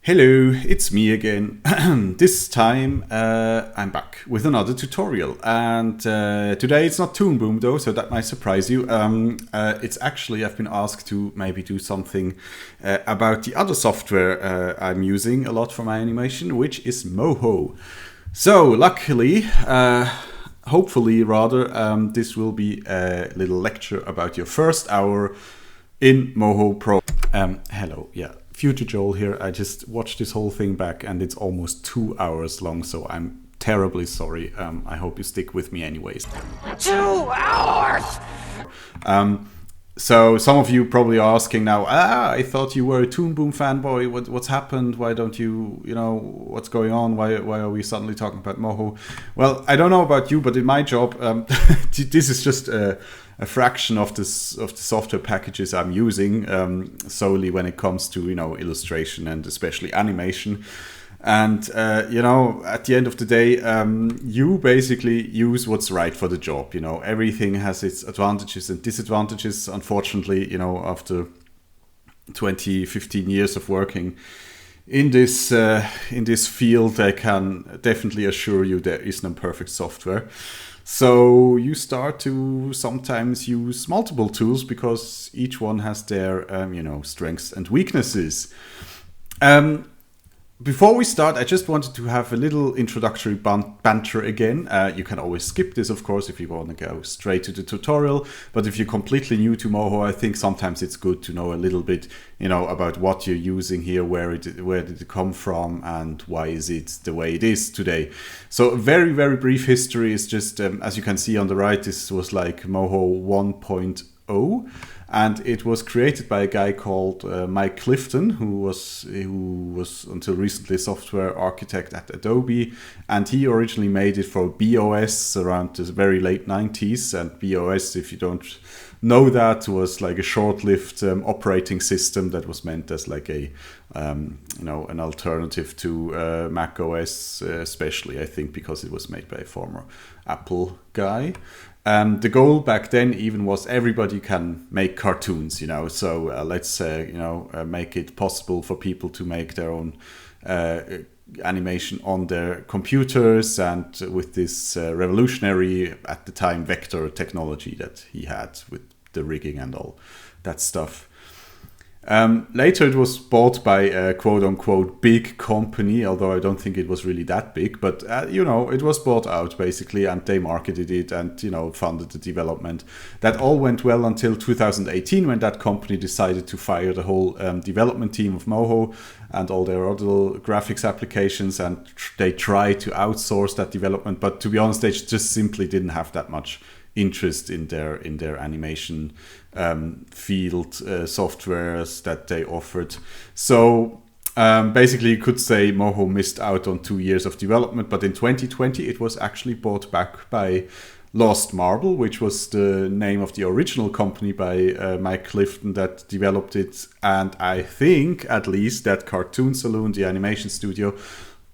Hello, it's me again. This time I'm back with another tutorial, and today it's not Toon Boom though, so that might surprise you. It's actually, I've been asked to maybe do something about the other software I'm using a lot for my animation, which is Moho. So luckily, hopefully rather, this will be a little lecture about your first hour in Moho Pro. Hello, yeah. Future Joel here. I just watched this whole thing back and it's almost 2 hours long, so I'm terribly sorry. I hope you stick with me anyways. 2 hours! So some of you probably are asking now, I thought you were a Toon Boom fanboy. What's happened? Why don't you, what's going on? Why are we suddenly talking about Moho? Well, I don't know about you, but in my job, this is just a fraction of the software packages I'm using solely when it comes to illustration and especially animation. And at the end of the day, you basically use what's right for the job. Everything has its advantages and disadvantages. Unfortunately, after 15 years of working in this field, I can definitely assure you there is no perfect software. So you start to sometimes use multiple tools because each one has their strengths and weaknesses. Before we start, I just wanted to have a little introductory banter again. You can always skip this, of course, if you want to go straight to the tutorial. But if you're completely new to Moho, I think sometimes it's good to know a little bit, about what you're using here, where did it come from, and why is it the way it is today. So a very, very brief history is just, as you can see on the right, this was like Moho 1.0. And it was created by a guy called Mike Clifton, who was until recently a software architect at Adobe. And he originally made it for BOS around the very late 90s. And BOS, if you don't know that, was like a short-lived operating system that was meant as like a an alternative to Mac OS, especially I think because it was made by a former Apple guy. The goal back then even was everybody can make cartoons, so let's make it possible for people to make their own animation on their computers, and with this revolutionary at the time vector technology that he had with the rigging and all that stuff. Later it was bought by a quote-unquote big company, although I don't think it was really that big, but it was bought out basically, and they marketed it and funded the development. That all went well until 2018, when that company decided to fire the whole development team of Moho and all their other graphics applications, and they tried to outsource that development, but to be honest, they just simply didn't have that much interest in their animation field softwares that they offered. So basically you could say Moho missed out on 2 years of development, but in 2020 it was actually bought back by Lost Marble, which was the name of the original company by Mike Clifton that developed it. And I think at least that Cartoon Saloon, the animation studio,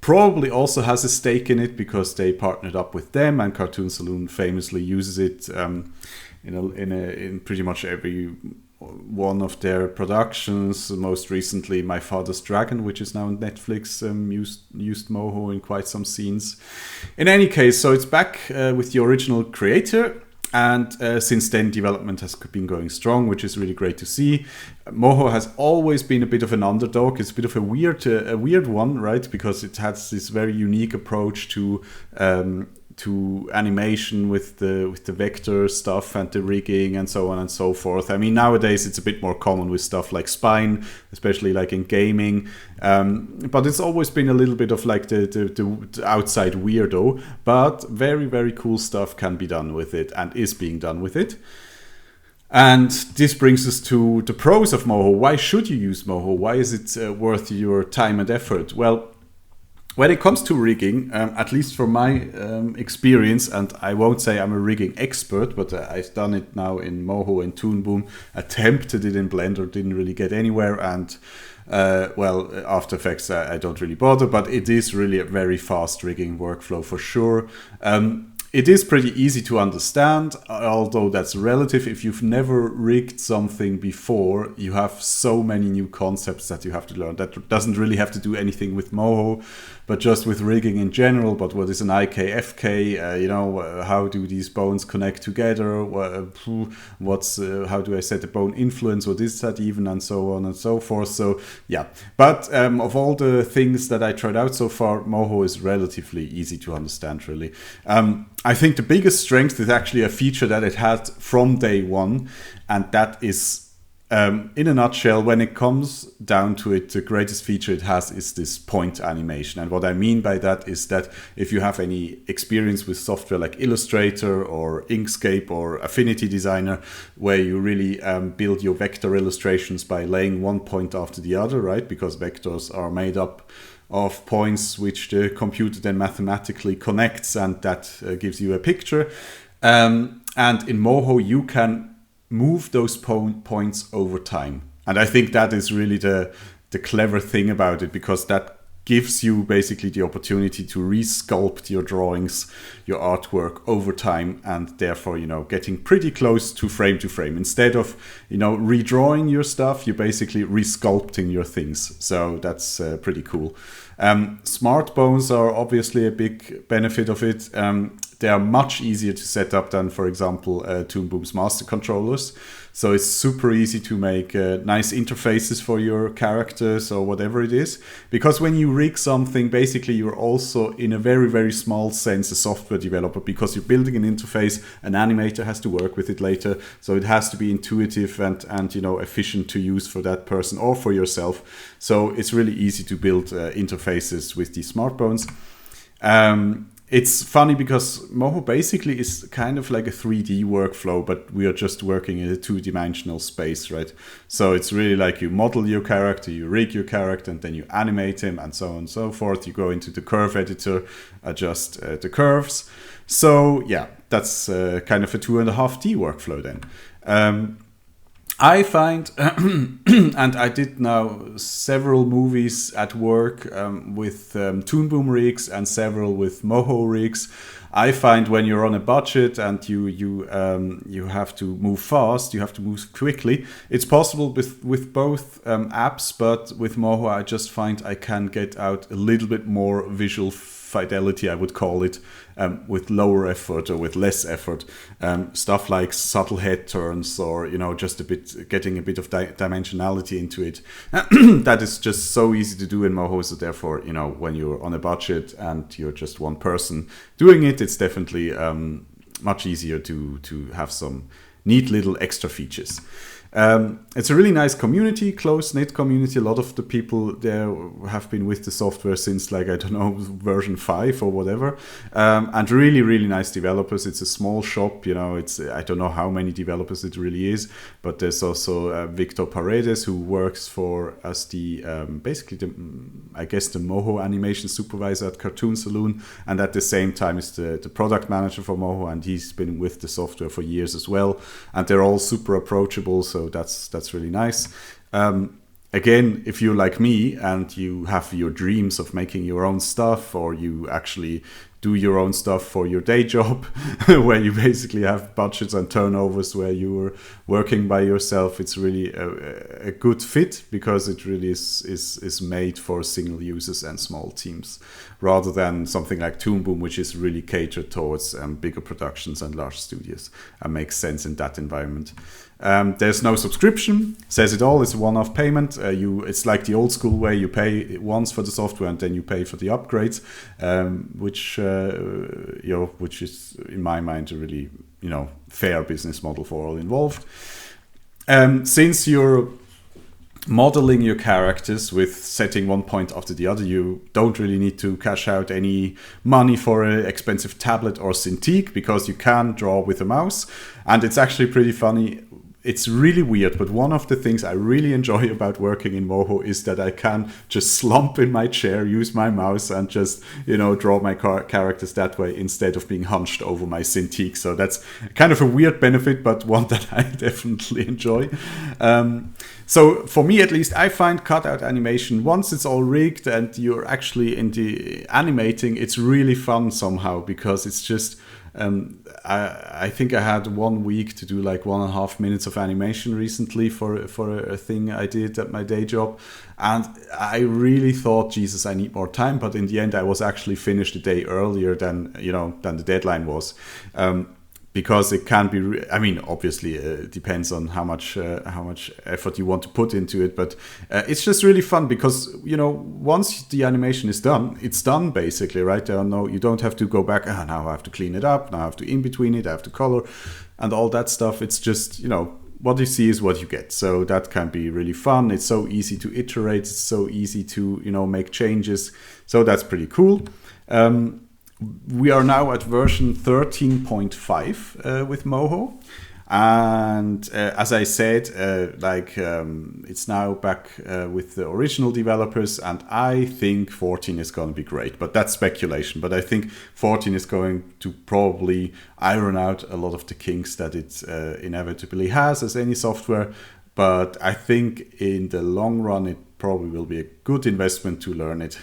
probably also has a stake in it because they partnered up with them, and Cartoon Saloon famously uses it in pretty much every one of their productions. Most recently, My Father's Dragon, which is now on Netflix, used Moho in quite some scenes. In any case, so it's back with the original creator. And since then, development has been going strong, which is really great to see. Moho has always been a bit of an underdog. It's a bit of a weird one, right? Because it has this very unique approach to animation with the vector stuff and the rigging and so on and so forth. I mean, nowadays it's a bit more common with stuff like spine, especially like in gaming. But it's always been a little bit of like the outside weirdo. But very, very cool stuff can be done with it and is being done with it. And this brings us to the pros of Moho. Why should you use Moho? Why is it worth your time and effort? Well, when it comes to rigging, at least from my experience, and I won't say I'm a rigging expert, but I've done it now in Moho and Toon Boom, attempted it in Blender, didn't really get anywhere, and After Effects I don't really bother, but it is really a very fast rigging workflow for sure. it is pretty easy to understand, although that's relative. If you've never rigged something before, you have so many new concepts that you have to learn. That doesn't really have to do anything with Moho, but just with rigging in general. But what is an IK-FK? How do these bones connect together? How do I set a bone influence? What is that even? And so on and so forth. So yeah, but of all the things that I tried out so far, Moho is relatively easy to understand, really. I think the biggest strength is actually a feature that it had from day one, and that is, in a nutshell, when it comes down to it, the greatest feature it has is this point animation. And what I mean by that is that if you have any experience with software like Illustrator or Inkscape or Affinity Designer, where you really build your vector illustrations by laying one point after the other, right? Because vectors are made up of points which the computer then mathematically connects, and that gives you a picture. And in Moho, you can move those points over time. And I think that is really the clever thing about it, because that gives you basically the opportunity to resculpt your drawings, your artwork over time, and therefore, getting pretty close to frame. Instead of, redrawing your stuff, you're basically resculpting your things. So that's pretty cool. Smartbones are obviously a big benefit of it. They are much easier to set up than, for example, Toon Boom's master controllers. So it's super easy to make nice interfaces for your characters or whatever it is. Because when you rig something, basically you're also, in a very, very small sense, a software developer, because you're building an interface. An animator has to work with it later. So it has to be intuitive and efficient to use for that person or for yourself. So it's really easy to build interfaces with these Smartbones. It's funny because Moho basically is kind of like a 3D workflow, but we are just working in a two-dimensional space, right? So it's really like you model your character, you rig your character, and then you animate him, and so on and so forth. You go into the curve editor, adjust the curves. So yeah, that's kind of a 2.5D workflow then. I find, and I did now several movies at work with Toon Boom rigs and several with Moho rigs. I find when you're on a budget and you have to move fast, you have to move quickly. It's possible with both apps, but with Moho I just find I can get out a little bit more visual fidelity, I would call it, with lower effort or with less effort. Stuff like subtle head turns, or just getting a bit of dimensionality into it. That is just so easy to do in Moho. So therefore, when you're on a budget and you're just one person doing it, it's definitely much easier to have some neat little extra features. It's a really nice community, close-knit community. A lot of the people there have been with the software since, version 5 or whatever. And really, really nice developers. It's a small shop, I don't know how many developers it really is, but there's also Victor Paredes, who works for as the Moho animation supervisor at Cartoon Saloon, and at the same time is the product manager for Moho, and he's been with the software for years as well. And they're all super approachable, so that's really nice. Again, if you're like me and you have your dreams of making your own stuff, or you actually do your own stuff for your day job, where you basically have budgets and turnovers where you're working by yourself, it's really a good fit, because it really is made for single users and small teams, rather than something like Toon Boom, which is really catered towards bigger productions and large studios, and makes sense in that environment. There's no subscription, says it all. It's a one-off payment. It's like the old school way. You pay once for the software and then you pay for the upgrades, which is in my mind a really fair business model for all involved. Since you're modeling your characters with setting one point after the other, you don't really need to cash out any money for an expensive tablet or Cintiq, because you can draw with a mouse. And it's actually pretty funny. It's really weird, but one of the things I really enjoy about working in Moho is that I can just slump in my chair, use my mouse, and just, draw my characters that way, instead of being hunched over my Cintiq. So that's kind of a weird benefit, but one that I definitely enjoy. So for me, at least, I find cutout animation, once it's all rigged and you're actually in the animating, it's really fun somehow, because it's just I think I had 1 week to do like 1.5 minutes of animation recently for a thing I did at my day job, and I really thought, Jesus, I need more time. But in the end, I was actually finished a day earlier than the deadline was. Because it can be, obviously it depends on how much effort you want to put into it, but it's just really fun because, once the animation is done, it's done basically, right? You don't have to go back, now I have to clean it up, now I have to in between it, I have to color and all that stuff. It's just, what you see is what you get. So that can be really fun. It's so easy to iterate, it's so easy to, make changes. So that's pretty cool. We are now at version 13.5 with Moho. And as I said, it's now back with the original developers, and I think 14 is going to be great. But that's speculation. But I think 14 is going to probably iron out a lot of the kinks that it inevitably has, as any software. But I think in the long run, it probably will be a good investment to learn it.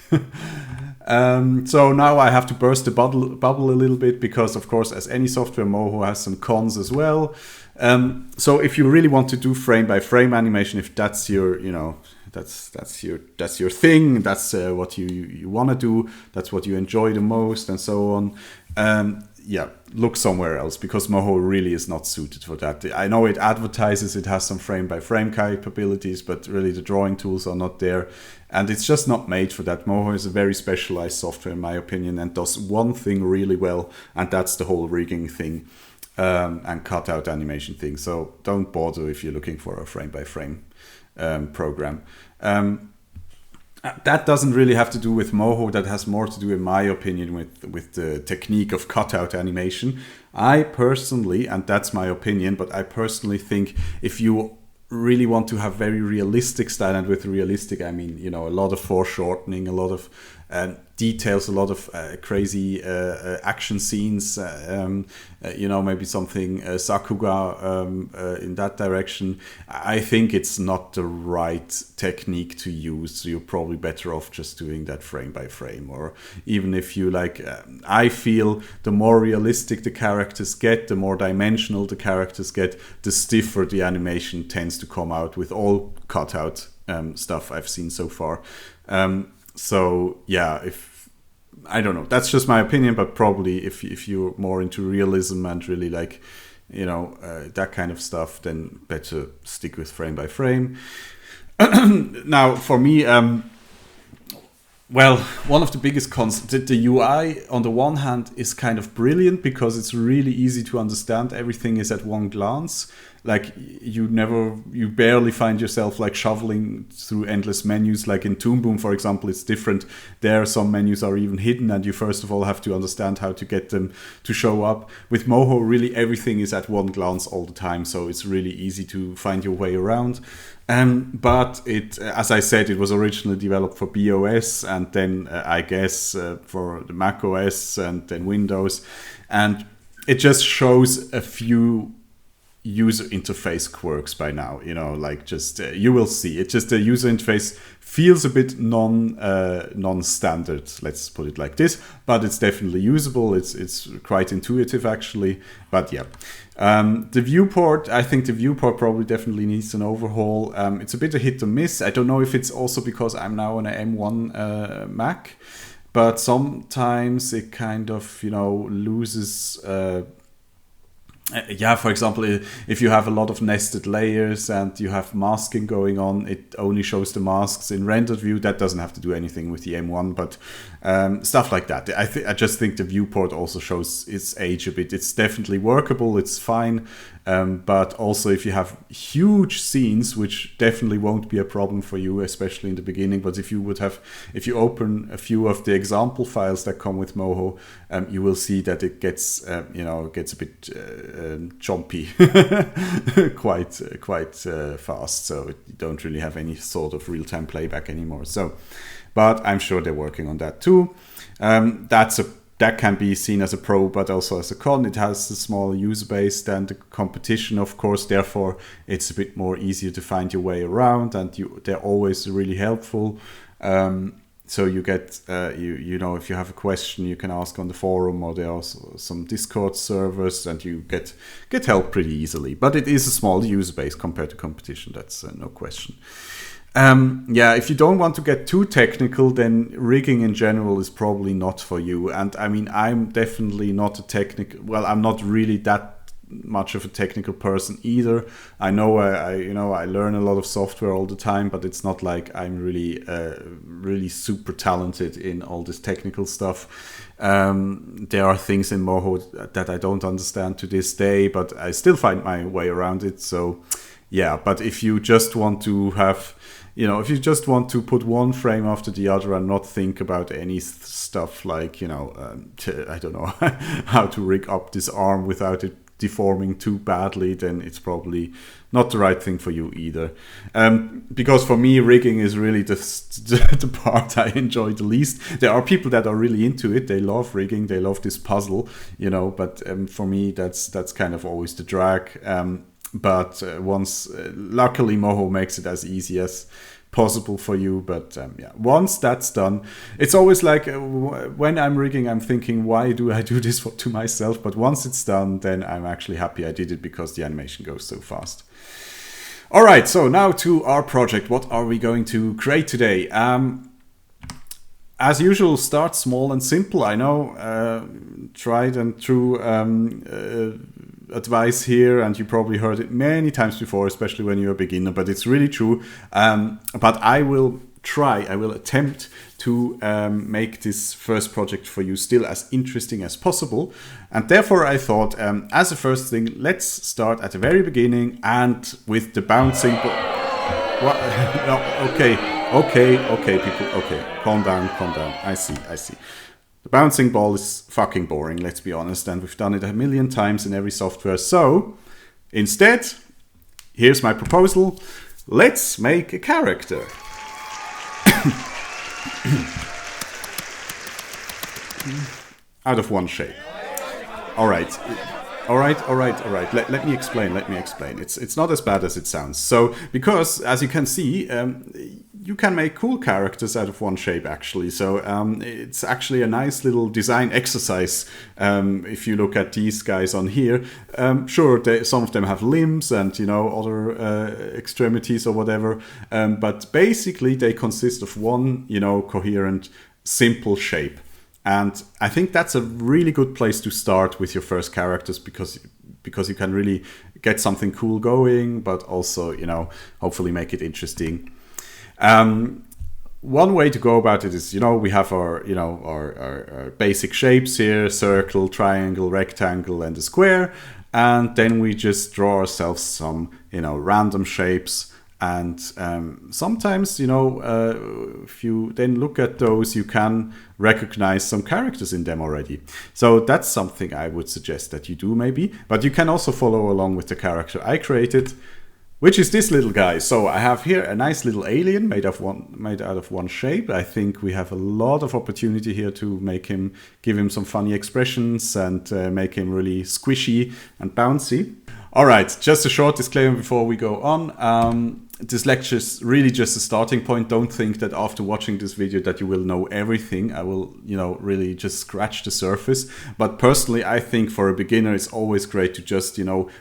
So now I have to burst the bubble a little bit because, of course, as any software, Moho has some cons as well. So if you really want to do frame-by-frame animation, if that's your, that's your thing, that's what you want to do, that's what you enjoy the most, and so on. Look somewhere else, because Moho really is not suited for that. I know it advertises it has some frame-by-frame capabilities, but really the drawing tools are not there, and it's just not made for that. Moho is a very specialized software, in my opinion, and does one thing really well, and that's the whole rigging thing and cutout animation thing. So don't bother if you're looking for a frame-by-frame program. That doesn't really have to do with Moho. That has more to do, in my opinion, with the technique of cutout animation. I personally, and that's my opinion, but I personally think if you really want to have very realistic style, and with realistic, I mean, a lot of foreshortening, a lot of details, a lot of crazy action scenes, maybe something Sakuga in that direction. I think it's not the right technique to use. So you're probably better off just doing that frame by frame, or even if you I feel the more realistic the characters get, the more dimensional the characters get, the stiffer the animation tends to come out with all cutout stuff I've seen so far. So yeah, I don't know, that's just my opinion, but probably if you're more into realism and really that kind of stuff, then better stick with frame by frame. Now for me, one of the biggest cons, the UI on the one hand is kind of brilliant because it's really easy to understand. Everything is at one glance. Like you barely find yourself shoveling through endless menus. Like in Toon Boom, for example, it's different. There, some menus are even hidden, and you first of all have to understand how to get them to show up. With Moho, really everything is at one glance all the time, so it's really easy to find your way around. But it, as I said, it was originally developed for BOS, and then I guess for the Mac OS and then Windows, and it just shows a few user interface quirks by now. You will see it. Just the user interface feels a bit non-standard, let's put it like this, but it's definitely usable. It's quite intuitive actually. But yeah, the viewport, I think the viewport probably definitely needs an overhaul. It's a bit of hit or miss. I don't know if it's also because I'm now on an M1 Mac, but sometimes it kind of loses. For example, if you have a lot of nested layers and you have masking going on, it only shows the masks in rendered view. That doesn't have to do anything with the M1, but stuff like that. I just think the viewport also shows its age a bit. It's definitely workable, it's fine, but also if you have huge scenes, which definitely won't be a problem for you, especially in the beginning, but if you open a few of the example files that come with Moho, you will see that it gets a bit chompy quite fast, so you don't really have any sort of real-time playback anymore. So, but I'm sure they're working on that too. That can be seen as a pro, but also as a con. It has a smaller user base than the competition, of course. Therefore, it's a bit more easier to find your way around, and they're always really helpful. So you get, you know, if you have a question, you can ask on the forum, or there are some Discord servers, and you get help pretty easily. But it is a small user base compared to competition. That's no question. Yeah, if you don't want to get too technical, then rigging in general is probably not for you. And I mean, I'm definitely not a technical. Well, I'm not really that much of a technical person either. I know I learn a lot of software all the time, but it's not like I'm really super talented in all this technical stuff. There are things in Moho that I don't understand to this day, but I still find my way around it. So yeah, but if you just want to have, if you just want to put one frame after the other and not think about any stuff like, I don't know, how to rig up this arm without it deforming too badly, then it's probably not the right thing for you either. Because for me, rigging is really the part I enjoy the least. There are people that are really into it. They love rigging. They love this puzzle, but for me, that's kind of always the drag. But luckily Moho makes it as easy as possible for you. But once that's done, it's always like when I'm rigging, I'm thinking, why do I do this to myself? But once it's done, then I'm actually happy I did it, because the animation goes so fast. All right, so now to our project. What are we going to create today? As usual, start small and simple. I know, tried and true advice here, and you probably heard it many times before, especially when you're a beginner, but it's really true. But I will attempt to make this first project for you still as interesting as possible. And therefore I thought, as a first thing, let's start at the very beginning and with the bouncing what? No, okay, people, okay, calm down. I see. The bouncing ball is fucking boring, let's be honest, and we've done it a million times in every software. So instead, here's my proposal. Let's make a character. Out of one shape. All right. Let me explain. It's not as bad as it sounds. So, because as you can see, you can make cool characters out of one shape, actually. So it's actually a nice little design exercise. If you look at these guys on here, sure, some of them have limbs and other extremities or whatever, but basically they consist of one coherent, simple shape. And I think that's a really good place to start with your first characters, because you can really get something cool going, but also hopefully make it interesting. One way to go about it is, we have our basic shapes here: circle, triangle, rectangle, and a square. And then we just draw ourselves some, random shapes. And sometimes, if you then look at those, you can recognize some characters in them already. So that's something I would suggest that you do maybe. But you can also follow along with the character I created, which is this little guy. So I have here a nice little alien made out of one shape. I think we have a lot of opportunity here to give him some funny expressions and make him really squishy and bouncy. All right, just a short disclaimer before we go on. This lecture is really just a starting point. Don't think that after watching this video that you will know everything. I will, really just scratch the surface. But personally, I think for a beginner, it's always great to just,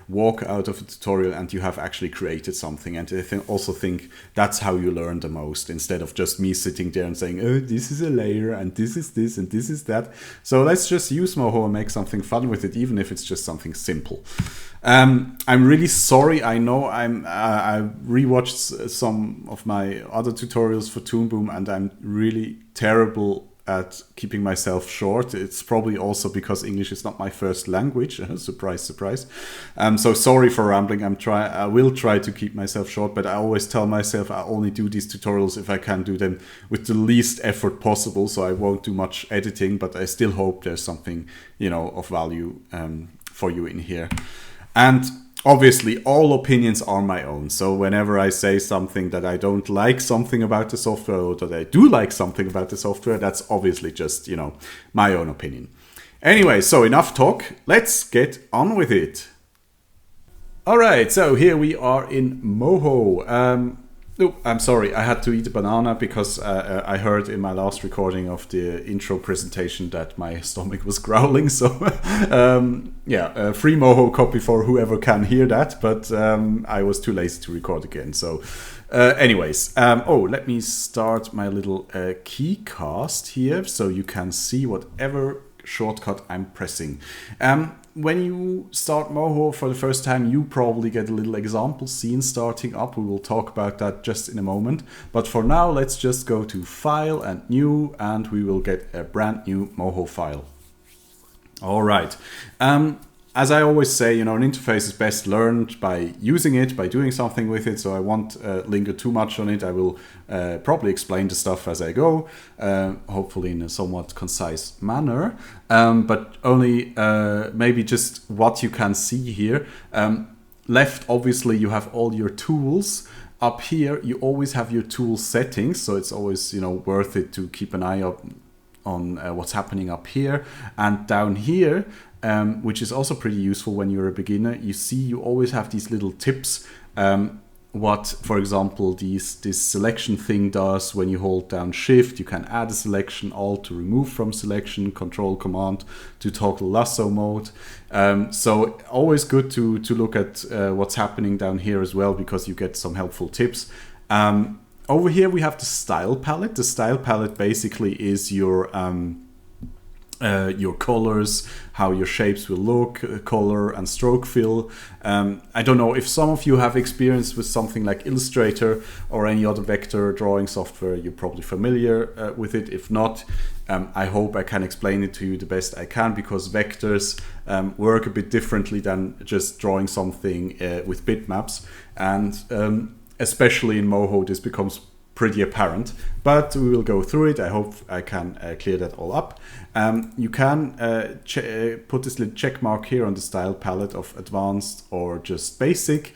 walk out of a tutorial and you have actually created something. And I also think that's how you learn the most, instead of just me sitting there and saying, oh, this is a layer and this is this and this is that. So let's just use Moho and make something fun with it, even if it's just something simple. I'm really sorry. I know I rewatched some of my other tutorials for Toon Boom, and I'm really terrible at keeping myself short. It's probably also because English is not my first language. Surprise, surprise. So sorry for rambling. I will try to keep myself short, but I always tell myself I only do these tutorials if I can do them with the least effort possible. So I won't do much editing, but I still hope there's something, of value for you in here. And obviously, all opinions are my own. So whenever I say something that I don't like something about the software, or that I do like something about the software, that's obviously just, my own opinion. Anyway, so enough talk. Let's get on with it. All right, so here we are in Moho. Oh, I'm sorry. I had to eat a banana because I heard in my last recording of the intro presentation that my stomach was growling. So, free Moho copy for whoever can hear that. But I was too lazy to record again. So, let me start my little key cast here so you can see whatever shortcut I'm pressing. When you start Moho for the first time, you probably get a little example scene starting up. We will talk about that just in a moment. But for now, let's just go to File and New, and we will get a brand new Moho file. All right. As I always say, an interface is best learned by using it, by doing something with it. So I won't linger too much on it. I will probably explain the stuff as I go, hopefully in a somewhat concise manner, but only maybe just what you can see here. Left, obviously, you have all your tools. Up here, you always have your tool settings. So it's always, worth it to keep an eye up on what's happening up here. And down here, which is also pretty useful when you're a beginner, you see you always have these little tips. What, for example, this selection thing does when you hold down Shift. You can add a selection, Alt to remove from selection, Control Command to toggle lasso mode. So always good to look at what's happening down here as well, because you get some helpful tips. Over here we have the style palette. The style palette basically is your colors, how your shapes will look, color and stroke fill. I don't know if some of you have experience with something like Illustrator or any other vector drawing software. You're probably familiar with it. If not, I hope I can explain it to you the best I can, because vectors work a bit differently than just drawing something with bitmaps. And especially in Moho, this becomes pretty apparent, but we will go through it. I hope I can clear that all up. You can put this little check mark here on the style palette of advanced or just basic.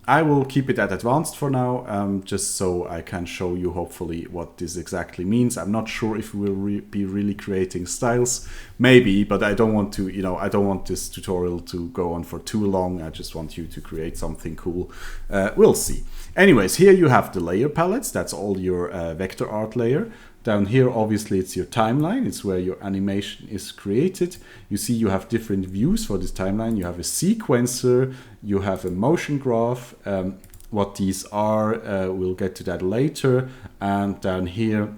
I will keep it at advanced for now, just so I can show you hopefully what this exactly means. I'm not sure if we will be really creating styles, maybe, but I don't want to, I don't want this tutorial to go on for too long. I just want you to create something cool. We'll see. Anyways, here you have the layer palettes. That's all your vector art layer. Down here, obviously, it's your timeline. It's where your animation is created. You see you have different views for this timeline. You have a sequencer, you have a motion graph. What these are, we'll get to that later. And down here,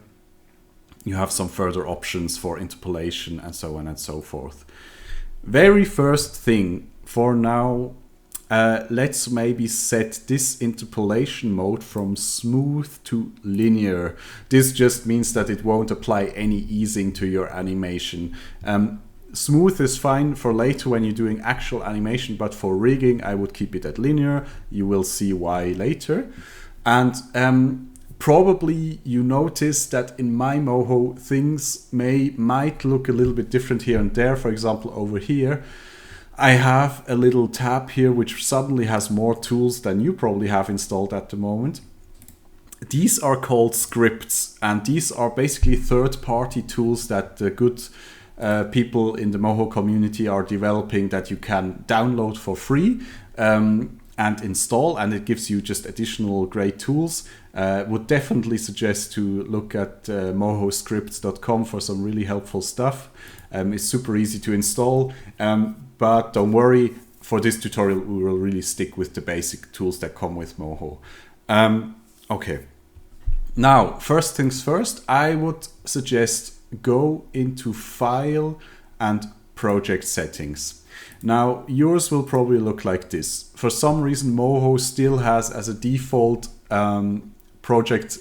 you have some further options for interpolation and so on and so forth. Very first thing for now, let's maybe set this interpolation mode from smooth to linear. This just means that it won't apply any easing to your animation. Smooth is fine for later when you're doing actual animation, but for rigging, I would keep it at linear. You will see why later. And probably you notice that in my Moho, things might look a little bit different here and there. For example, over here, I have a little tab here which suddenly has more tools than you probably have installed at the moment. These are called scripts, and these are basically third-party tools that the good people in the Moho community are developing, that you can download for free and install, and it gives you just additional great tools. Would definitely suggest to look at mohoscripts.com for some really helpful stuff. It's super easy to install. But don't worry, for this tutorial, we will really stick with the basic tools that come with Moho. Okay. Now, first things first, I would suggest go into File and Project Settings. Now, yours will probably look like this. For some reason, Moho still has as a default project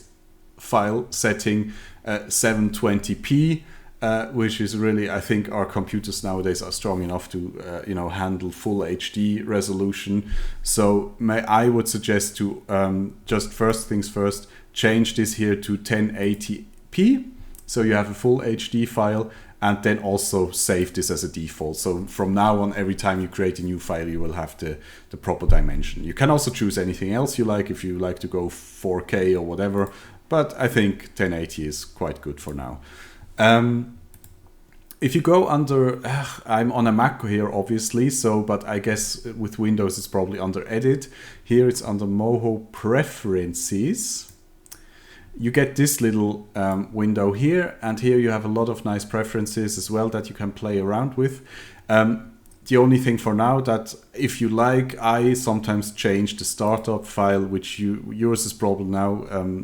file setting 720p. Which is really, I think our computers nowadays are strong enough to handle full HD resolution. So I would suggest to just first things first, change this here to 1080p, so you have a full HD file, and then also save this as a default. So from now on, every time you create a new file, you will have the proper dimension. You can also choose anything else you like, if you like to go 4K or whatever, but I think 1080 is quite good for now. if you go under, I'm on a Mac here, obviously, so, but I guess with Windows it's probably under Edit. Here it's under Moho Preferences. You get this little window here, and here you have a lot of nice preferences as well that you can play around with. The only thing for now that if you like, I sometimes change the startup file, which yours is probably now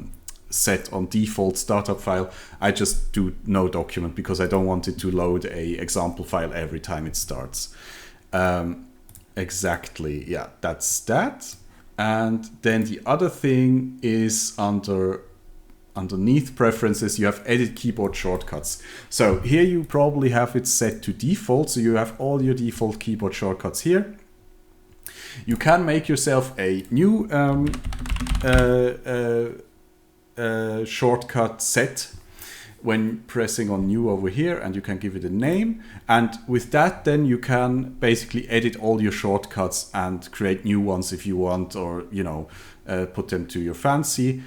set on default startup file. I just do no document because I don't want it to load a example file every time it starts. Exactly, yeah, that's that. And then the other thing is underneath preferences, you have edit keyboard shortcuts. So here you probably have it set to default. So you have all your default keyboard shortcuts here. You can make yourself a new shortcut set when pressing on new over here, and you can give it a name. And with that, then you can basically edit all your shortcuts and create new ones if you want, or put them to your fancy.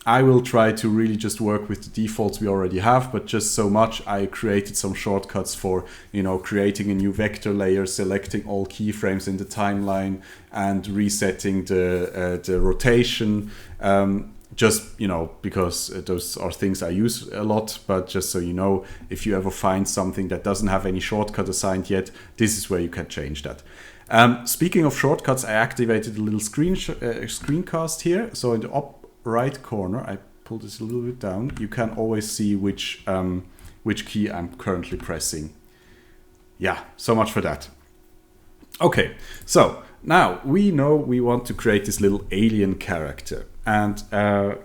I will try to really just work with the defaults we already have, but just so much I created some shortcuts for, creating a new vector layer, selecting all keyframes in the timeline, and resetting the rotation. Just, because those are things I use a lot, but just so you know, if you ever find something that doesn't have any shortcut assigned yet, this is where you can change that. Speaking of shortcuts, I activated a little screencast here. So in the right corner, I pull this a little bit down, you can always see which key I'm currently pressing. Yeah, so much for that. Okay, so now we know we want to create this little alien character, and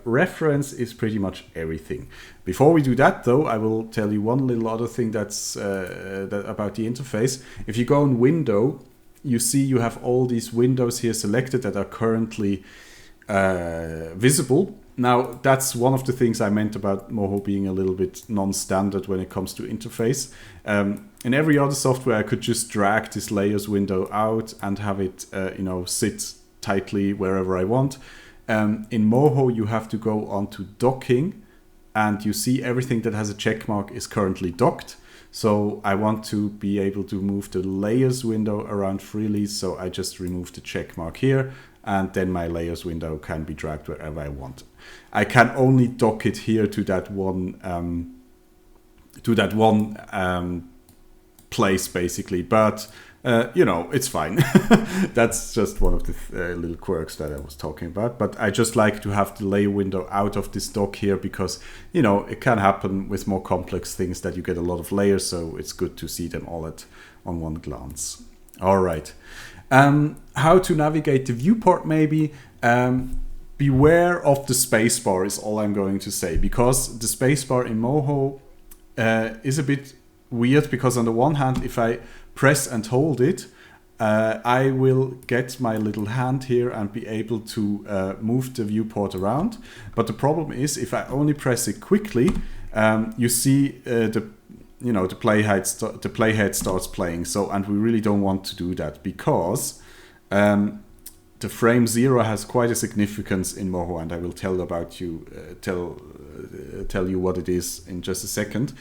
reference is pretty much everything. Before we do that though, I will tell you one little other thing that's about the interface. If you go in Window, you see you have all these windows here selected that are currently visible. Now that's one of the things I meant about Moho being a little bit non-standard when it comes to interface. In every other software I could just drag this layers window out and have it sit tightly wherever I want. In Moho you have to go onto docking, and you see everything that has a check mark is currently docked. So I want to be able to move the layers window around freely, so I just remove the check mark here, and then my layers window can be dragged wherever I want. I can only dock it here to that one place basically, but it's fine. That's just one of the little quirks that I was talking about. But I just like to have the layer window out of this dock here because it can happen with more complex things that you get a lot of layers, so it's good to see them all on one glance. All right. How to navigate the viewport maybe. Beware of the spacebar is all I'm going to say, because the spacebar in Moho is a bit weird, because on the one hand, if I press and hold it, I will get my little hand here and be able to move the viewport around. But the problem is, if I only press it quickly, you see the playhead starts playing. So, and we really don't want to do that, because the frame 0 has quite a significance in Moho, and I will tell you what it is in just a second.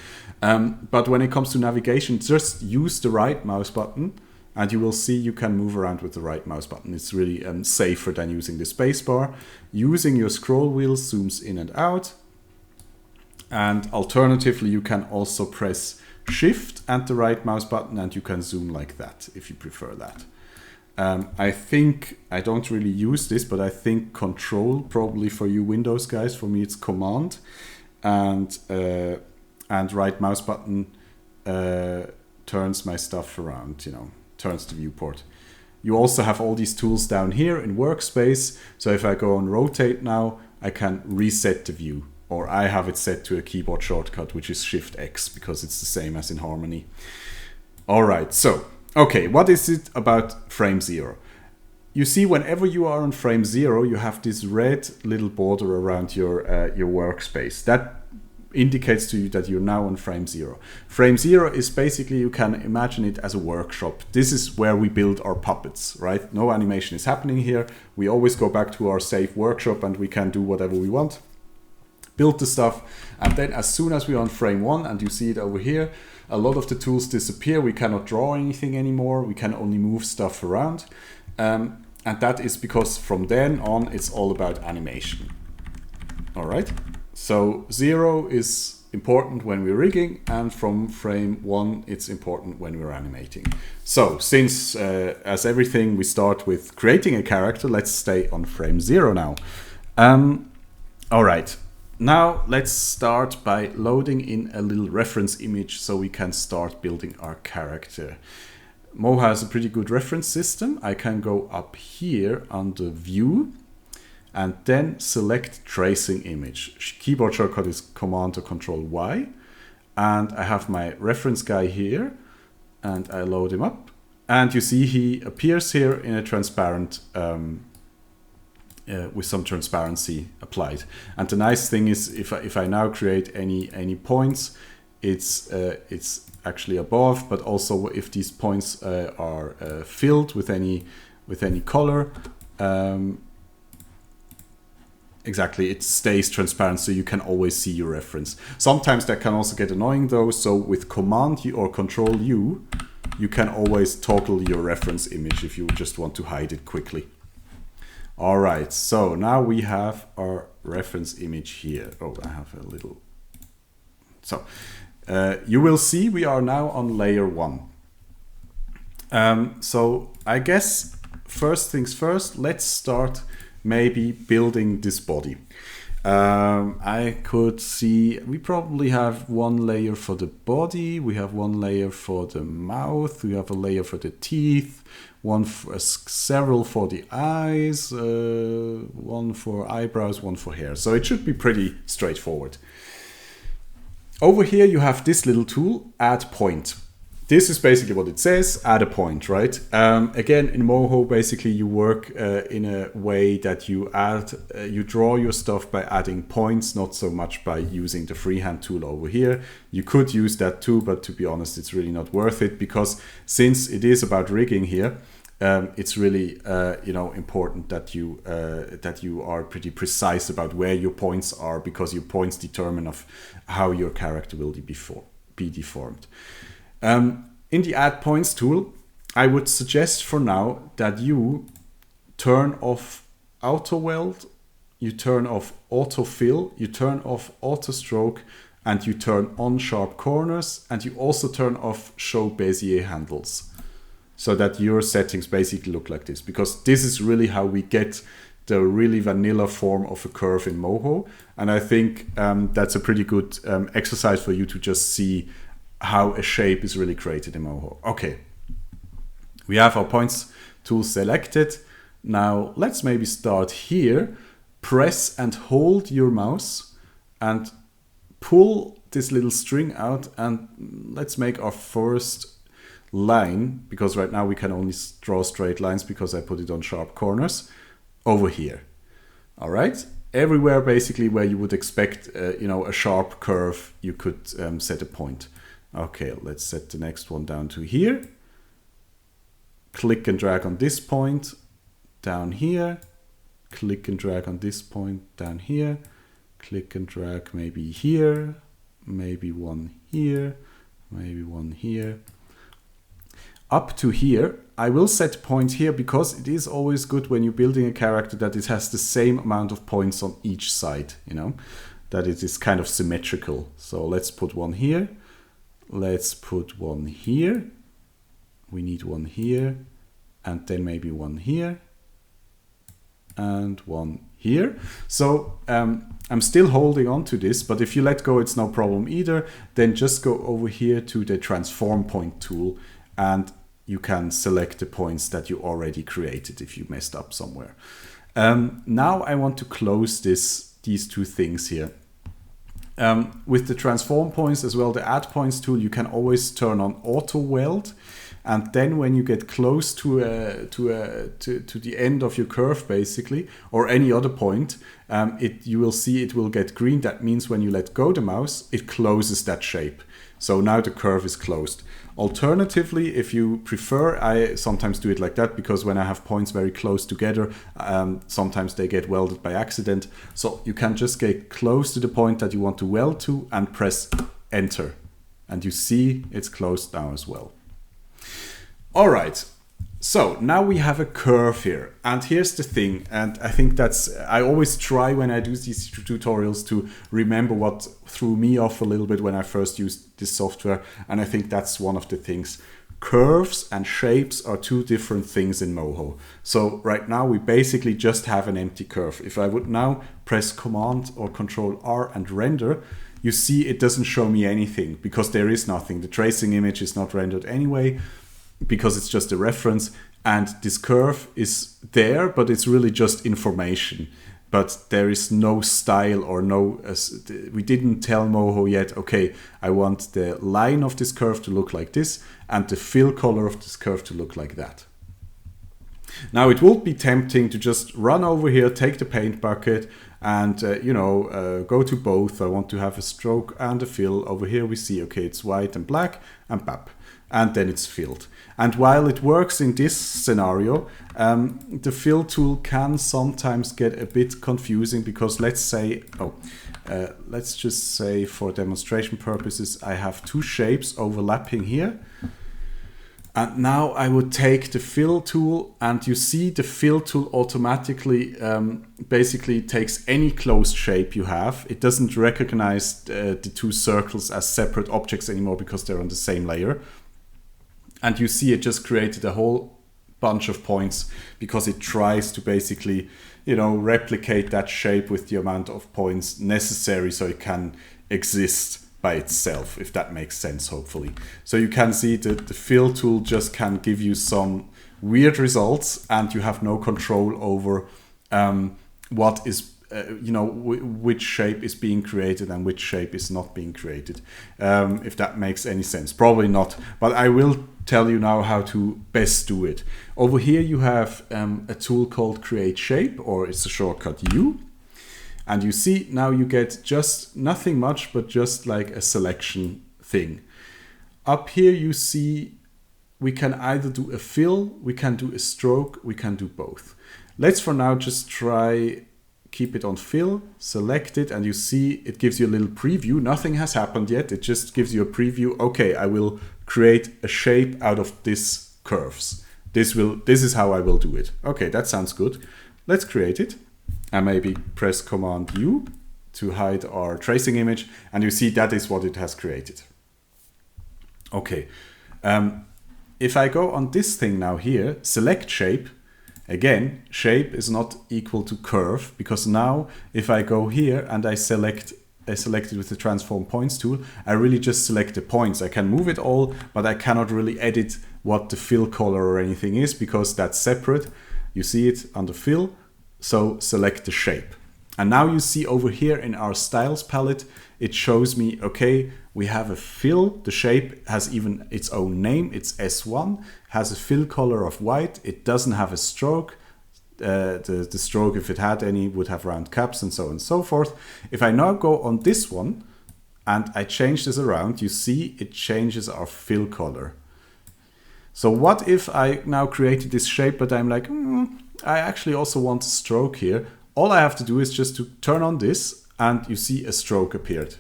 But when it comes to navigation, just use the right mouse button, and you will see you can move around with the right mouse button. It's really safer than using the spacebar. Using your scroll wheel zooms in and out, and alternatively you can also press Shift and the right mouse button, and you can zoom like that if you prefer that. I think I don't really use this, but I think Control probably for you Windows guys. For me it's Command, and right mouse button turns my stuff around, turns the viewport. You also have all these tools down here in Workspace. So if I go on Rotate now, I can reset the view, or I have it set to a keyboard shortcut, which is Shift X, because it's the same as in Harmony. All right, so. Okay, what is it about frame 0? You see, whenever you are on frame 0, you have this red little border around your workspace. That indicates to you that you're now on frame 0. Frame 0 is basically, you can imagine it as a workshop. This is where we build our puppets, right? No animation is happening here. We always go back to our safe workshop and we can do whatever we want. build the stuff. And then as soon as we're on frame 1, and you see it over here, a lot of the tools disappear. We cannot draw anything anymore. We can only move stuff around. And that is because from then on, it's all about animation. All right. So 0 is important when we're rigging, and from frame 1, it's important when we're animating. So since, as everything, we start with creating a character, let's stay on frame 0 now. All right. Now let's start by loading in a little reference image so we can start building our character. Moho has a pretty good reference system. I can go up here under View and then select Tracing Image. Keyboard shortcut is Command or Control Y. And I have my reference guy here and I load him up. And you see he appears here in a transparent with some transparency applied. And the nice thing is, if I now create any points, it's actually above. But also, if these points are filled with any color, exactly, it stays transparent, so you can always see your reference. Sometimes that can also get annoying though. So with Command or Control U, you can always toggle your reference image if you just want to hide it quickly. All right, so now we have our reference image here. Oh, I have a little. So you will see we are now on layer 1. So I guess first things first, let's start maybe building this body. I could see we probably have one layer for the body, we have one layer for the mouth, we have a layer for the teeth, one for, several for the eyes, one for eyebrows, one for hair. So it should be pretty straightforward. Over here you have this little tool, Add Point. This is basically what it says, add a point, right? Again, in Moho, basically you work in a way that you draw your stuff by adding points, not so much by using the freehand tool over here. You could use that too, but to be honest, it's really not worth it, because since it is about rigging here, it's really important that you are pretty precise about where your points are, because your points determine of how your character will be deformed. In the Add Points tool, I would suggest for now that you turn off Auto Weld, you turn off Autofill, you turn off Auto Stroke, and you turn on Sharp Corners, and you also turn off Show Bezier Handles, so that your settings basically look like this, because this is really how we get the really vanilla form of a curve in Moho. And I think that's a pretty good exercise for you to just see how a shape is really created in Moho. Okay, we have our points tool selected. Now let's maybe start here. Press and hold your mouse and pull this little string out, and let's make our first line, because right now we can only draw straight lines because I put it on Sharp Corners, over here. All right, everywhere basically where you would expect a sharp curve, you could set a point. Okay, let's set the next one down to here. Click and drag on this point down here. Click and drag on this point down here. Click and drag maybe here, maybe one here, maybe one here. Up to here, I will set point here, because it is always good when you're building a character that it has the same amount of points on each side, that it is kind of symmetrical. So let's put one here. Let's put one here. We need one here, and then maybe one here, and one here. So I'm still holding on to this, but if you let go, it's no problem either. Then just go over here to the Transform Point tool, and you can select the points that you already created if you messed up somewhere. Now I want to close these two things here. With the Transform Points as well, the Add Points tool, you can always turn on Auto Weld, and then when you get close to the end of your curve, basically, or any other point, you will see it will get green. That means when you let go the mouse, it closes that shape. So now the curve is closed. Alternatively, if you prefer, I sometimes do it like that, because when I have points very close together, sometimes they get welded by accident. So you can just get close to the point that you want to weld to and press enter. And you see it's closed now as well. All right. So now we have a curve here, and here's the thing, and I think I always try when I do these tutorials to remember what threw me off a little bit when I first used this software, and I think that's one of the things. Curves and shapes are two different things in Moho. So right now we basically just have an empty curve. If I would now press Command or Control R and render, you see it doesn't show me anything because there is nothing. The tracing image is not rendered anyway, because it's just a reference, and this curve is there, but it's really just information. But there is no style or we didn't tell Moho yet, okay, I want the line of this curve to look like this and the fill color of this curve to look like that. Now it would be tempting to just run over here, take the paint bucket and go to both. I want to have a stroke and a fill. Over here we see, okay, it's white and black and bap, and then it's filled. And while it works in this scenario, the fill tool can sometimes get a bit confusing, because let's just say for demonstration purposes, I have two shapes overlapping here. And now I would take the fill tool, and you see the fill tool automatically basically takes any closed shape you have. It doesn't recognize the two circles as separate objects anymore because they're on the same layer. And you see it just created a whole bunch of points because it tries to basically, replicate that shape with the amount of points necessary so it can exist by itself, if that makes sense, hopefully. So you can see that the fill tool just can give you some weird results, and you have no control over what is which shape is being created and which shape is not being created, if that makes any sense. Probably not, but I will tell you now how to best do it. Over here you have a tool called Create Shape, or it's a shortcut U, and you see now you get just nothing much but just like a selection thing. Up here you see we can either do a fill, we can do a stroke, we can do both. Let's for now just try keep it on fill, select it, and you see it gives you a little preview. Nothing has happened yet, it just gives you a preview. Okay, I will create a shape out of these curves. This is how I will do it. Okay, that sounds good. Let's create it, and maybe press Command U to hide our tracing image, and you see that is what it has created. Okay, if I go on this thing now here, select shape. Again, shape is not equal to curve, because now if I go here and I select it with the transform points tool, I really just select the points. I can move it all, but I cannot really edit what the fill color or anything is, because that's separate. You see it under fill, so select the shape. And now you see over here in our styles palette, it shows me, okay, we have a fill. The shape has even its own name. It's S1, has a fill color of white. It doesn't have a stroke. The stroke, if it had any, would have round caps and so on and so forth. If I now go on this one and I change this around, you see it changes our fill color. So what if I now created this shape, but I'm like, I actually also want a stroke here. All I have to do is just to turn on this, and you see a stroke appeared.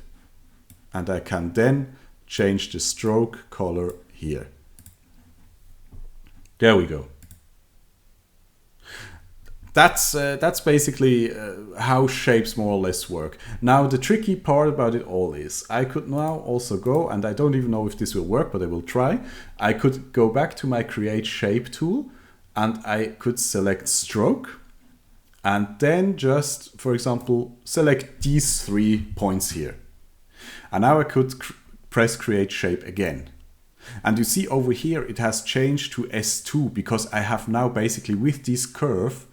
And I can then change the stroke color here. There we go. That's basically how shapes more or less work. Now the tricky part about it all is I could now also go, and I don't even know if this will work, but I will try. I could go back to my Create Shape tool, and I could select Stroke, and then just, for example, select these 3 points here. And now I could press Create Shape again. And you see over here it has changed to S2, because I have now basically with these curves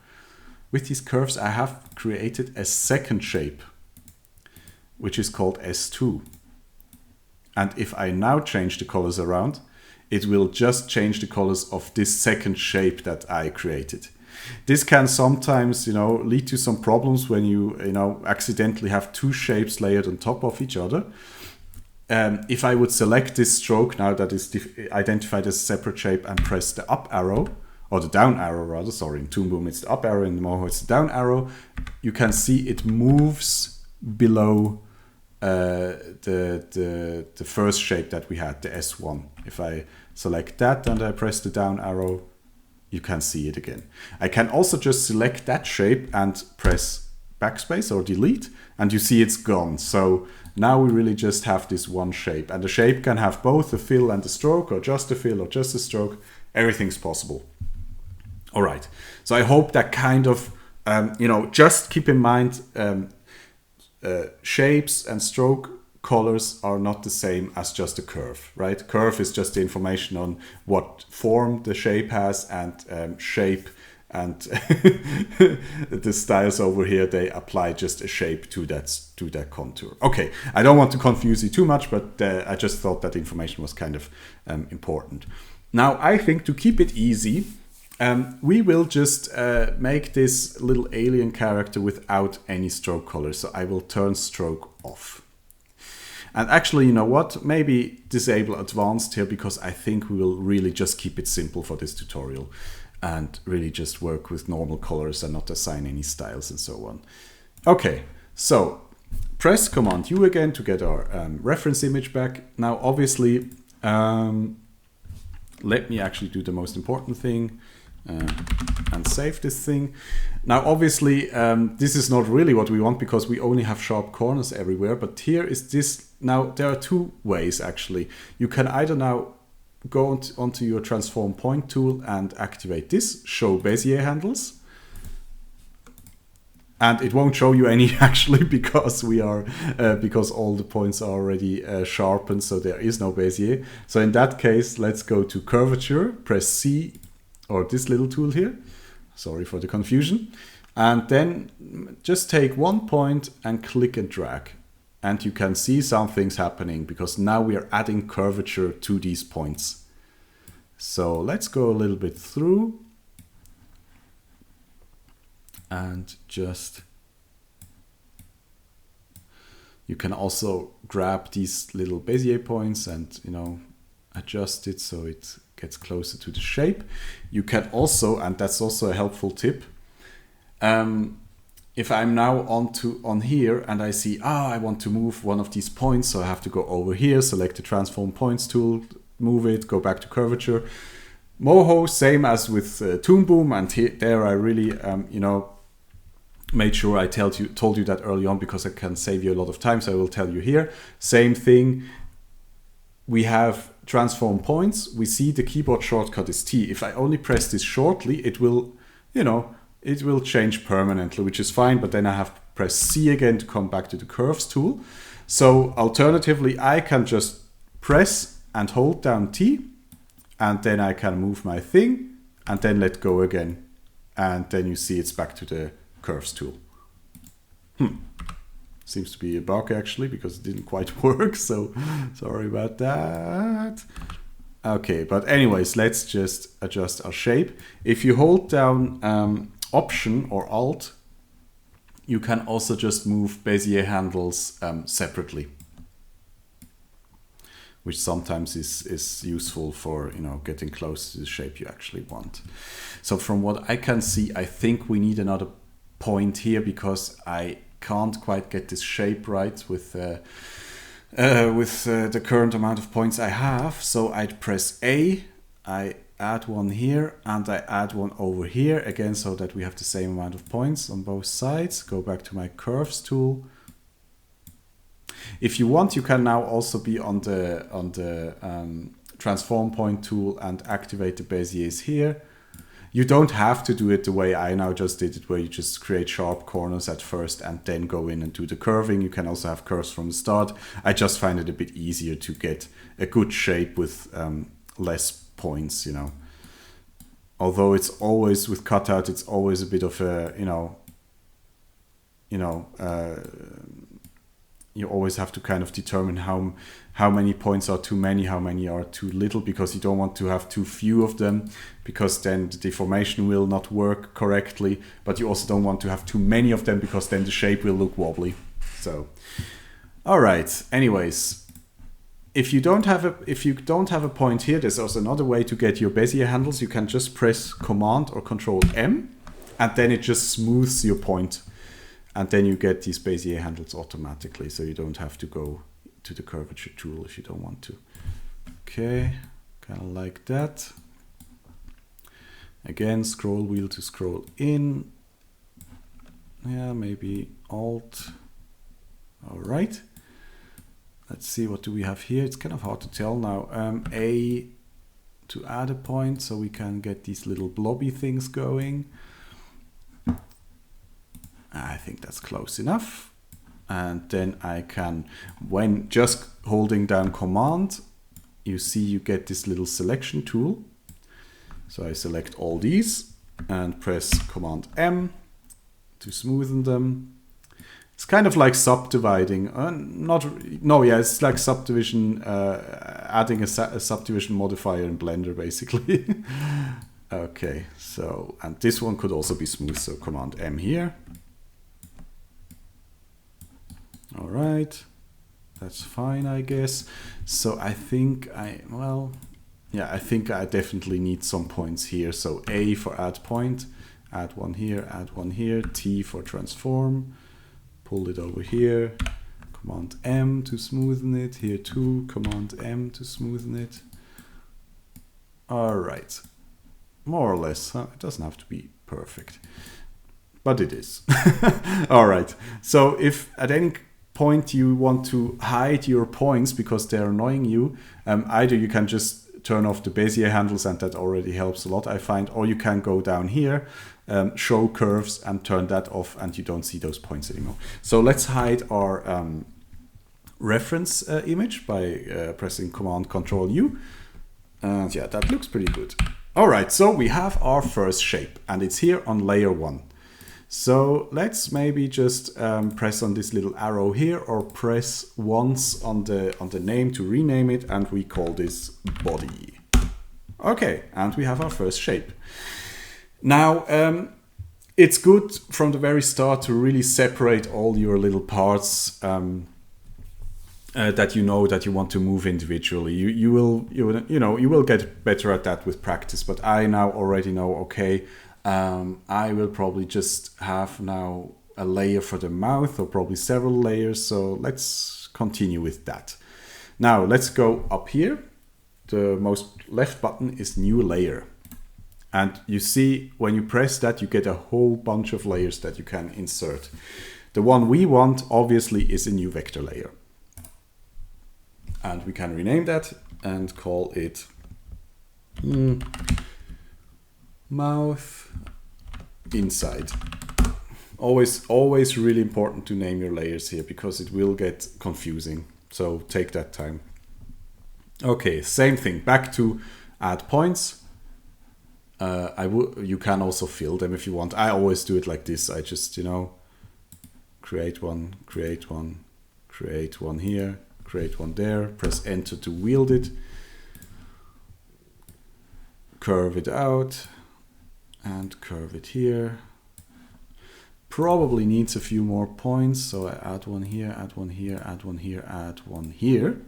I have created a second shape, which is called S2. And if I now change the colors around, it will just change the colors of this second shape that I created. This can sometimes, lead to some problems when you, accidentally have two shapes layered on top of each other. If I would select this stroke now that is identified as a separate shape and press the up arrow, or the down arrow rather, sorry, in Toon Boom it's the up arrow, in Moho it's the down arrow, you can see it moves below the first shape that we had, the S1. If I select that and I press the down arrow, you can see it again. I can also just select that shape and press backspace or delete, and you see it's gone. So now we really just have this one shape, and the shape can have both a fill and a stroke, or just a fill or just a stroke. Everything's possible. All right, so I hope that kind of, just keep in mind shapes and stroke colors are not the same as just a curve, right? Curve is just the information on what form the shape has, and shape and the styles over here, they apply just a shape to that contour. Okay, I don't want to confuse you too much, but I just thought that information was kind of important. Now, I think to keep it easy, we will just make this little alien character without any stroke color. So I will turn stroke off. And actually, you know what? Maybe disable advanced here, because I think we will really just keep it simple for this tutorial and really just work with normal colors and not assign any styles and so on. Okay, so press Command U again to get our reference image back. Now, obviously, let me actually do the most important thing. And save this thing. Now obviously this is not really what we want, because we only have sharp corners everywhere, but here is this. Now there are two ways actually. You can either now go onto your transform point tool and activate this, show Bezier handles, and it won't show you any actually, because we are because all the points are already sharpened, so there is no Bezier. So in that case, let's go to curvature, press C, or this little tool here, sorry for the confusion, and then just take one point and click and drag, and you can see some things happening, because now we are adding curvature to these points. So let's go a little bit through and just, you can also grab these little Bezier points and adjust it so it gets closer to the shape. You can also, and that's also a helpful tip, if I'm now on here and I see, I want to move one of these points, so I have to go over here, select the transform points tool, move it, go back to curvature. Moho, same as with Toon Boom, and there I really made sure I told you that early on, because it can save you a lot of time, so I will tell you here. Same thing, we have transform points, we see the keyboard shortcut is T. If I only press this shortly, it will, it will change permanently, which is fine, but then I have to press C again to come back to the curves tool. So alternatively, I can just press and hold down T, and then I can move my thing and then let go again. And then you see it's back to the curves tool. Seems to be a bug actually, because it didn't quite work, so sorry about that. Okay, but anyways, let's just adjust our shape. If you hold down Option or Alt, you can also just move Bezier handles separately, which sometimes is useful for getting close to the shape you actually want. So from what I can see, I think we need another point here, because I can't quite get this shape right with the current amount of points I have. So I'd press A, I add one here, and I add one over here again, so that we have the same amount of points on both sides. Go back to my curves tool. If you want, you can now also be on the transform point tool and activate the Beziers here. You don't have to do it the way I now just did it, where you just create sharp corners at first and then go in and do the curving. You can also have curves from the start. I just find it a bit easier to get a good shape with less points, Although it's always, with cutout, it's always a bit of a, you always have to kind of determine how many points are too many, how many are too little, because you don't want to have too few of them, because then the deformation will not work correctly. But you also don't want to have too many of them, because then the shape will look wobbly. So, all right. Anyways, if you don't have a point here, there's also another way to get your Bezier handles. You can just press Command or Control M, and then it just smooths your point. And then you get these Bezier handles automatically, so you don't have to go to the curvature tool if you don't want to. Okay, kind of like that. Again, scroll wheel to scroll in. Yeah, maybe Alt. All right. Let's see, what do we have here? It's kind of hard to tell now. A to add a point, so we can get these little blobby things going. I think that's close enough. And then I can, when just holding down Command, you see you get this little selection tool. So I select all these and press Command M to smoothen them. It's kind of like subdividing. It's like subdivision, adding a subdivision modifier in Blender, basically. Okay, so, and this one could also be smooth, so Command M here. All right, that's fine, I guess. So I think I definitely need some points here. So A for add point, add one here, T for transform, pull it over here, Command M to smoothen it, here too, Command M to smoothen it. All right, more or less, it doesn't have to be perfect, but it is. All right, so if at any point you want to hide your points because they're annoying you, either you can just turn off the Bezier handles, and that already helps a lot, I find, or you can go down here, show curves, and turn that off, and you don't see those points anymore. So let's hide our reference image by pressing Command Control U, and yeah, that looks pretty good. All right, so we have our first shape, and it's here on layer 1. So let's maybe just press on this little arrow here, or press once on the name to rename it, and we call this body. Okay, and we have our first shape. Now, it's good from the very start to really separate all your little parts that you want to move individually. You will get better at that with practice, but I now already know, okay, I will probably just have now a layer for the mouth, or probably several layers. So let's continue with that. Now let's go up here. The most left button is new layer. And you see when you press that, you get a whole bunch of layers that you can insert. The one we want obviously is a new vector layer. And we can rename that and call it mouth inside. Always really important to name your layers here, because it will get confusing. So take that time. Okay, same thing. Back to add points. You can also fill them if you want. I always do it like this. I just, create one here, create one there, press enter to wield it, curve it out, and curve it here. Probably needs a few more points, so I add one here, add one here, add one here, add one here.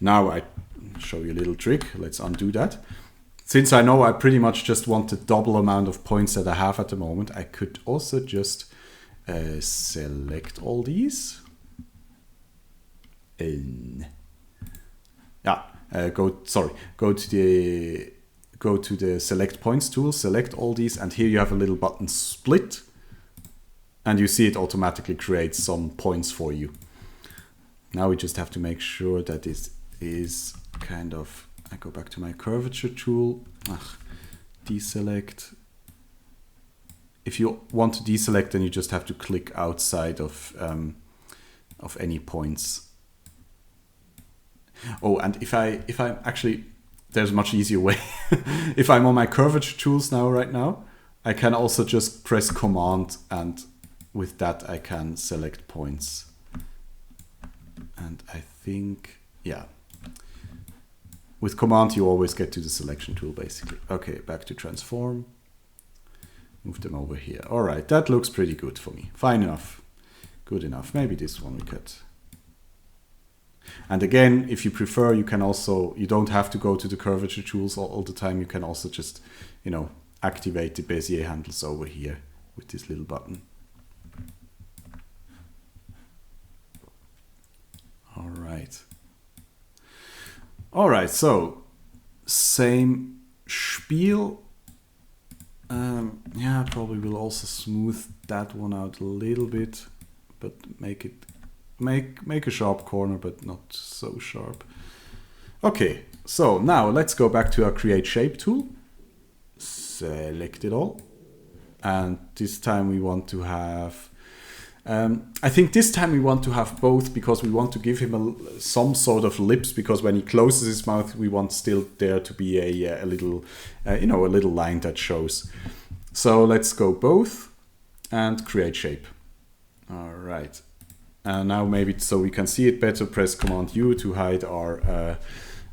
Now I show you a little trick. Let's undo that. Since I know I pretty much just want the double amount of points that I have at the moment, I could also just select all these. Go to the select points tool, select all these, and here you have a little button split, and you see it automatically creates some points for you. Now we just have to make sure that this is kind of, I go back to my curvature tool, deselect. If you want to deselect, then you just have to click outside of any points. Oh, and if I'm actually, there's a much easier way. If I'm on my curvature tools right now, I can also just press Command, and with that I can select points. And I think, yeah. With command, you always get to the selection tool, basically. Okay, back to transform. Move them over here. All right, that looks pretty good for me. Fine enough. Good enough. Maybe this one we could. And again, if you prefer, you can also, you don't have to go to the curvature tools all the time. You can also just, you know, activate the Bezier handles over here with this little button. All right. All right, so same spiel. Yeah, probably will also smooth that one out a little bit, but make a sharp corner, but not so sharp. Okay, so now let's go back to our create shape tool. Select it all, and this time we want to have. I think this time we want to have both because we want to give him some sort of lips, because when he closes his mouth, we want still there to be a little, you know, a little line that shows. So let's go both and create shape. All right. And now maybe so we can see it better, press Command U to hide our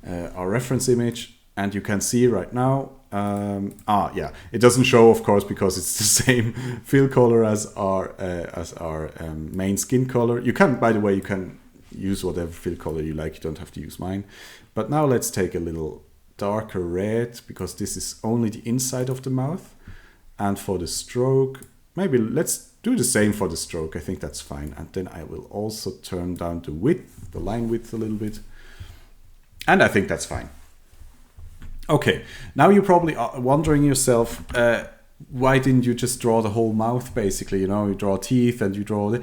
reference image. And you can see right now, yeah, it doesn't show, of course, because it's the same fill color as our main skin color. You can, by the way, you can use whatever fill color you like. You don't have to use mine. But now let's take a little darker red, because this is only the inside of the mouth. And for the stroke, maybe let's do the same for the stroke. I think that's fine. And then I will also turn down the width, the line width a little bit. And I think that's fine. Okay, now you're probably wondering yourself, why didn't you just draw the whole mouth, basically? You know, you draw teeth and you draw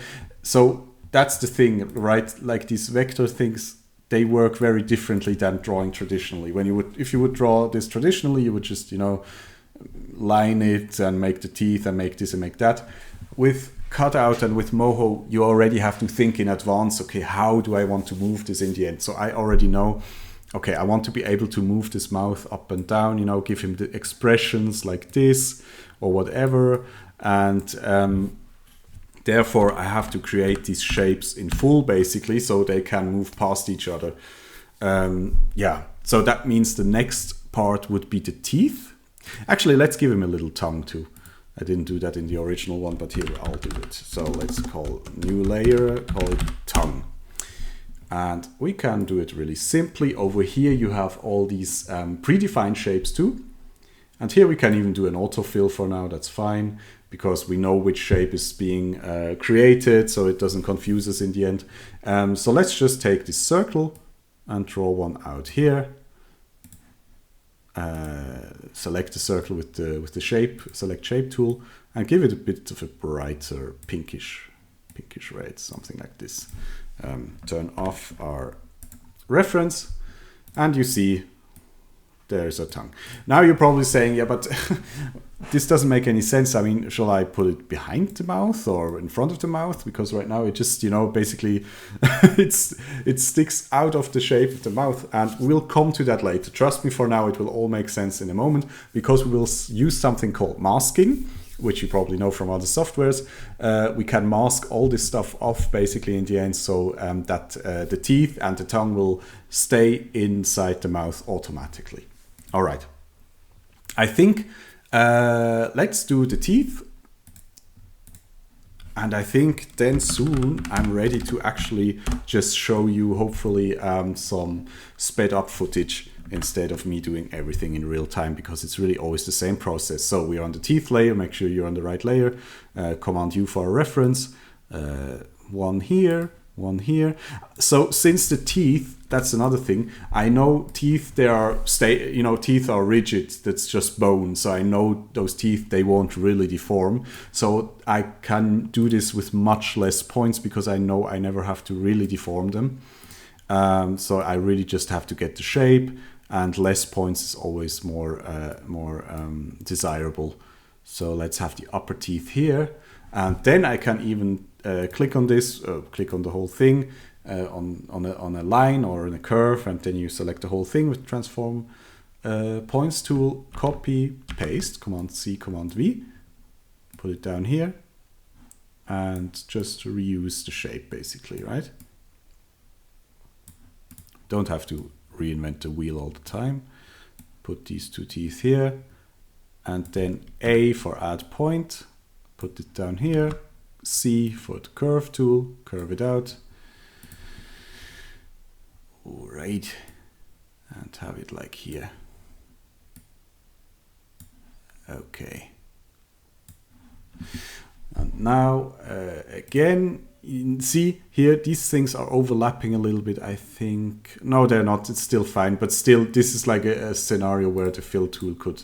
so that's the thing, right? Like these vector things, they work very differently than drawing traditionally. If you would draw this traditionally, you would just, you know, line it and make the teeth and make this and make that. With cutout and with Moho, you already have to think in advance, okay, how do I want to move this in the end? So I already know, okay, I want to be able to move this mouth up and down, you know, give him the expressions like this or whatever. And therefore, I have to create these shapes in full, basically, so they can move past each other. Yeah, so that means the next part would be the teeth. Actually, let's give him a little tongue too. I didn't do that in the original one, but here I'll do it. So let's call new layer, call it tongue. And we can do it really simply. Over here you have all these predefined shapes too. And here we can even do an autofill for now, that's fine, because we know which shape is being created, so it doesn't confuse us in the end. So let's just take this circle and draw one out here. Select the circle with the shape, select shape tool, and give it a bit of a brighter pinkish red, something like this. Turn off our reference, and you see there's a tongue. Now you're probably saying, yeah, but this doesn't make any sense. I mean, shall I put it behind the mouth or in front of the mouth? Because right now it just, you know, basically it sticks out of the shape of the mouth, and we'll come to that later. Trust me, for now it will all make sense in a moment, because we will use something called masking, which you probably know from other softwares. We can mask all this stuff off basically in the end, so that the teeth and the tongue will stay inside the mouth automatically. All right. I think let's do the teeth. And I think then soon I'm ready to actually just show you hopefully some sped up footage instead of me doing everything in real time, because it's really always the same process. So we're on the teeth layer, make sure you're on the right layer, Command U for a reference, one here, one here. So since the teeth, that's another thing, I know teeth, teeth are rigid, that's just bone. So I know those teeth, they won't really deform. So I can do this with much less points, because I know I never have to really deform them. So I really just have to get the shape, and less points is always more desirable. So let's have the upper teeth here, and then I can even click on this, click on the whole thing on a line or in a curve, and then you select the whole thing with transform points tool, copy, paste, Command C, Command V, put it down here, and just reuse the shape basically, right? don't have to reinvent the wheel all the time. Put these 2 teeth here, and then A for add point, put it down here, C for the curve tool, curve it out. All right, and have it like here. Okay. And now again, you can see here these things are overlapping a little bit, I think. No, they're not, it's still fine, but still this is like a scenario where the fill tool could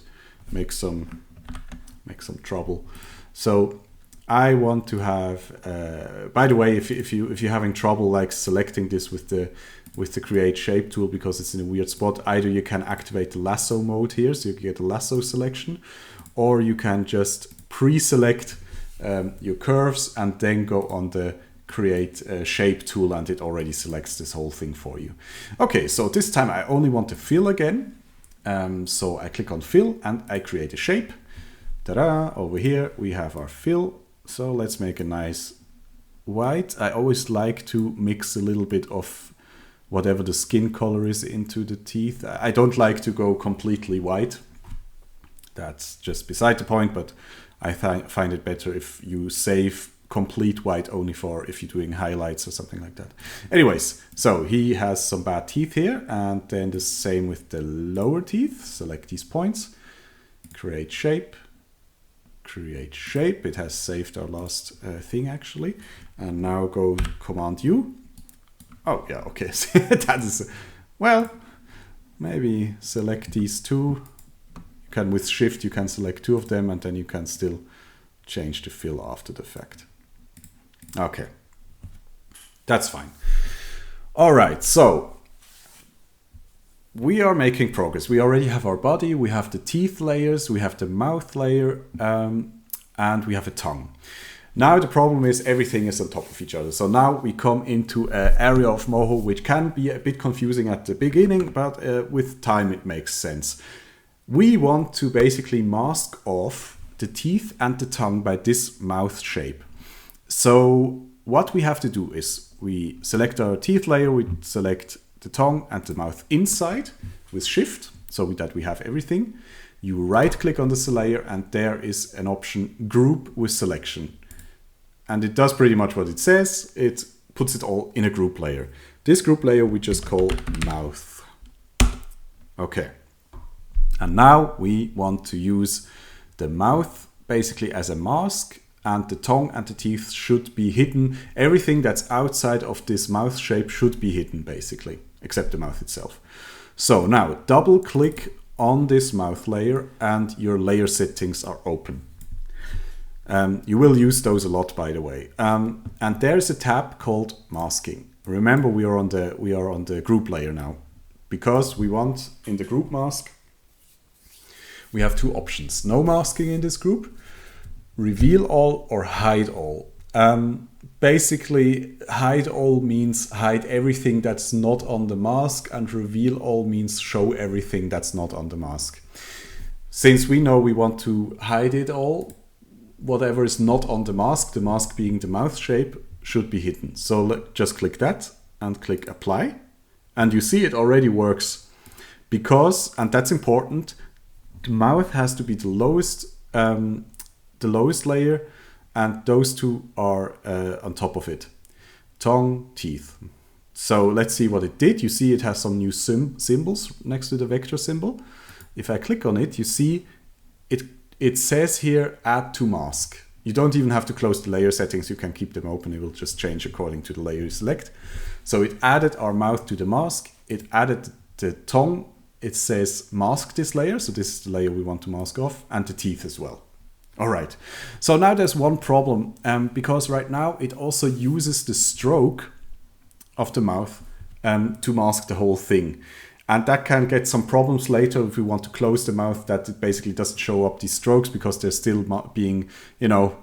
make some trouble. So I want to have by the way, if you're having trouble like selecting this with the create shape tool because it's in a weird spot, either you can activate the lasso mode here, so you get a lasso selection, or you can just pre-select your curves and then go on the create shape tool and it already selects this whole thing for you. Okay, so this time I only want to fill again. So I click on fill and I create a shape. Ta-da! Over here we have our fill. So let's make a nice white. I always like to mix a little bit of whatever the skin color is into the teeth. I don't like to go completely white. That's just beside the point, but I find it better if you save complete white only for if you're doing highlights or something like that. Anyways, so he has some bad teeth here, and then the same with the lower teeth. Select these points, create shape, create shape. It has saved our last thing actually. And now go Command U. Oh yeah, okay. That is, well, maybe select these two. You can with Shift, you can select 2 of them and then you can still change the fill after the fact. Okay, that's fine. All right, so we are making progress. We already have our body, we have the teeth layers, we have the mouth layer, and we have a tongue. Now the problem is everything is on top of each other. So now we come into an area of Moho which can be a bit confusing at the beginning, but with time it makes sense. We want to basically mask off the teeth and the tongue by this mouth shape. So what we have to do is we select our teeth layer, we select the tongue and the mouth inside with Shift, so that we have everything. You right click on the layer and there is an option group with selection. And it does pretty much what it says. It puts it all in a group layer. This group layer we just call mouth. Okay. And now we want to use the mouth basically as a mask, and the tongue and the teeth should be hidden. Everything that's outside of this mouth shape should be hidden basically, except the mouth itself. So now double click on this mouth layer and your layer settings are open. You will use those a lot, by the way. And there's a tab called masking. Remember, we are on the group layer now, because we want in the group mask, we have 2 options. No masking in this group, reveal all or hide all. Basically, hide all means hide everything that's not on the mask, and reveal all means show everything that's not on the mask. Since we know we want to hide it all, whatever is not on the mask being the mouth shape, should be hidden. So just click that and click apply. And you see it already works because, and that's important, the mouth has to be the lowest layer, and those 2 are on top of it. Tongue, teeth. So let's see what it did. You see it has some new symbols next to the vector symbol. If I click on it, you see it says here add to mask. You don't even have to close the layer settings. You can keep them open. It will just change according to the layer you select. So it added our mouth to the mask. It added the tongue. It says mask this layer. So this is the layer we want to mask off, and the teeth as well. All right. So now there's one problem because right now it also uses the stroke of the mouth to mask the whole thing. And that can get some problems later if we want to close the mouth, that it basically doesn't show up these strokes because they're still being,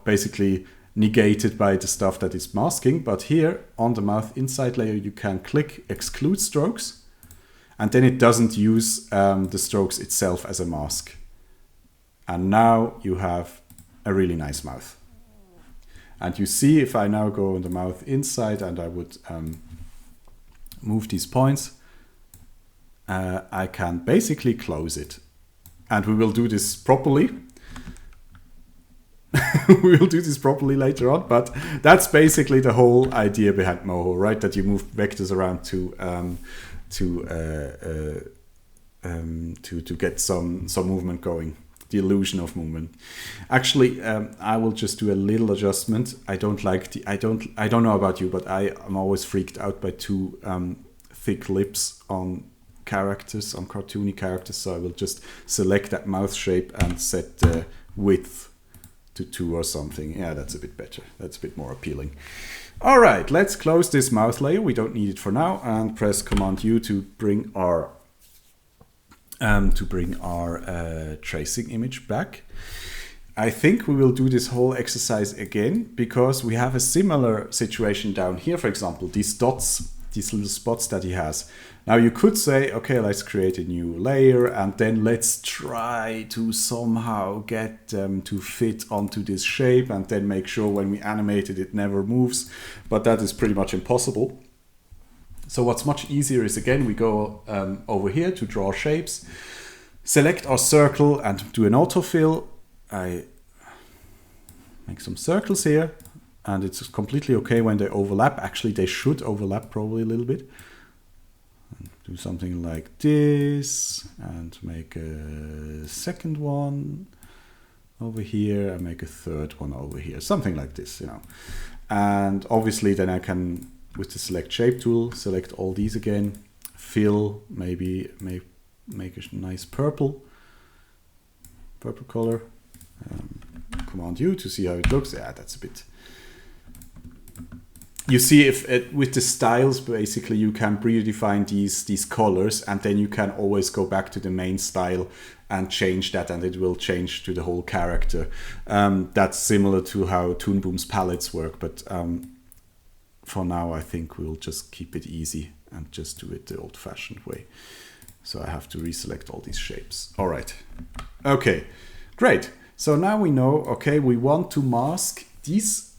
basically negated by the stuff that it's masking. But here on the mouth inside layer, you can click exclude strokes, and then it doesn't use the strokes itself as a mask. And now you have a really nice mouth. And you see, if I now go on the mouth inside and I would move these points, I can basically close it. And we will do this properly. We will do this properly later on, but that's basically the whole idea behind Moho, right? That you move vectors around to get some movement going, the illusion of movement. Actually, I will just do a little adjustment. I don't know about you, but I am always freaked out by too thick lips on characters, on cartoony characters. So I will just select that mouth shape and set the width to 2 or something. Yeah, that's a bit better. That's a bit more appealing. All right, let's close this mouth layer. We don't need it for now, and press Command U to bring our tracing image back. I think we will do this whole exercise again because we have a similar situation down here. For example, these dots, these little spots that he has. Now you could say, okay, let's create a new layer and then let's try to somehow get them to fit onto this shape and then make sure when we animate it, it never moves. But that is pretty much impossible. So what's much easier is, again, we go over here to draw shapes, select our circle and do an autofill. I make some circles here and it's completely okay when they overlap. Actually, they should overlap probably a little bit. Do something like this and make a second one over here and make a third one over here. Something like this, you know. And obviously then I can, with the select shape tool, select all these again, fill, maybe make a nice purple color. Command U to see how it looks. Yeah, that's a bit... You see, if with the styles, basically you can predefine these colors, and then you can always go back to the main style and change that, and it will change to the whole character. That's similar to how Toon Boom's palettes work, but for now I think we'll just keep it easy and just do it the old-fashioned way. So I have to reselect all these shapes. All right. Okay, great. So now we know, okay, we want to mask these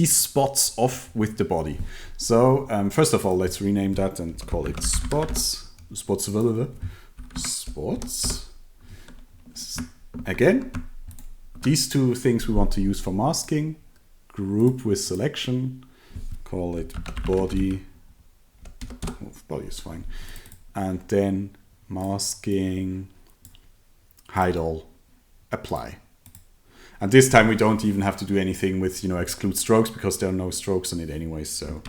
spots off with the body. So first of all, let's rename that and call it spots. Spots. Again, these two things we want to use for masking. Group with selection. Call it body. Oh, body is fine. And then masking, hide all, apply. And this time we don't even have to do anything with, exclude strokes, because there are no strokes on it anyway. So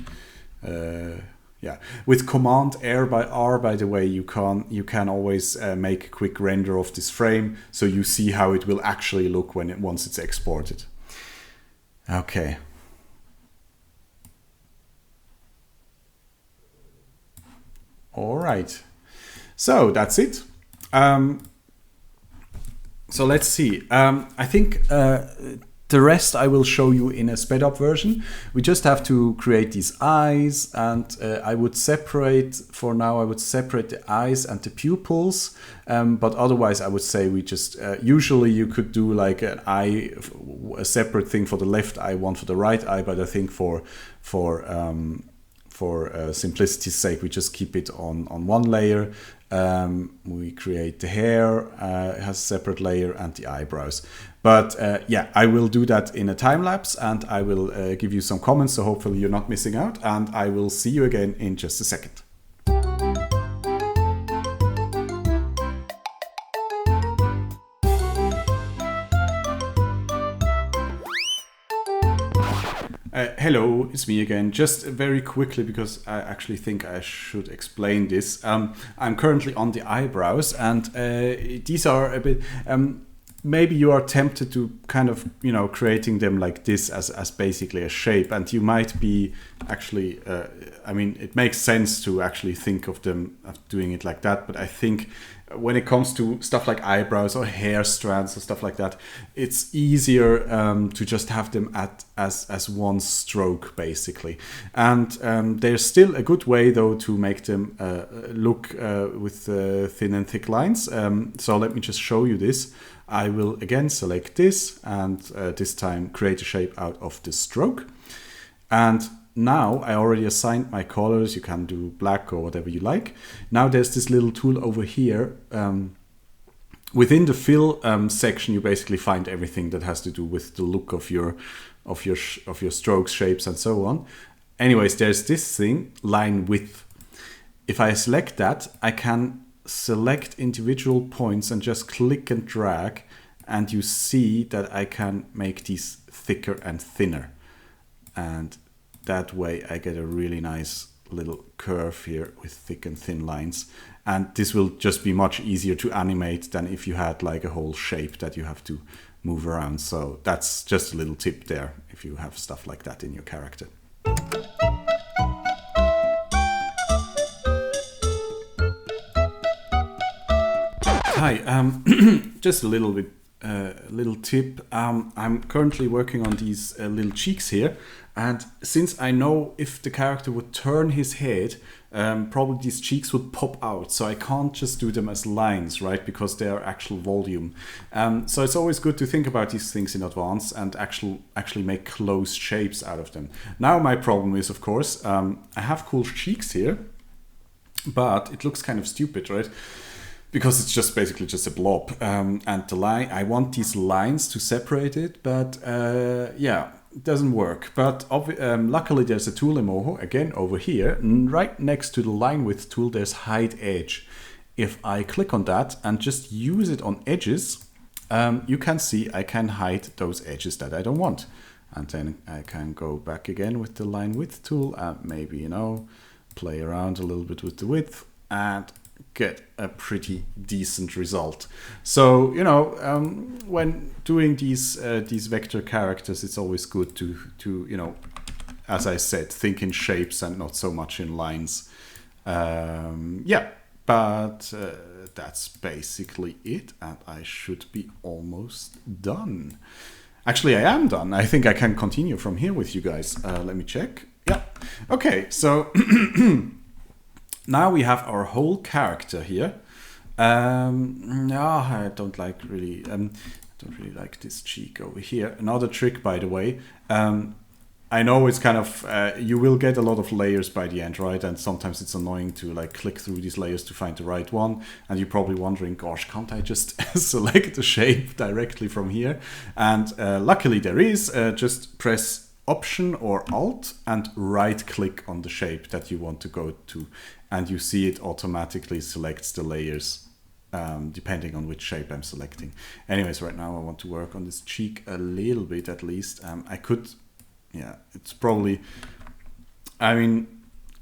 yeah, with Command R, by the way, you can always make a quick render of this frame, so you see how it will actually look once it's exported. Okay. All right. So that's it. So let's see. I think the rest I will show you in a sped up version. We just have to create these eyes, and I would separate, for now, the eyes and the pupils. But otherwise, I would say we just, usually you could do like an eye, a separate thing for the left eye, one for the right eye, but I think for simplicity's sake, we just keep it on one layer. We create the hair, it has a separate layer, and the eyebrows. But yeah, I will do that in a time lapse, and I will give you some comments, so hopefully you're not missing out, and I will see you again in just a second. Hello, it's me again. Just very quickly, because I actually think I should explain this. I'm currently on the eyebrows, and these are a bit... maybe you are tempted to kind of, creating them like this as basically a shape, and you might be actually... it makes sense to actually think of doing it like that, but I think when it comes to stuff like eyebrows or hair strands or stuff like that, it's easier to just have them as one stroke, basically. And there's still a good way, though, to make them look with thin and thick lines. So let me just show you this. I will again select this, and this time create a shape out of the stroke. And now I already assigned my colors. You can do black or whatever you like. Now there's this little tool over here. Within the fill section, you basically find everything that has to do with the look of your strokes, shapes, and so on. Anyways, there's this thing, line width. If I select that, I can select individual points and just click and drag, and you see that I can make these thicker and thinner. And that way I get a really nice little curve here with thick and thin lines. And this will just be much easier to animate than if you had like a whole shape that you have to move around. So that's just a little tip there if you have stuff like that in your character. Hi, just a little bit, little tip. I'm currently working on these little cheeks here, and since I know if the character would turn his head, probably these cheeks would pop out. So I can't just do them as lines, right? Because they are actual volume. So it's always good to think about these things in advance and actually make closed shapes out of them. Now my problem is, of course, I have cool cheeks here, but it looks kind of stupid, right? Because it's just basically just a blob. And the line, I want these lines to separate it, but yeah, it doesn't work. But luckily there's a tool in Moho, again over here, right next to the line width tool, there's hide edge. If I click on that and just use it on edges, you can see I can hide those edges that I don't want. And then I can go back again with the line width tool and maybe, you know, play around a little bit with the width and get a pretty decent result. So, you know, when doing these vector characters, it's always good to you know, as I said, think in shapes and not so much in lines. Yeah, but that's basically it, and I should be almost done. Actually, I am done. I think I can continue from here with you guys. Let me check. Yeah. Okay, so now we have our whole character here. I don't like really. Don't really like this cheek over here. Another trick, by the way. I know it's kind of you will get a lot of layers by the end, right? And sometimes it's annoying to like click through these layers to find the right one. And you're probably wondering, gosh, can't I just select the shape directly from here? And luckily there is. Just press Option or Alt and right click on the shape that you want to go to, and you see it automatically selects the layers depending on which shape I'm selecting. Anyways, right now I want to work on this cheek a little bit at least. I could, yeah, it's probably, I mean,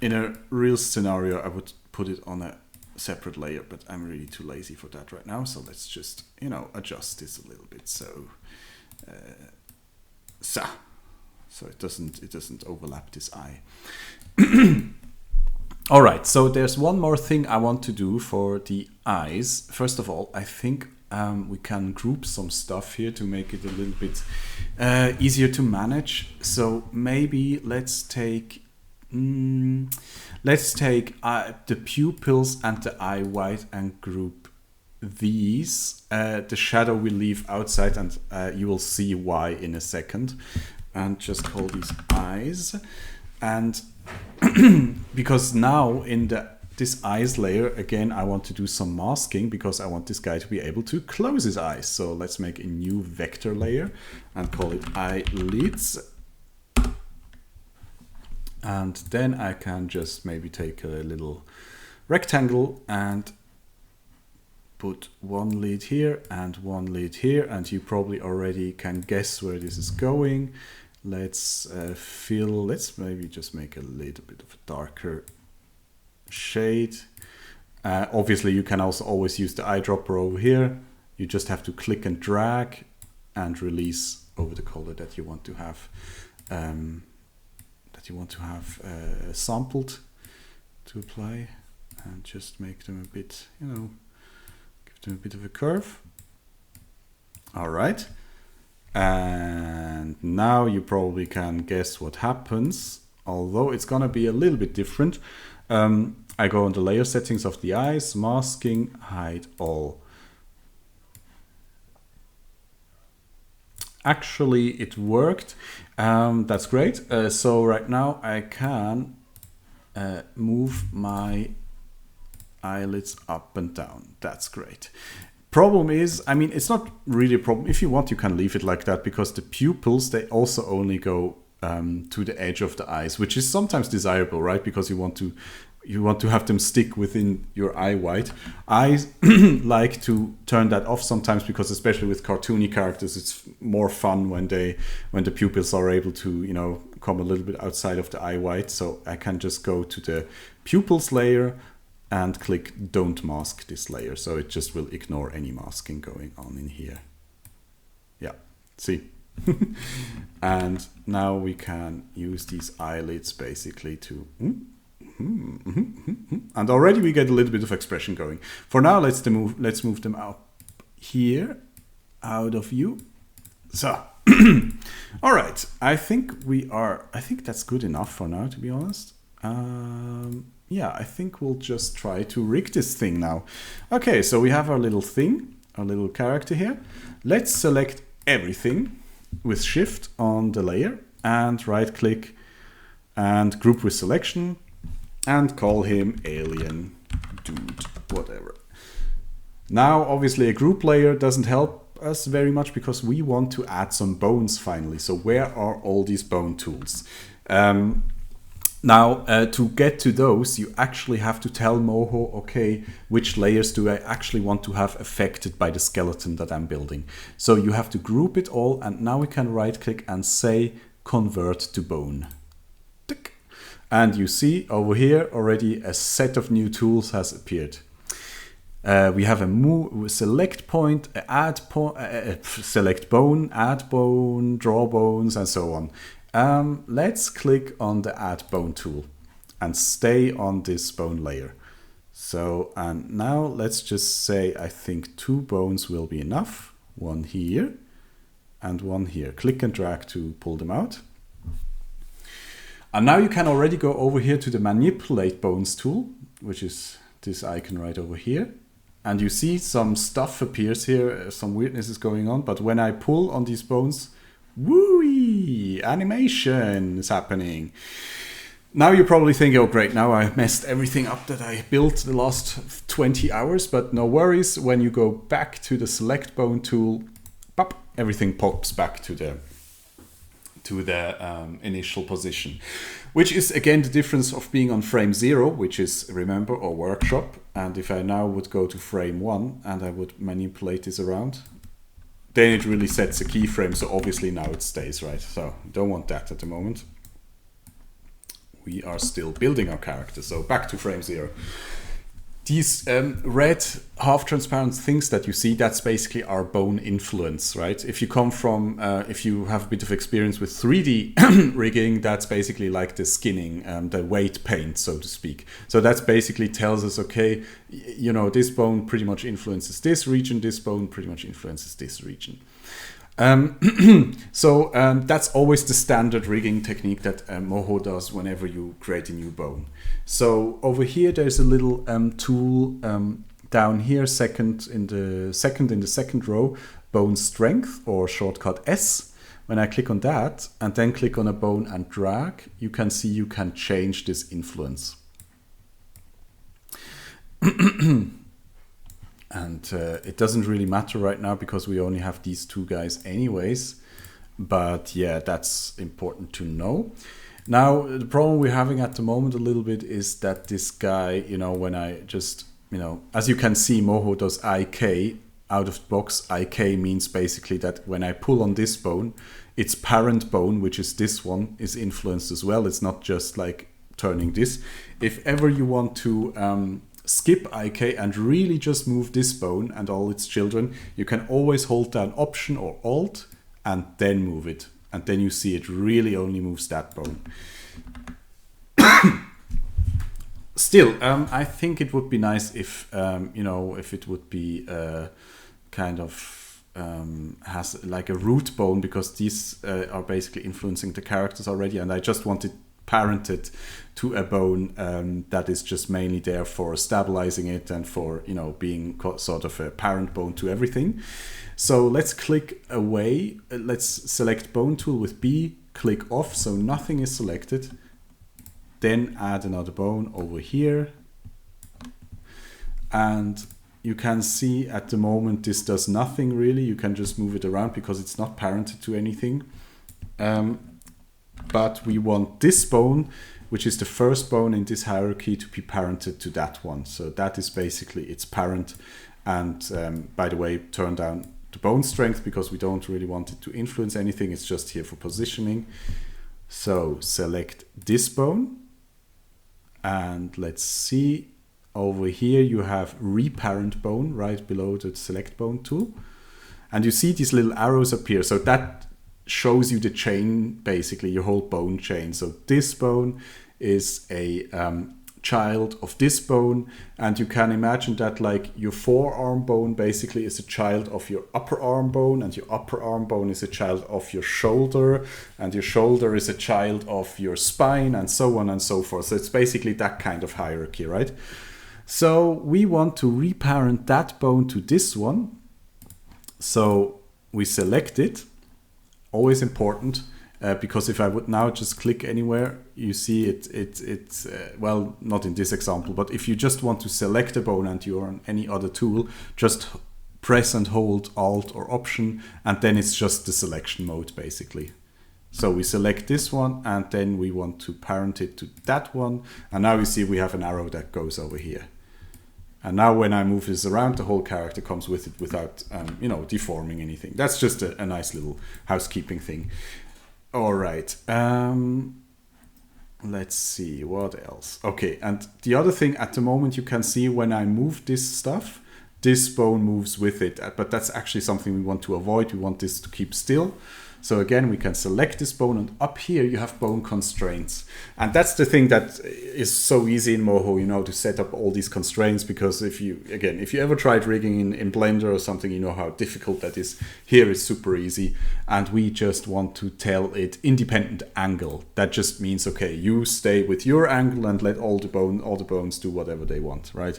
in a real scenario I would put it on a separate layer, but I'm really too lazy for that right now. So let's just, you know, adjust this a little bit so it doesn't overlap this eye. All right, so there's one more thing I want to do for the eyes. First of all, I think we can group some stuff here to make it a little bit easier to manage. So maybe let's take the pupils and the eye white and group these. The shadow we leave outside, and you will see why in a second. And just call these eyes. And because now in this eyes layer, again, I want to do some masking because I want this guy to be able to close his eyes. So let's make a new vector layer and call it eyelids. And then I can just maybe take a little rectangle and put one lid here and one lid here. And you probably already can guess where this is going. Let's let's maybe just make a little bit of a darker shade. Obviously you can also always use the eyedropper over here. You just have to click and drag and release over the color that you want to have sampled to apply, and just make them a bit, you know, give them a bit of a curve. All right. And now you probably can guess what happens, although it's gonna be a little bit different. I go on the layer settings of the eyes, masking, hide all. actually it worked. That's great. So right now I can move my eyelids up and down. That's great. Problem is, I mean, it's not really a problem. If you want, you can leave it like that, because the pupils, they also only go to the edge of the eyes, which is sometimes desirable, right? Because you want to have them stick within your eye white. I like to turn that off sometimes, because especially with cartoony characters, it's more fun when the pupils are able to, you know, come a little bit outside of the eye white. So I can just go to the pupils layer and click don't mask this layer. So it just will ignore any masking going on in here. Yeah, see? And now we can use these eyelids basically to... and already we get a little bit of expression going. For now, let's move them up here, out of view. So, all right. I think that's good enough for now, to be honest. Yeah, I think we'll just try to rig this thing now. Okay, so we have our little thing, our little character here. Let's select everything with Shift on the layer and right click and group with selection and call him alien dude, whatever. Now, obviously a group layer doesn't help us very much, because we want to add some bones finally. So where are all these bone tools? Now, to get to those, you actually have to tell Moho, okay, which layers do I actually want to have affected by the skeleton that I'm building? So you have to group it all, and now we can right click and say convert to bone. Tick. And you see over here already a set of new tools has appeared. We have a select point, select bone, add bone, draw bones, and so on. Let's click on the add bone tool and stay on this bone layer. So, and now let's just say, I think 2 bones will be enough. One here and one here. Click and drag to pull them out. And now you can already go over here to the manipulate bones tool, which is this icon right over here. And you see some stuff appears here, some weirdness is going on. But when I pull on these bones, wooey, animation is happening. Now you're probably thinking, oh great, now I messed everything up that I built the last 20 hours, but no worries. When you go back to the select bone tool, pop, everything pops back to the initial position, which is again the difference of being on frame 0, which is, remember, or workshop. And if I now would go to frame 1 and I would manipulate this around, then it really sets a keyframe, so obviously now it stays, right? So don't want that at the moment. We are still building our character, so back to frame 0. These red half-transparent things that you see, that's basically our bone influence, right? If you come from, if you have a bit of experience with 3D rigging, that's basically like the skinning, the weight paint, so to speak. So that's basically tells us, okay, you know, this bone pretty much influences this region, this bone pretty much influences this region. So that's always the standard rigging technique that Moho does whenever you create a new bone. So over here there's a little tool down here, second in the second row, bone strength, or shortcut S. When I click on that and then click on a bone and drag, you can see you can change this influence. And it doesn't really matter right now because we only have these 2 guys anyways. But yeah, that's important to know. Now, the problem we're having at the moment a little bit is that this guy, you know, when I just, you know, as you can see, Moho does IK out of the box. IK means basically that when I pull on this bone, its parent bone, which is this one, is influenced as well. It's not just like turning this. If ever you want to skip IK and really just move this bone and all its children, you can always hold down Option or Alt and then move it. And then you see it really only moves that bone. Still, I think it would be nice if, you know, if it would be kind of has like a root bone, because these are basically influencing the characters already. And I just wanted parented to a bone that is just mainly there for stabilizing it and for, you know, being sort of a parent bone to everything. So let's click away. Let's select bone tool with B, click off, so nothing is selected. Then add another bone over here. And you can see at the moment this does nothing really. You can just move it around because it's not parented to anything. But we want this bone, which is the first bone in this hierarchy, to be parented to that one. So that is basically its parent. And by the way, turn down the bone strength because we don't really want it to influence anything. It's just here for positioning. So select this bone. And let's see, over here you have reparent bone right below the select bone tool. And you see these little arrows appear. So that shows you the chain, basically your whole bone chain. So this bone is a child of this bone, and you can imagine that like your forearm bone basically is a child of your upper arm bone, and your upper arm bone is a child of your shoulder, and your shoulder is a child of your spine, and so on and so forth. So it's basically that kind of hierarchy, right? So we want to reparent that bone to this one. So we select it. Always important, because if I would now just click anywhere, you see it's well, not in this example, but if you just want to select a bone and you're on any other tool, just press and hold Alt or Option, and then it's just the selection mode basically. So we select this one, and then we want to parent it to that one, and now you see we have an arrow that goes over here. And now when I move this around, the whole character comes with it without, you know, deforming anything. That's just a nice little housekeeping thing. All right. Let's see, what else? Okay, and the other thing at the moment you can see when I move this stuff, this bone moves with it. But that's actually something we want to avoid. We want this to keep still. So again, we can select this bone, and up here you have bone constraints. And that's the thing that is so easy in Moho, you know, to set up all these constraints, because if you ever tried rigging in Blender or something, you know how difficult that is. Here is super easy, and we just want to tell it independent angle. That just means, okay, you stay with your angle and let all the bones do whatever they want, right?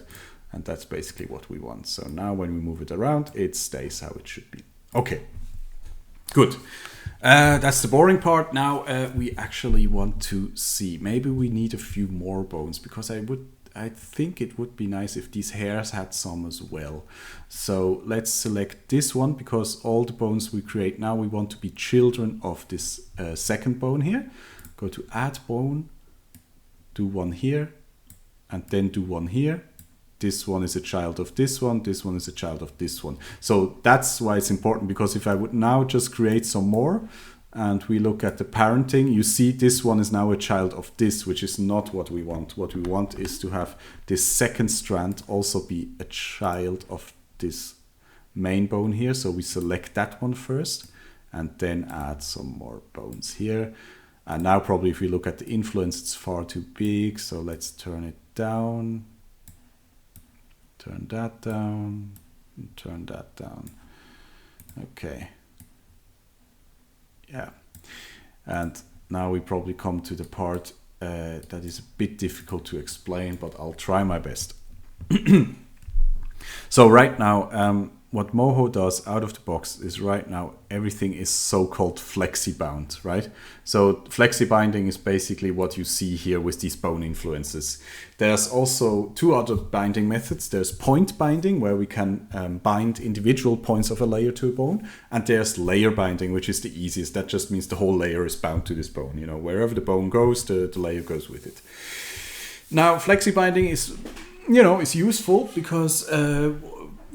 And that's basically what we want. So now when we move it around, it stays how it should be. Okay, good. That's the boring part. Now we actually want to see, maybe we need a few more bones, because I think it would be nice if these hairs had some as well. So let's select this one, because all the bones we create now, we want to be children of this second bone here. Go to add bone, do one here, and then do one here. This one is a child of this one is a child of this one. So that's why it's important, because if I would now just create some more and we look at the parenting, you see this one is now a child of this, which is not what we want. What we want is to have this second strand also be a child of this main bone here. So we select that one first and then add some more bones here. And now probably if we look at the influence, it's far too big. So let's turn it down. Turn that down, and turn that down. Okay. Yeah. And now we probably come to the part that is a bit difficult to explain, but I'll try my best. So right now, what Moho does out of the box is right now everything is so-called flexi-bound, right? So flexi-binding is basically what you see here with these bone influences. There's also two other binding methods. There's point binding, where we can bind individual points of a layer to a bone. And there's layer binding, which is the easiest. That just means the whole layer is bound to this bone. You know, wherever the bone goes, the layer goes with it. Now, flexi-binding is, you know, is useful because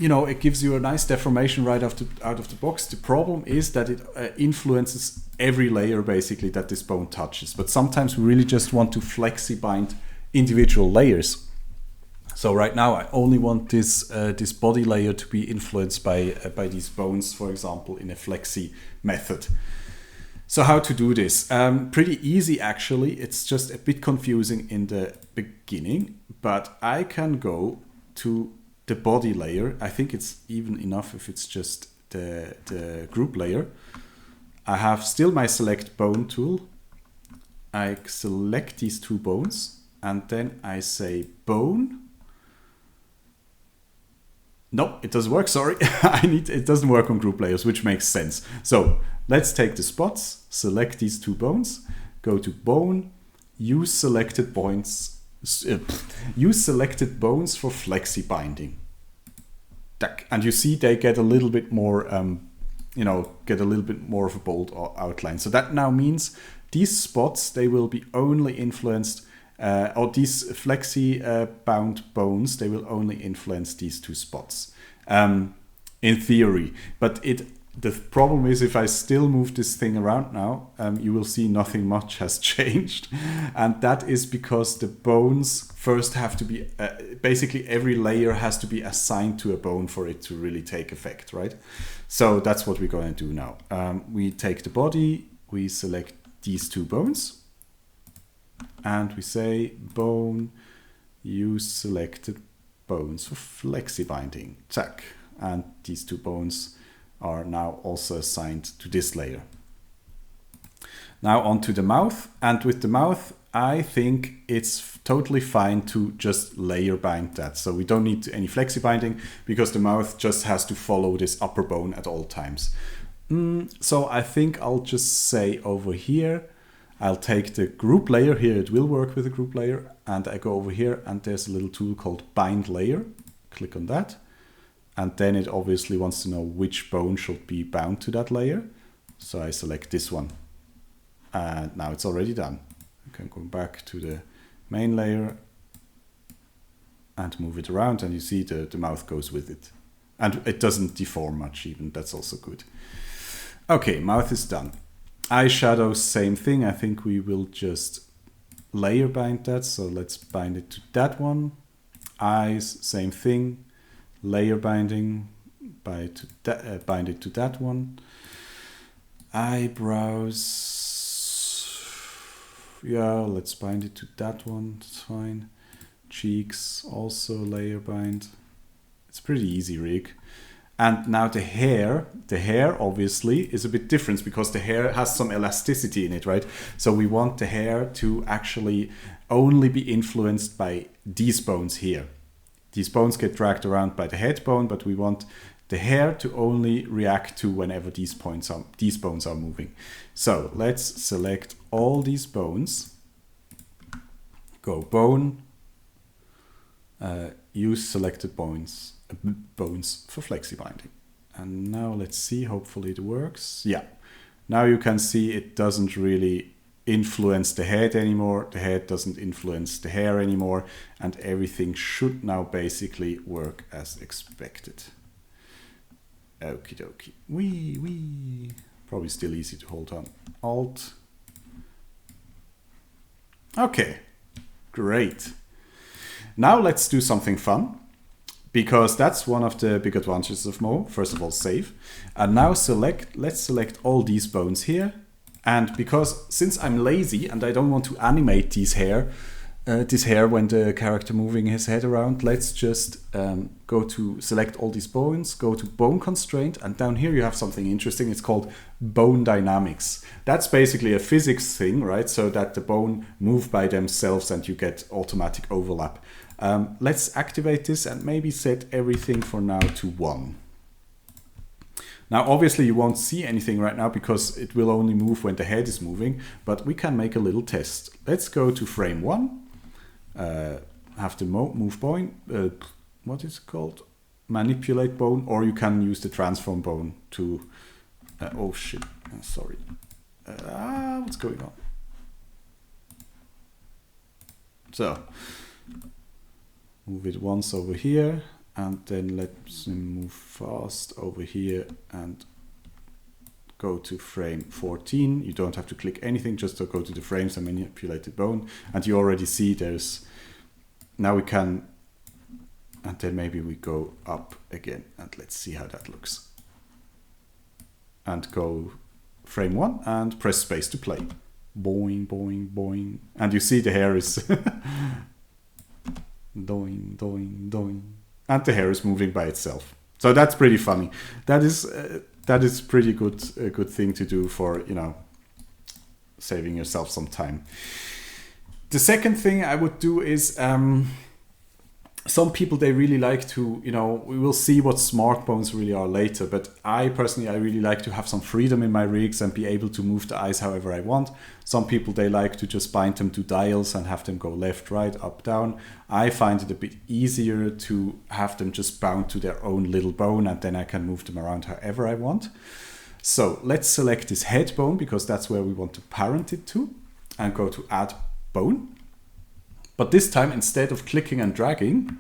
you know, it gives you a nice deformation right out of the box. The problem is that it influences every layer basically that this bone touches. But sometimes we really just want to flexi bind individual layers. So right now I only want this this body layer to be influenced by these bones, for example, in a flexi method. So how to do this? Pretty easy actually. It's just a bit confusing in the beginning, but I can go to the body layer. I think it's even enough if it's just the group layer. I have still my select bone tool. I select these 2 bones, and then I say bone. No, it doesn't work, sorry. It doesn't work on group layers, which makes sense. So let's take the spots, select these 2 bones, go to bone, use selected bones for flexi binding. And you see they get a little bit more, get a little bit more of a bold outline. So that now means these spots, they will be only influenced, or these flexi bound bones, they will only influence these 2 spots, in theory. But the problem is, if I still move this thing around now, you will see nothing much has changed. And that is because the bones first have to be, basically every layer has to be assigned to a bone for it to really take effect, right? So that's what we're going to do now. We take the body, we select these 2 bones, and we say bone, use selected bones for flexi binding. Tack. And these 2 bones are now also assigned to this layer. Now onto the mouth, and with the mouth I think it's totally fine to just layer bind that. So we don't need any flexi binding because the mouth just has to follow this upper bone at all times. So I think I'll just say over here, I'll take the group layer here, it will work with the group layer, and I go over here and there's a little tool called bind layer. Click on that. And then it obviously wants to know which bone should be bound to that layer. So I select this one. And now it's already done. I can go back to the main layer and move it around, and you see the mouth goes with it. And it doesn't deform much even, that's also good. Okay, mouth is done. Eyeshadow, same thing. I think we will just layer bind that. So let's bind it to that one. Eyes, same thing. Layer binding, bind it to that one. Eyebrows, yeah, let's bind it to that one, that's fine. Cheeks, also layer bind. It's pretty easy rig. And now the hair obviously is a bit different because the hair has some elasticity in it, right? So we want the hair to actually only be influenced by these bones here. These bones get dragged around by the head bone, but we want the hair to only react to whenever these bones are moving. So let's select all these bones, go bone, use selected bones for flexi binding. And now let's see, hopefully it works. Yeah, now you can see it doesn't really influence the head anymore, the head doesn't influence the hair anymore, and everything should now basically work as expected. Okie dokie. Wee. Probably still easy to hold on. Alt. Okay, great. Now let's do something fun, because that's one of the big advantages of Moho. First of all, save. And now let's select all these bones here. And because since I'm lazy and I don't want to animate this hair when the character moving his head around, let's just go to select all these bones, go to bone constraint, and down here you have something interesting. It's called bone dynamics. That's basically a physics thing, right? So that the bone move by themselves and you get automatic overlap. Let's activate this and maybe set everything for now to 1. Now, obviously, you won't see anything right now because it will only move when the head is moving, but we can make a little test. Let's go to frame 1, have the move bone, what is it called? Manipulate bone, or you can use the transform bone to, oh shit, sorry. What's going on? So, move it once over here. And then let's move fast over here and go to frame 14. You don't have to click anything, just to go to the frames and manipulate the bone. And you already see now we can, and then maybe we go up again and let's see how that looks. And go frame 1 and press space to play. Boing, boing, boing. And you see the hair is doing, doing, doing. And the hair is moving by itself. So that's pretty funny. That is pretty good, a good thing to do for, saving yourself some time. The second thing I would do is, some people, they really like to, we will see what Smartbones really are later, but I personally, I really like to have some freedom in my rigs and be able to move the eyes however I want. Some people, they like to just bind them to dials and have them go left, right, up, down. I find it a bit easier to have them just bound to their own little bone, and then I can move them around however I want. So let's select this head bone, because that's where we want to parent it to, and go to add bone. But this time, instead of clicking and dragging,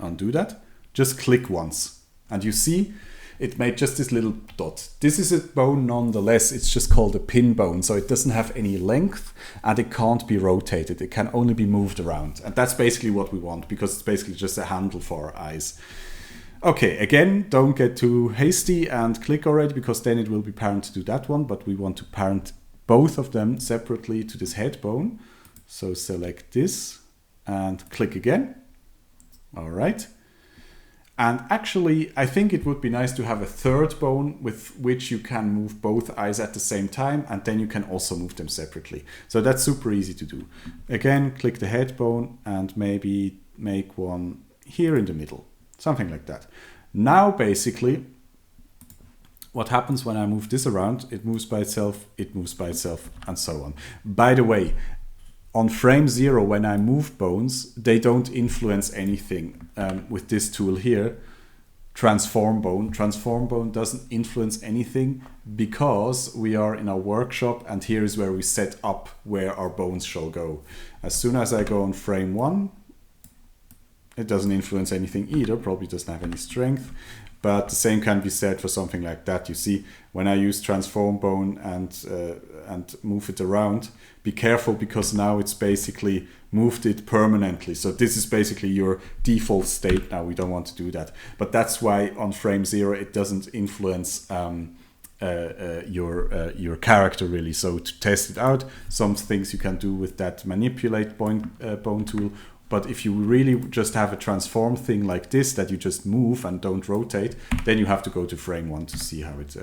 undo that, just click once. And you see, it made just this little dot. This is a bone nonetheless, it's just called a pin bone. So it doesn't have any length and it can't be rotated. It can only be moved around. And that's basically what we want, because it's basically just a handle for our eyes. Okay, again, don't get too hasty and click already, because then it will be parented to that one. But we want to parent both of them separately to this head bone. So select this and click again. All right. And actually, I think it would be nice to have a third bone with which you can move both eyes at the same time, and then you can also move them separately. So that's super easy to do. Again, click the head bone and maybe make one here in the middle, something like that. Now, basically, what happens when I move this around, it moves by itself, and so on. By the way, on frame 0, when I move bones, they don't influence anything. With this tool here, transform bone doesn't influence anything, because we are in our workshop, and here is where we set up where our bones shall go. As soon as I go on frame 1, it doesn't influence anything either, probably doesn't have any strength. But the same can be said for something like that. You see, when I use transform bone and move it around, be careful, because now it's basically moved it permanently. So this is basically your default state now. We don't want to do that. But that's why on frame 0 it doesn't influence your character really. So to test it out, some things you can do with that manipulate bone tool. But if you really just have a transform thing like this, that you just move and don't rotate, then you have to go to frame 1 to see how it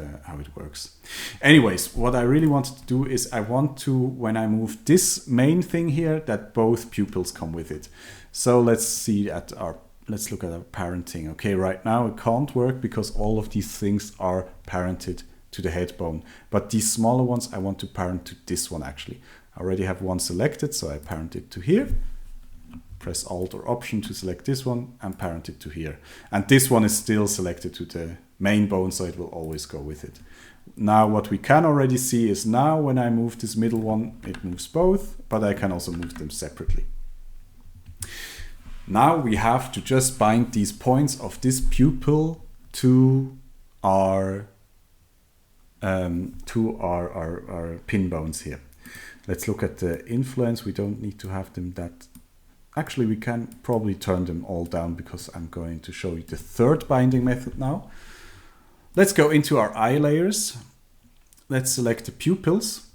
works. Anyways, what I really wanted to do is I want to, when I move this main thing here, that both pupils come with it. So let's look at our parenting. Okay, right now it can't work because all of these things are parented to the head bone. But these smaller ones, I want to parent to this one actually. I already have one selected, so I parent it to here. Press Alt or Option to select this one and parent it to here. And this one is still selected to the main bone, so it will always go with it. Now what we can already see is now when I move this middle one, it moves both, but I can also move them separately. Now we have to just bind these points of this pupil to our pin bones here. Let's look at the influence. We don't need to have them that. Actually, we can probably turn them all down, because I'm going to show you the third binding method now. Let's go into our eye layers. Let's select the pupils.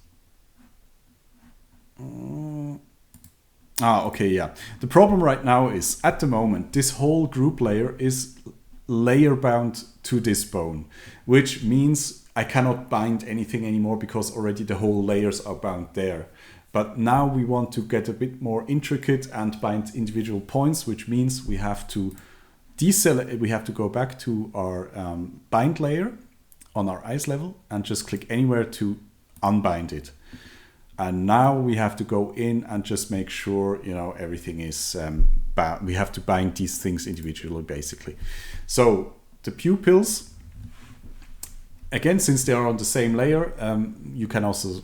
Okay, yeah. The problem right now is, at the moment, this whole group layer is layer bound to this bone, which means I cannot bind anything anymore, because already the whole layers are bound there. But now we want to get a bit more intricate and bind individual points, which means we have to go back to our bind layer on our eyes level and just click anywhere to unbind it. And now we have to go in and just make sure, everything is bound. We have to bind these things individually, basically. So the pupils, again, since they are on the same layer, you can also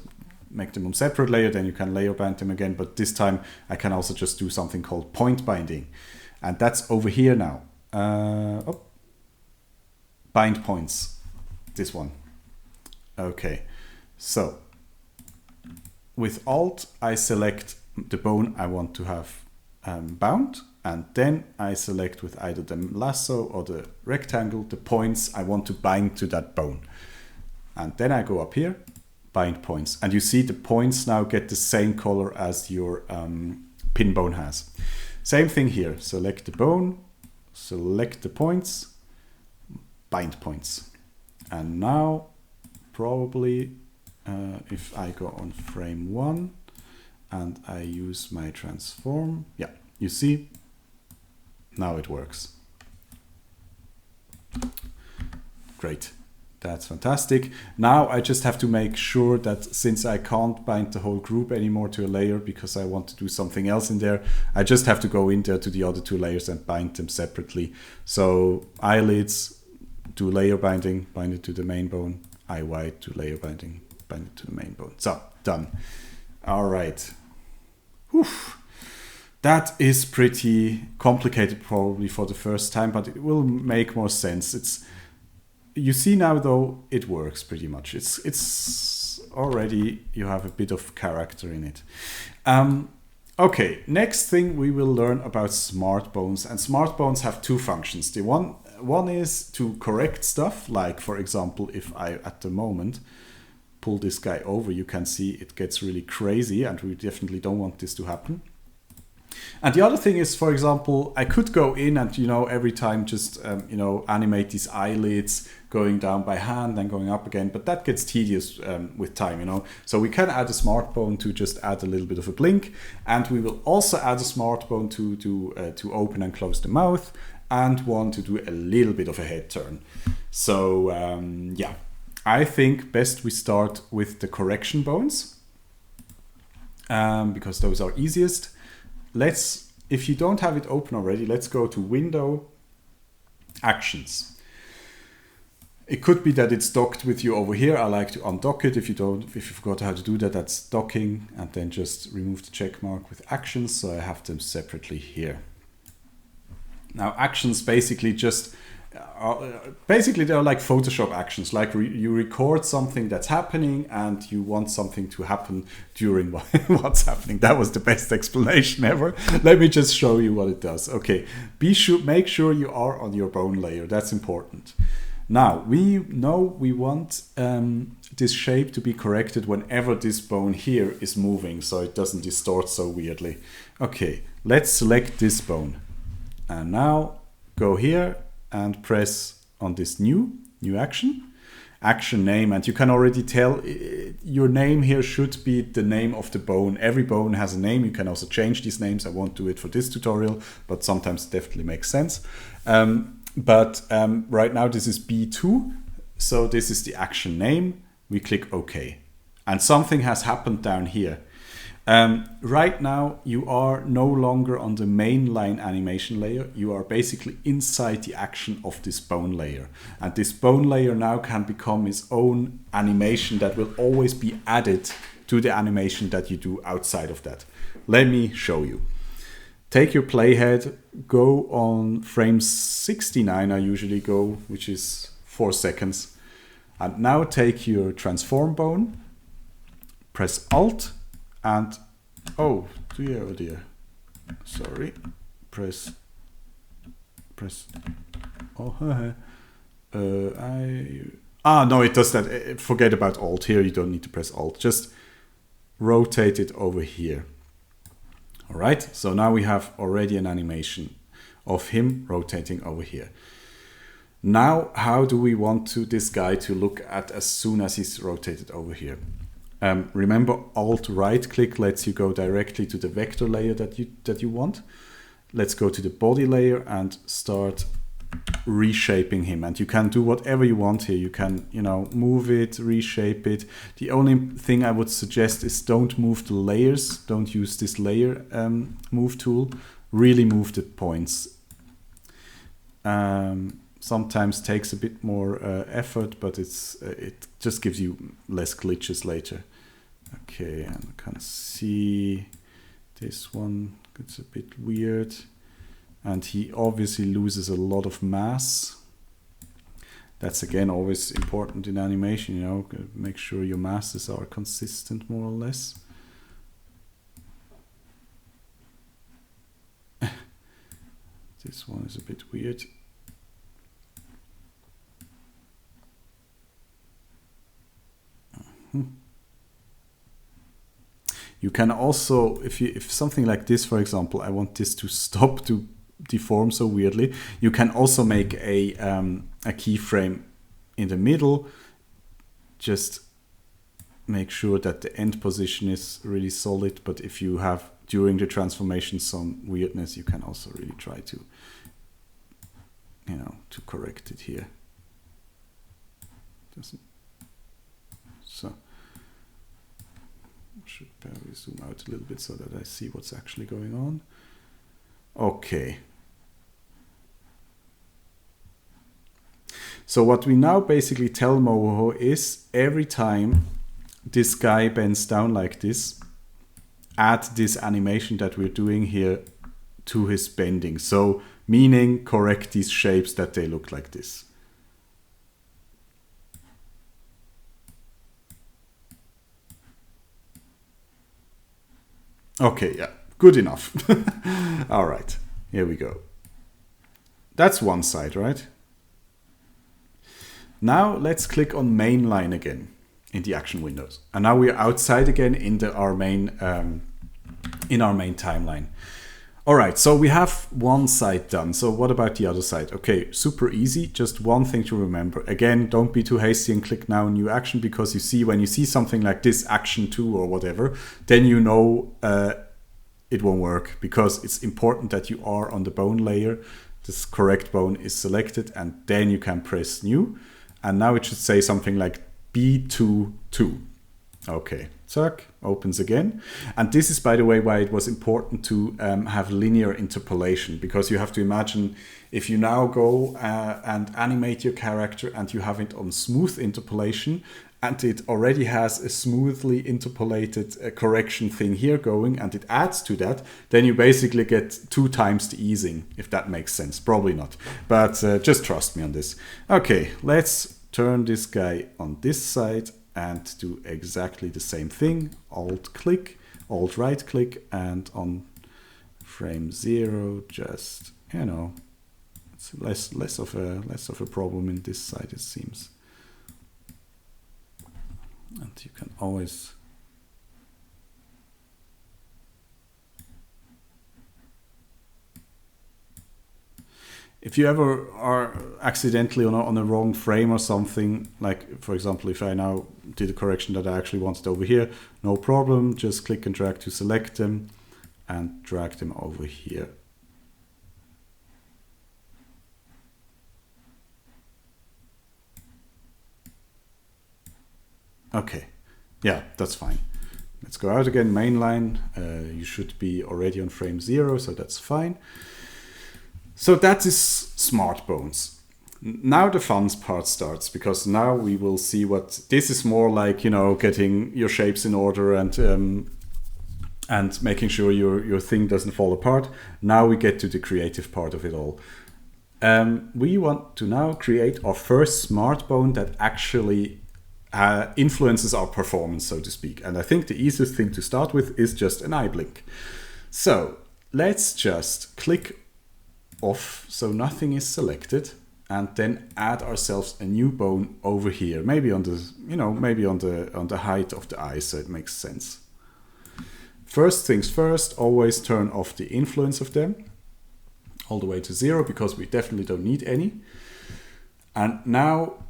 make them on separate layer, then you can layer bind them again. But this time I can also just do something called point binding. And that's over here now. Bind points, this one. Okay, so with Alt, I select the bone I want to have bound. And then I select with either the lasso or the rectangle, the points I want to bind to that bone. And then I go up here, bind points. And you see the points now get the same color as your pin bone has. Same thing here, select the bone, select the points, bind points. And now probably if I go on frame 1 and I use my transform, yeah, you see, now it works. Great. That's fantastic. Now I just have to make sure that since I can't bind the whole group anymore to a layer because I want to do something else in there, I just have to go in there to the other 2 layers and bind them separately. So eyelids, do layer binding, bind it to the main bone, eye white, do layer binding, bind it to the main bone. So, done. All right. Whew. That is pretty complicated probably for the first time, but it will make more sense. You see now though, it works pretty much. It's already, you have a bit of character in it. Okay, next thing we will learn about Smartbones. And Smartbones have 2 functions. The one is to correct stuff, like for example, if I at the moment pull this guy over, you can see it gets really crazy and we definitely don't want this to happen. And the other thing is, for example, I could go in and, every time just, animate these eyelids going down by hand and going up again, but that gets tedious with time, So we can add a smart bone to just add a little bit of a blink, and we will also add a smart bone to open and close the mouth, and one to do a little bit of a head turn. So, yeah, I think best we start with the correction bones, because those are easiest. If you don't have it open already, let's go to Window, Actions. It could be that it's docked with you over here. I like to undock it. If you forgot how to do that, that's docking, and then just remove the check mark with Actions. So I have them separately here. Now, actions basically just they're like Photoshop actions, like you record something that's happening and you want something to happen during what's happening. That was the best explanation ever. Let me just show you what it does. Okay, make sure you are on your bone layer. That's important. Now we know we want this shape to be corrected whenever this bone here is moving, so it doesn't distort so weirdly. Okay, let's select this bone, and now go here and press on this new action name, and you can already tell your name here should be the name of the bone. Every bone has a name. You can also change these names. I won't do it for this tutorial, but sometimes it definitely makes sense. Right now this is B2, so this is the action name. We click OK, and something has happened down here. Right now you are no longer on the mainline animation layer. You are basically inside the action of this bone layer, and this bone layer now can become its own animation that will always be added to the animation that you do outside of that. Let me show you. Take your playhead, go on frame 69, I usually go, which is 4 seconds, and now take your transform bone, press Alt, and oh dear, sorry, press oh no, it does that. Forget about Alt here, you don't need to press Alt, just rotate it over here. All right, so now we have already an animation of him rotating over here. Now how do we want this guy to look at as soon as he's rotated over here? Remember, Alt right click lets you go directly to the vector layer that you want. Let's go to the body layer and start reshaping him, and you can do whatever you want here. You can move it, reshape it. The only thing I would suggest is don't move the layers, don't use this layer move tool. Really move the points. Sometimes takes a bit more effort, but it just gives you less glitches later. Okay, and I can see this one gets a bit weird, and he obviously loses a lot of mass. That's again always important in animation, make sure your masses are consistent more or less. This one is a bit weird. You can also, if something like this, for example, I want this to stop to deform so weirdly, you can also make a keyframe in the middle. Just make sure that the end position is really solid. But if you have during the transformation some weirdness, you can also really try to, to correct it here. So I should probably zoom out a little bit so that I see what's actually going on. Okay. So what we now basically tell Moho is every time this guy bends down like this, add this animation that we're doing here to his bending. So meaning correct these shapes that they look like this. Okay, yeah, good enough. All right, here we go. That's one side, right? Now let's click on mainline again in the action windows. And now we're outside again in our main timeline. All right, so we have one side done. So what about the other side? Okay, super easy. Just one thing to remember. Again, don't be too hasty and click now new action, because you see when you see something like this action 2 or whatever, then you know it won't work, because it's important that you are on the bone layer. This correct bone is selected, and then you can press new. And now it should say something like B22. Okay, Zack, opens again. And this is, by the way, why it was important to have linear interpolation, because you have to imagine if you now go and animate your character and you have it on smooth interpolation, and it already has a smoothly interpolated correction thing here going, and it adds to that, then you basically get 2 times the easing, if that makes sense. Probably not, but just trust me on this. Okay, let's turn this guy on this side and do exactly the same thing. Alt click, Alt right click, and on frame 0, just, it's less of a problem in this side, it seems. And you can always if you ever are accidentally on a wrong frame or something, like for example, if I now did a correction that I actually wanted over here, no problem, just click and drag to select them and drag them over here. Okay, yeah, that's fine. Let's go out again, mainline. You should be already on frame 0, so that's fine. So that is Smartbones. Now the fun part starts, because now we will see what this is more like, getting your shapes in order and making sure your thing doesn't fall apart. Now we get to the creative part of it all. We want to now create our first Smartbone that actually influences our performance, so to speak. And I think the easiest thing to start with is just an eye blink. So let's just click off so nothing is selected, and then add ourselves a new bone over here, maybe on the on the height of the eye, so it makes sense. First things first, always turn off the influence of them all the way to 0, because we definitely don't need any. And now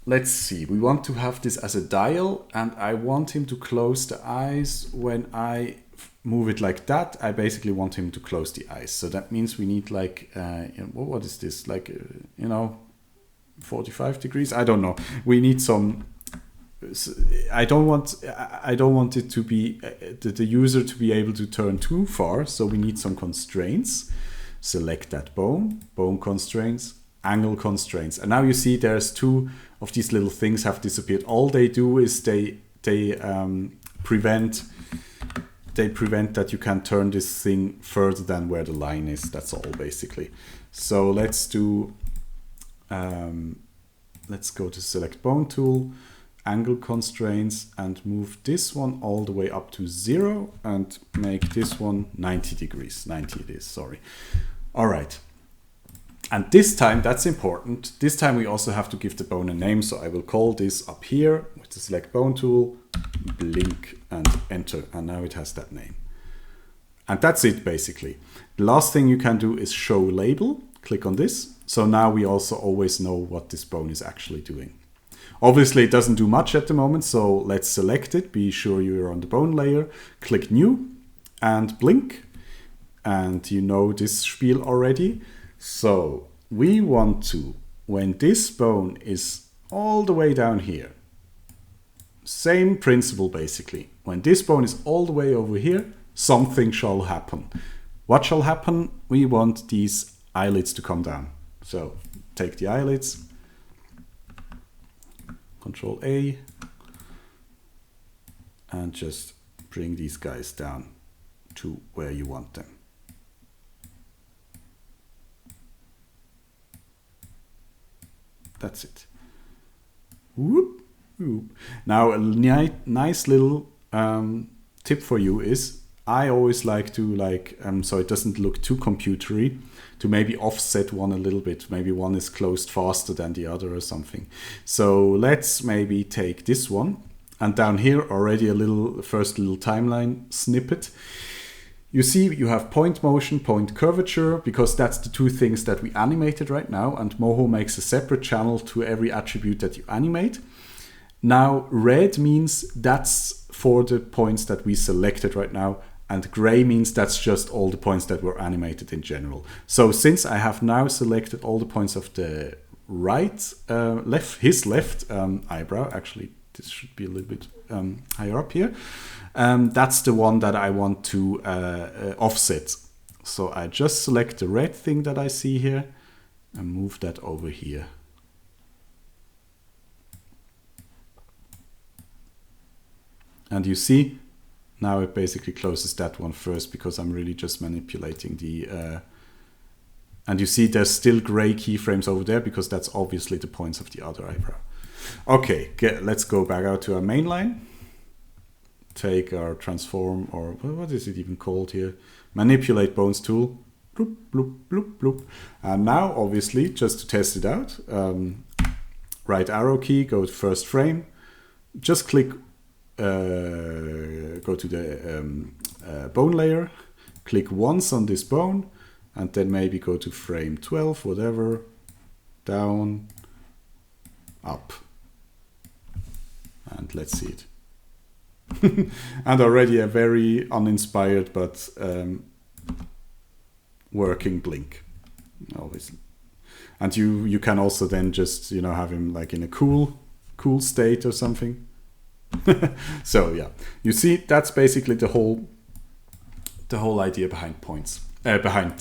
let's see, we want to have this as a dial, and I want him to close the eyes. When I move it like that, I basically want him to close the eyes. So that means we need like, what is this? Like, 45 degrees? I don't know. We need some, I don't want it to be, the user to be able to turn too far. So we need some constraints. Select that bone constraints, angle constraints. And now you see there's 2 of these little things have disappeared. All they do is they prevent that you can turn this thing further than where the line is. That's all basically. So let's do, let's go to select bone tool, angle constraints, and move this one all the way up to 0 and make this one 90 degrees. 90 it is, sorry. All right. And this time, that's important, this time we also have to give the bone a name. So I will call this up here with the select bone tool, blink, and enter. And now it has that name. And that's it basically. The last thing you can do is show label. Click on this. So now we also always know what this bone is actually doing. Obviously, it doesn't do much at the moment, so let's select it. Be sure you're on the bone layer. Click New and blink. And you know this spiel already. So we want to, when this bone is all the way down here, same principle basically. When this bone is all the way over here, something shall happen. What shall happen? We want these eyelids to come down. So take the eyelids, Control A, and just bring these guys down to where you want them. That's it. Whoop, whoop. Now a nice little tip for you is, I always like to so it doesn't look too computery, to maybe offset one a little bit. Maybe one is closed faster than the other or something. So let's maybe take this one, and down here already first little timeline snippet. You see you have point motion, point curvature, because that's the two things that we animated right now, and Moho makes a separate channel to every attribute that you animate. Now red means that's for the points that we selected right now, and gray means that's just all the points that were animated in general. So since I have now selected all the points of the right, his left eyebrow, actually this should be a little bit higher up here, that's the one that I want to offset. So I just select the red thing that I see here and move that over here. And you see, now it basically closes that one first, because I'm really just manipulating the... and you see there's still gray keyframes over there, because that's obviously the points of the other eyebrow. Okay, let's go back out to our main line. Take our transform, or what is it even called here? Manipulate bones tool. Bloop, bloop, bloop, bloop. And now, obviously, just to test it out, right arrow key, go to first frame. Just click, go to the bone layer. Click once on this bone, and then maybe go to frame 12, whatever. Down, up. And let's see it. And already a very uninspired but working blink, obviously. And you can also then just have him like in a cool state or something. So yeah, you see that's basically the whole idea behind points, behind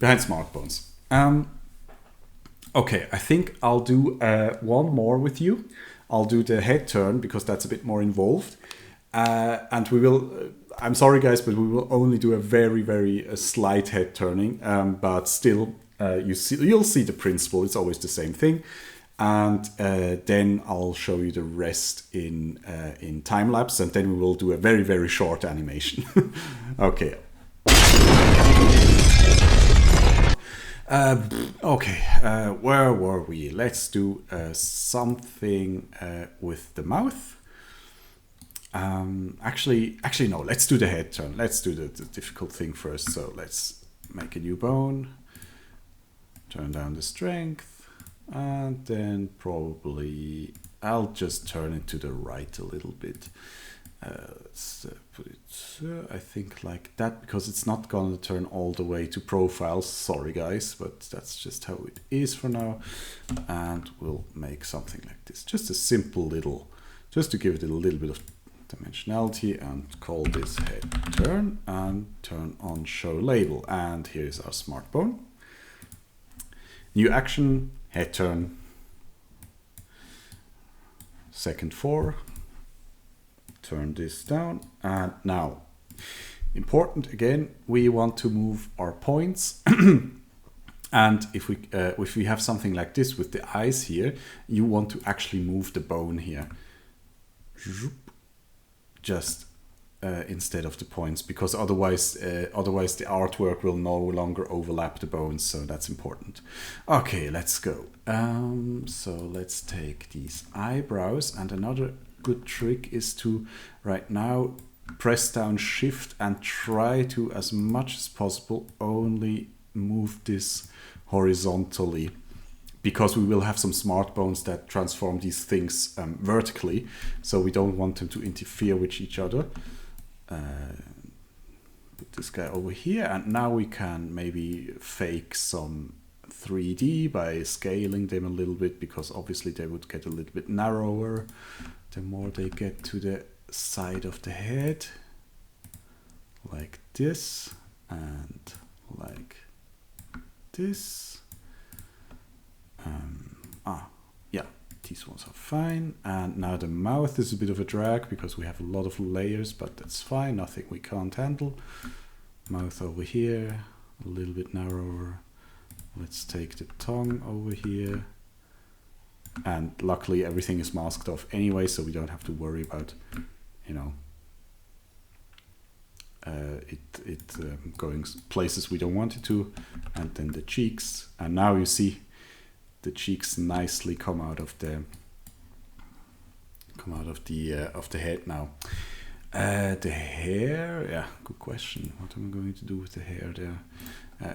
Smartbones. Okay, I think I'll do one more with you. I'll do the head turn because that's a bit more involved. And we will, I'm sorry guys, but we will only do a very, very slight head turning. But still, you'll see the principle. It's always the same thing. And then I'll show you the rest in time lapse. And then we will do a very, very short animation. Okay. Where were we? Let's do something with the mouth. Actually, no, let's do the head turn. Let's do the difficult thing first. So let's make a new bone, turn down the strength, and then probably I'll just turn it to the right a little bit. Let's put it, I think like that, because it's not going to turn all the way to profile. Sorry guys, but that's just how it is for now. And we'll make something like this. Just a simple little, just to give it a little bit of dimensionality, and call this head turn and turn on show label. And here's our smart bone. New action, head turn. Second 4. Turn this down, and now important again, we want to move our points. And if we have something like this with the eyes here, you want to actually move the bone here, just instead of the points, because otherwise the artwork will no longer overlap the bones. So that's important. Okay, let's go. So let's take these eyebrows, and another good trick is to right now press down shift and try to, as much as possible, only move this horizontally, because we will have some smart bones that transform these things vertically, so we don't want them to interfere with each other. Put this guy over here, and now we can maybe fake some 3D by scaling them a little bit, because obviously they would get a little bit narrower the more they get to the side of the head, like this and like this. Yeah, these ones are fine. And now the mouth is a bit of a drag because we have a lot of layers, but that's fine, nothing we can't handle. Mouth over here, a little bit narrower. Let's take the tongue over here. And luckily everything is masked off anyway, so we don't have to worry about, you know, going places we don't want it to. And then the cheeks, and now you see the cheeks nicely come out of the head now. The hair, yeah, good question. What am I going to do with the hair there?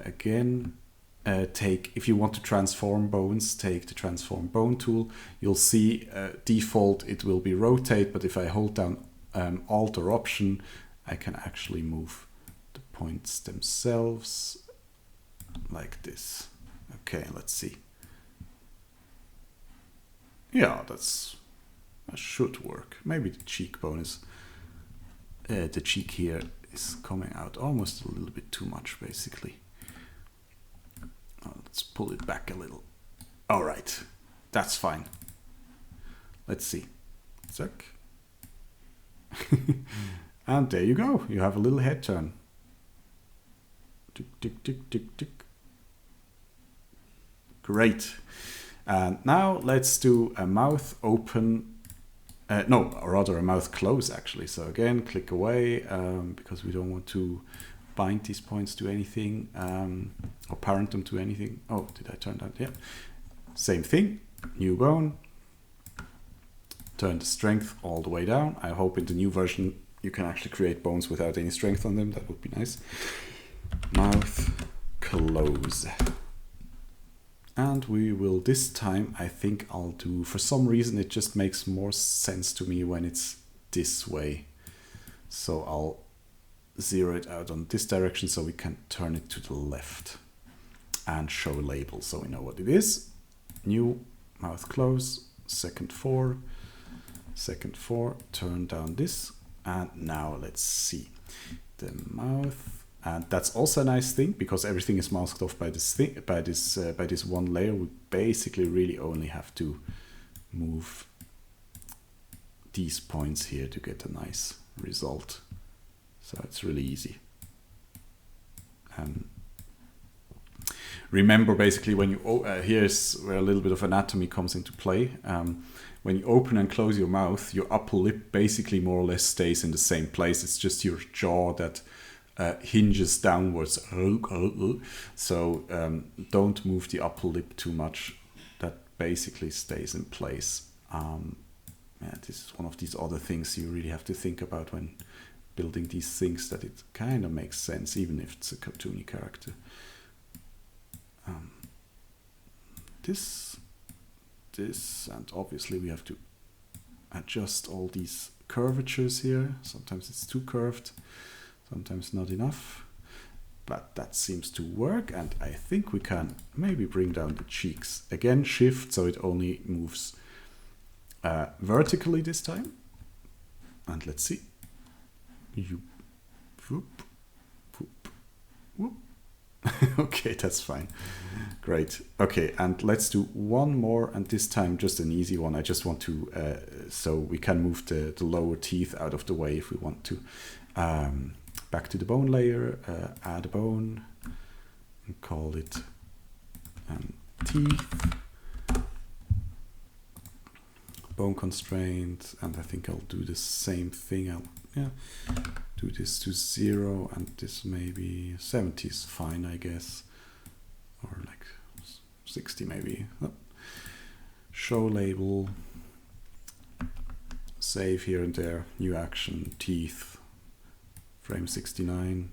Again, if you want to transform bones, take the transform bone tool. You'll see default it will be rotate, but if I hold down Alt or Option, I can actually move the points themselves like this. Okay, let's see. Yeah, that should work. Maybe the cheekbone is, the cheek here is coming out almost a little bit too much, basically. Let's pull it back a little. All right, that's fine. Let's see. Zack. And there you go. You have a little head turn. Tick, tick, tick, tick, tick. Great. And now let's do a mouth open. No, or rather a mouth close, actually. So again, click away because we don't want to bind these points to anything or parent them to anything. Oh, did I turn that? Yeah. Same thing. New bone. Turn the strength all the way down. I hope in the new version you can actually create bones without any strength on them. That would be nice. Mouth close. And we will this time, I think I'll do, for some reason it just makes more sense to me when it's this way. So I'll zero it out on this direction so we can turn it to the left and show a label so we know what it is. New, mouth close, second 4, turn down this, and now let's see the mouth. And that's also a nice thing because everything is masked off by this thing, by this one layer. We basically really only have to move these points here to get a nice result. So it's really easy. Remember, basically, when you here's where a little bit of anatomy comes into play. When you open and close your mouth, your upper lip basically more or less stays in the same place. It's just your jaw that hinges downwards. So don't move the upper lip too much. That basically stays in place. Yeah, this is one of these other things you really have to think about when building these things, that it kind of makes sense even if it's a cartoony character. This, and obviously we have to adjust all these curvatures here. Sometimes it's too curved, sometimes not enough, but that seems to work, and I think we can maybe bring down the cheeks. Again, shift so it only moves vertically this time. And let's see. You, whoop, whoop, whoop. Okay, that's fine. Great. Okay, and let's do one more, and this time just an easy one. I just want to, so we can move the lower teeth out of the way if we want to. Back to the bone layer, add a bone, and call it teeth. Bone constraint, and I think I'll do the same thing. I'll do this to 0, and this maybe 70 is fine, I guess, or like 60 maybe. Oh. Show label, save here and there, new action, teeth, frame 69,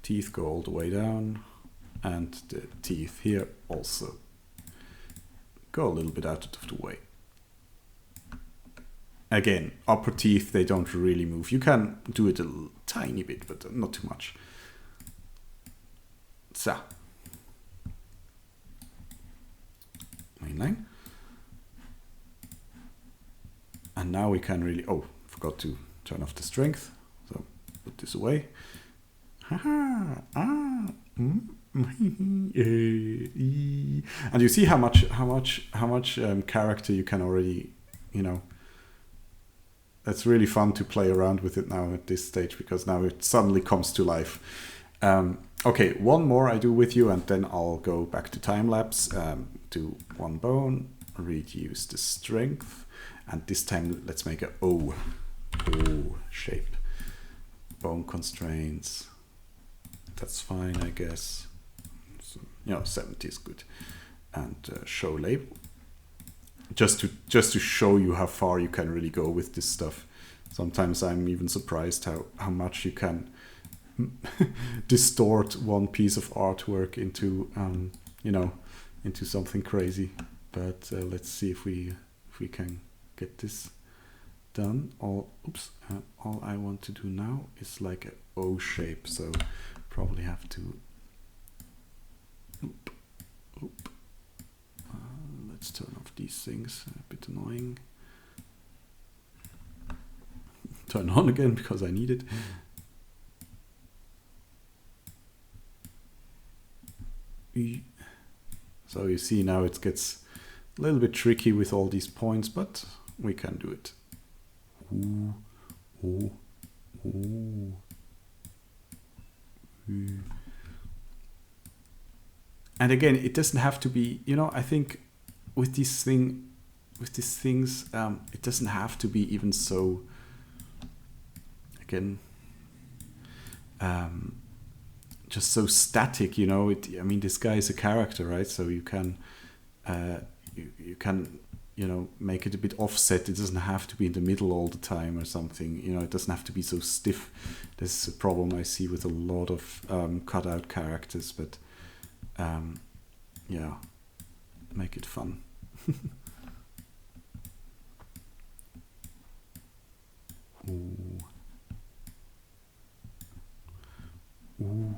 teeth go all the way down, and the teeth here also go a little bit out of the way. Again, upper teeth, they don't really move. You can do it a tiny bit, but not too much. So. Mainline. And now we can really, oh, forgot to turn off the strength. So put this away. And you see how much character you can already, you know, that's really fun to play around with it now at this stage, because now it suddenly comes to life. Okay, one more I do with you, and then I'll go back to time lapse. Do one bone, reduce the strength, and this time let's make a O shape. Bone constraints. That's fine, I guess. So, you know, 70 is good. And show label. Just to show you how far you can really go with this stuff. Sometimes I'm even surprised how much you can distort one piece of artwork into you know, into something crazy. But let's see if we can get this done. All I want to do now is like a O shape, so probably have to let's turn off these things, a bit annoying. Turn on again because I need it. So you see now it gets a little bit tricky with all these points, but we can do it. Ooh, ooh, ooh. And again, it doesn't have to be, you know, I think with these things, it doesn't have to be even so, again, just so static, you know. I mean, this guy is a character, right? So you can, you can, you know, make it a bit offset. It doesn't have to be in the middle all the time or something. You know, it doesn't have to be so stiff. This is a problem I see with a lot of cutout characters, but yeah, make it fun. Ooh. Ooh.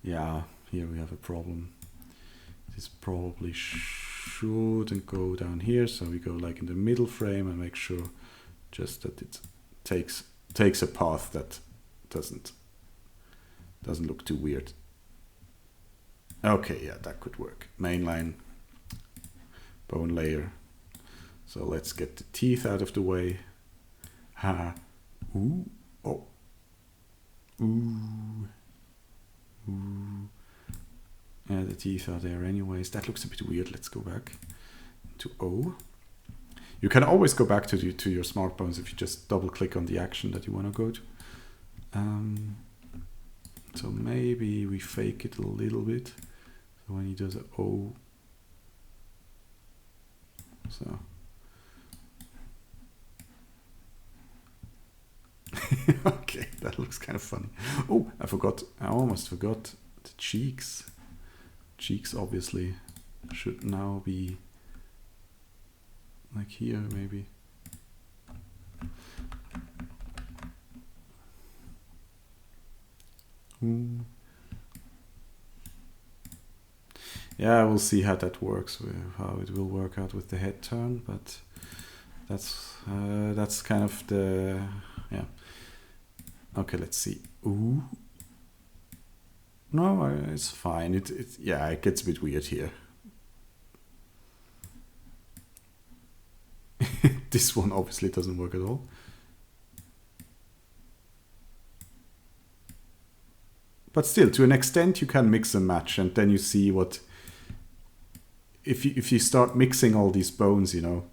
Yeah, here we have a problem. This probably shouldn't go down here, so we go like in the middle frame and make sure just that it takes a path that doesn't look too weird. Okay, yeah, that could work. Mainline, bone layer. So let's get the teeth out of the way. Ha. Ooh. Oh. Ooh. Ooh. Yeah, the teeth are there anyways. That looks a bit weird. Let's go back to O. You can always go back to your Smartbones if you just double click on the action that you want to go to. So maybe we fake it a little bit. So when he does an O. So. Okay, that looks kind of funny. Oh, I almost forgot the cheeks. Cheeks obviously should now be like here, maybe. Yeah, we'll see how that works, how it will work out with the head turn, but that's kind of the, yeah. Okay, let's see. Ooh. No, it's fine. Yeah, it gets a bit weird here. This one obviously doesn't work at all. But still, to an extent, you can mix and match, and then you see what. If you start mixing all these bones, you know.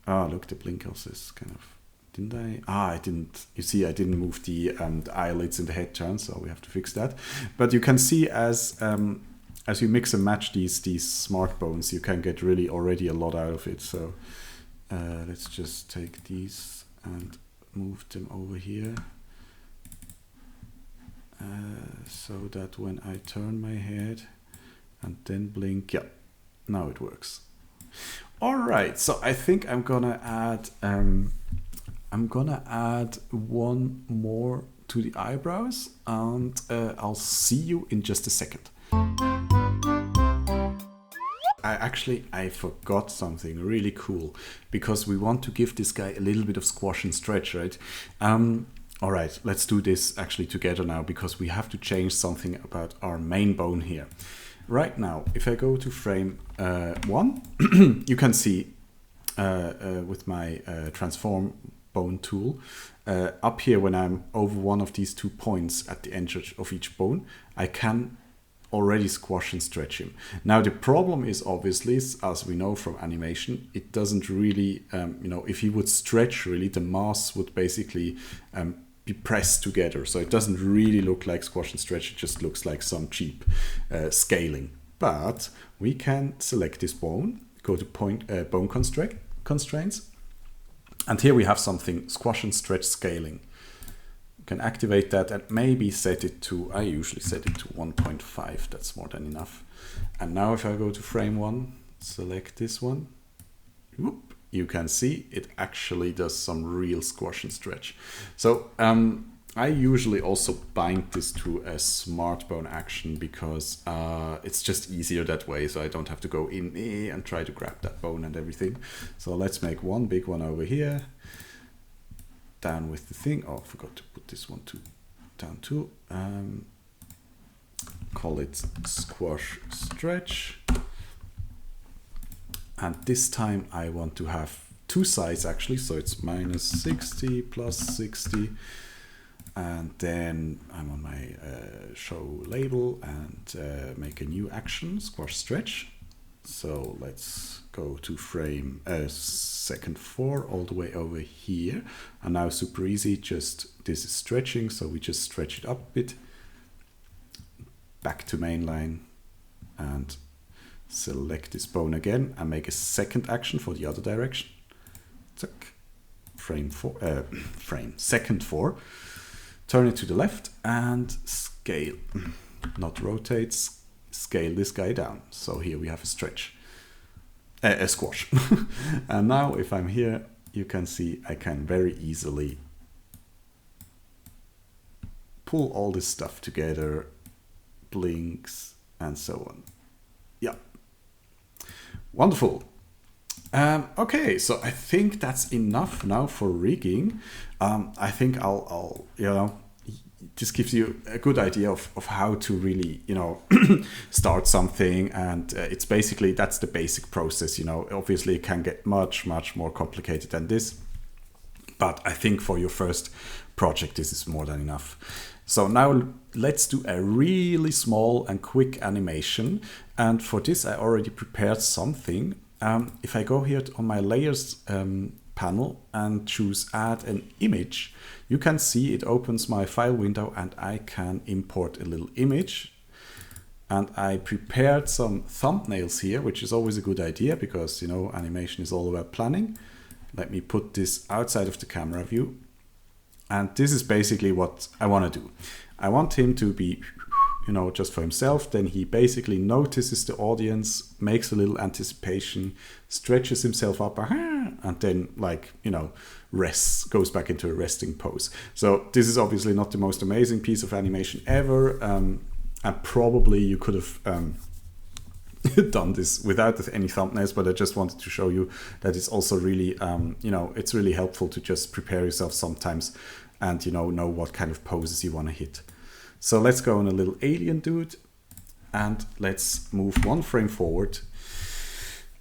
Ah, look, the blinkers is kind of. Didn't I? I didn't. You see, I didn't move the eyelids in the head turn, so we have to fix that. But you can see as you mix and match these Smartbones, you can get really already a lot out of it. So let's just take these and move them over here, so that when I turn my head, and then blink. Yeah, now it works. All right, so I think I'm gonna add one more to the eyebrows, and I'll see you in just a second. I forgot something really cool, because we want to give this guy a little bit of squash and stretch, right? All right, let's do this actually together now, because we have to change something about our main bone here. Right now, if I go to frame 1, you can see with my transform bone tool, up here when I'm over one of these 2 points at the end of each bone, I can already squash and stretch him. Now the problem is obviously, as we know from animation, it doesn't really, if he would stretch really, the mass would basically be pressed together. So it doesn't really look like squash and stretch, it just looks like some cheap scaling. But we can select this bone, go to bone constraints, and here we have something, squash and stretch scaling. You can activate that and maybe set it to, I usually set it to 1.5, that's more than enough. And now if I go to frame 1, select this one, whoop, you can see it actually does some real squash and stretch. So I usually also bind this to a Smartbone action, because it's just easier that way, so I don't have to go in and try to grab that bone and everything. So let's make one big one over here, down with the thing. Oh, I forgot to put this one down too. Call it squash stretch. And this time I want to have 2 sides actually, so it's -60 +60. And then I'm on my show label and make a new action, squash stretch. So let's go to frame second 4 all the way over here. And now super easy, just this is stretching, so we just stretch it up a bit. Back to main line and select this bone again and make a second action for the other direction. Frame second 4. Turn it to the left and scale, not rotate, scale this guy down. So here we have a stretch, a squash. And now if I'm here, you can see I can very easily pull all this stuff together, blinks and so on. Yeah, wonderful. Okay, so I think that's enough now for rigging. I think I'll this gives you a good idea of how to really, start something. And it's basically, that's the basic process, obviously it can get much more complicated than this. But I think for your first project, this is more than enough. So now let's do a really small and quick animation. And for this, I already prepared something. If I go here on my layers panel and choose add an image, you can see it opens my file window and I can import a little image. And I prepared some thumbnails here, which is always a good idea because, animation is all about planning. Let me put this outside of the camera view. And this is basically what I want to do. I want him to be, just for himself. Then he basically notices the audience, makes a little anticipation, stretches himself up, and then rests, goes back into a resting pose. So this is obviously not the most amazing piece of animation ever. And probably you could have done this without any thumbnails, but I just wanted to show you that it's also really, it's really helpful to just prepare yourself sometimes and, know what kind of poses you want to hit. So let's go on a little alien dude and let's move 1 frame forward.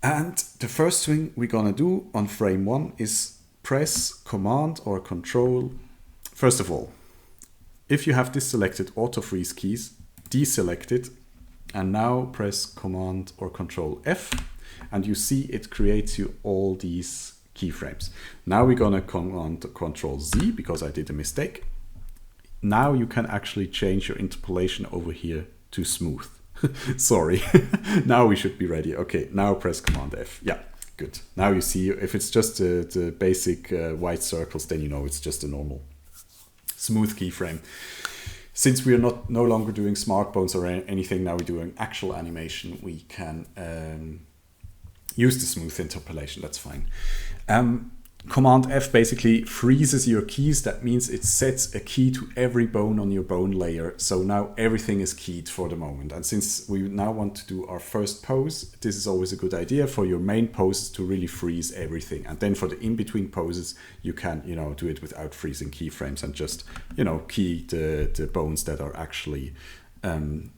And the first thing we're gonna do on frame 1 is press Command or Control. First of all, if you have this selected auto freeze keys, deselect it and now press Command or Control F and you see it creates you all these keyframes. Now we're gonna Command Control Z because I did a mistake. Now you can actually change your interpolation over here to smooth. Sorry. Now we should be ready. Okay, now press Command F. Yeah, good. Now you see if it's just the basic white circles, then it's just a normal smooth keyframe. since we are no longer doing Smartbones or anything, now we're doing actual animation, we can use the smooth interpolation. That's fine. Command F basically freezes your keys. That means it sets a key to every bone on your bone layer. So now everything is keyed for the moment. And since we now want to do our first pose, this is always a good idea for your main poses to really freeze everything. And then for the in-between poses, you can, do it without freezing keyframes and just, key the bones that are actually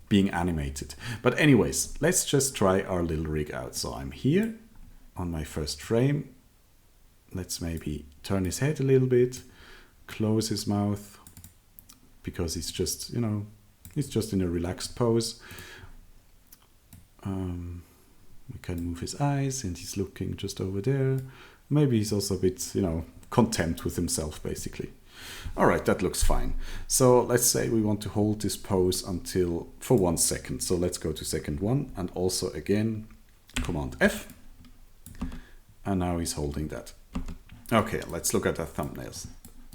being animated. But anyways, let's just try our little rig out. So I'm here on my first frame. Let's maybe turn his head a little bit, close his mouth, because he's just, he's just in a relaxed pose. We can move his eyes and he's looking just over there. Maybe he's also a bit, content with himself, basically. All right, that looks fine. So let's say we want to hold this pose for 1 second. So let's go to second 1 and also again, Command F. And now he's holding that. Okay, let's look at the thumbnails.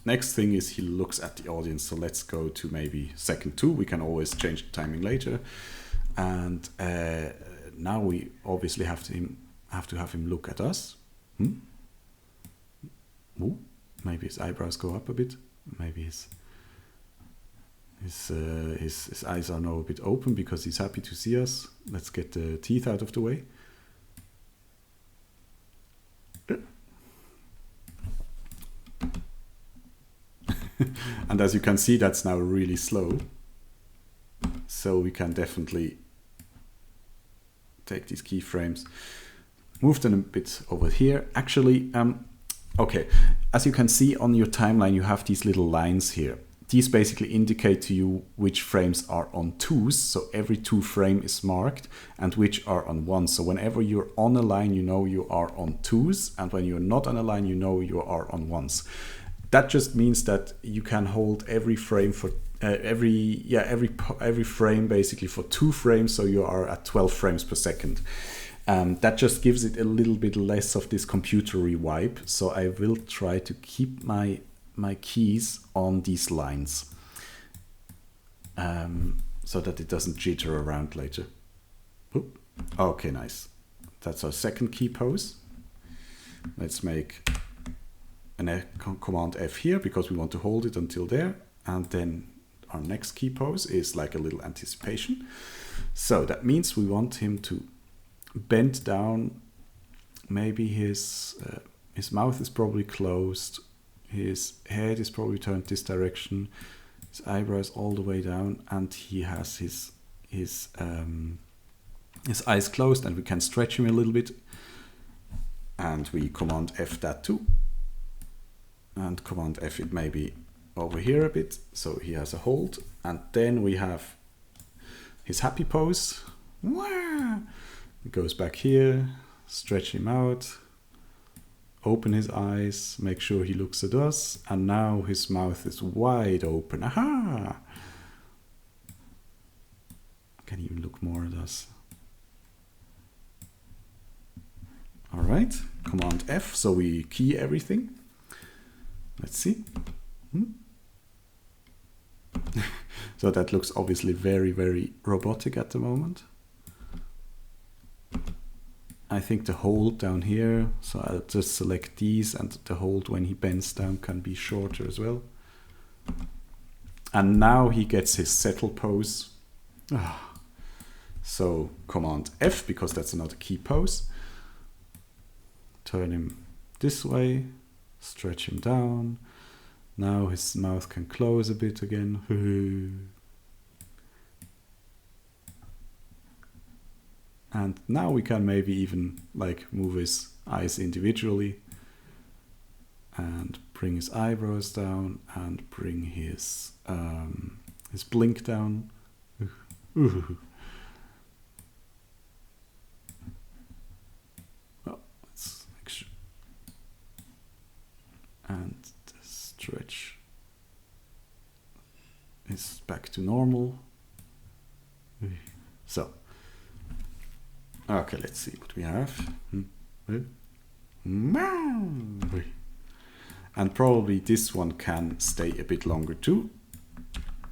Next thing is he looks at the audience. So let's go to maybe second 2. We can always change the timing later. And now we obviously have to have him look at us. Ooh, maybe his eyebrows go up a bit. Maybe his eyes are now a bit open because he's happy to see us. Let's get the teeth out of the way. And as you can see, that's now really slow. So we can definitely take these keyframes, move them a bit over here. Actually, okay, as you can see on your timeline, you have these little lines here. These basically indicate to you which frames are on 2s, so every 2 frame is marked, and which are on 1s. So whenever you're on a line, you know you are on 2s, and when you're not on a line, you know you are on 1s. That just means that you can hold every frame for every frame basically for 2 frames, so you are at 12 frames per second. That just gives it a little bit less of this computery vibe. So I will try to keep my keys on these lines so that it doesn't jitter around later. Oop. Okay, nice. That's our second key pose. Let's make an Command F here because we want to hold it until there. And then our next key pose is like a little anticipation. So that means we want him to bend down. Maybe his mouth is probably closed. His head is probably turned this direction. His eyebrows all the way down, and he has his eyes closed, and we can stretch him a little bit. And we Command F that too. And Command F it maybe over here a bit, so he has a hold. And then we have his happy pose. He goes back here, stretch him out, open his eyes, make sure he looks at us, and now his mouth is wide open. Aha! Can even look more at us. All right, Command F, so we key everything. Let's see. So that looks obviously very, very robotic at the moment. I think the hold down here, so I'll just select these, and the hold when he bends down can be shorter as well. And now he gets his settle pose. So Command F, because that's another key pose. Turn him this way, stretch him down. Now his mouth can close a bit again. And now we can maybe even like move his eyes individually and bring his eyebrows down and bring his blink down. Well, let's make sure. And the stretch is back to normal. So. Okay, let's see what we have. And probably this one can stay a bit longer too.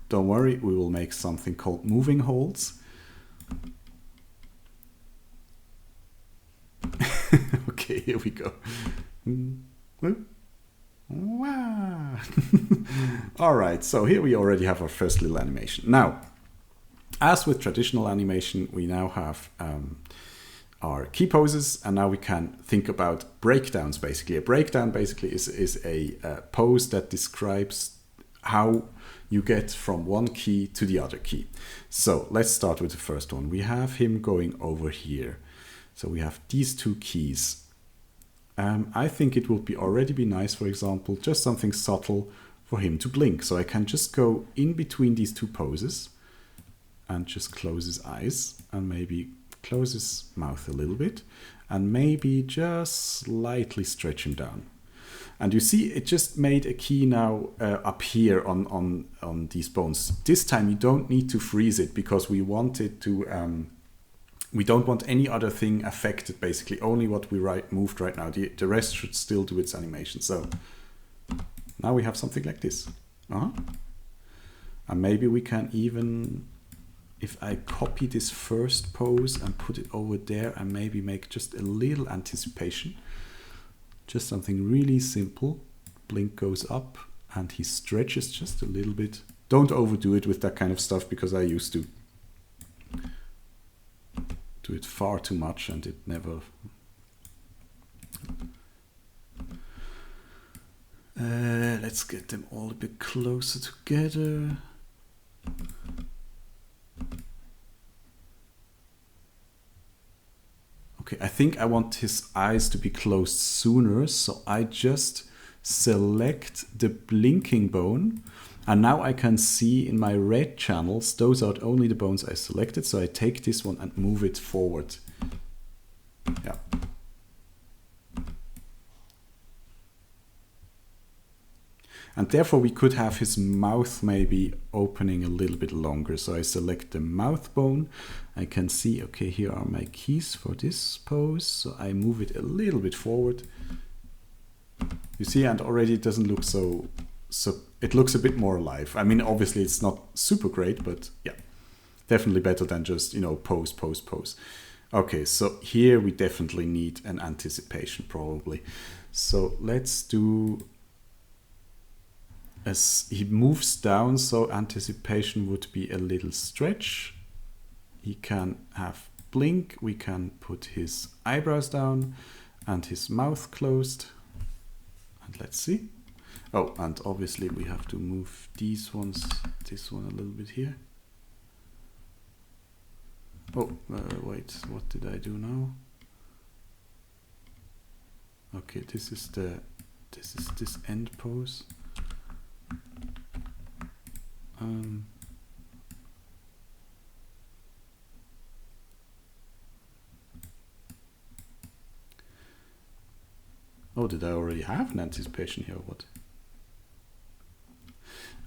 don't worry, we will make something called moving holds. Okay, here we go. Wow. All right, so here we already have our first little animation. Now, as with traditional animation, we now have our key poses, and now we can think about breakdowns. Basically, a breakdown basically is a pose that describes how you get from one key to the other key. So let's start with the first one. We have him going over here. So we have these two keys. I think it would already be nice, for example, just something subtle for him to blink. So I can just go in between these two poses and just close his eyes and maybe close his mouth a little bit and maybe just slightly stretch him down. And you see, it just made a key now up here on these bones. This time you don't need to freeze it because we want it to, we don't want any other thing affected, basically. Only what we moved right now. The rest should still do its animation. So now we have something like this. And maybe we can even, if I copy this first pose and put it over there and maybe make just a little anticipation. Just something really simple. Blink goes up and he stretches just a little bit. Don't overdo it with that kind of stuff because I used to do it far too much and it never... let's get them all a bit closer together. Okay, I think I want his eyes to be closed sooner, so I just select the blinking bone, and now I can see in my red channels, those are only the bones I selected, so I take this one and move it forward. Yeah. And therefore we could have his mouth maybe opening a little bit longer. So I select the mouth bone. I can see, okay, here are my keys for this pose. So I move it a little bit forward. You see, and already it doesn't look so it looks a bit more alive. I mean, obviously it's not super great, but yeah, definitely better than just, you know, pose, pose, pose. Okay, so here we definitely need an anticipation probably. So let's do... As he moves down, so anticipation would be a little stretch. He can have blink. We can put his eyebrows down and his mouth closed. And let's see. Oh, and obviously we have to move these ones, this one a little bit here. Oh, wait, what did I do now? Okay, this is this end pose. Oh, did I already have an anticipation here or what?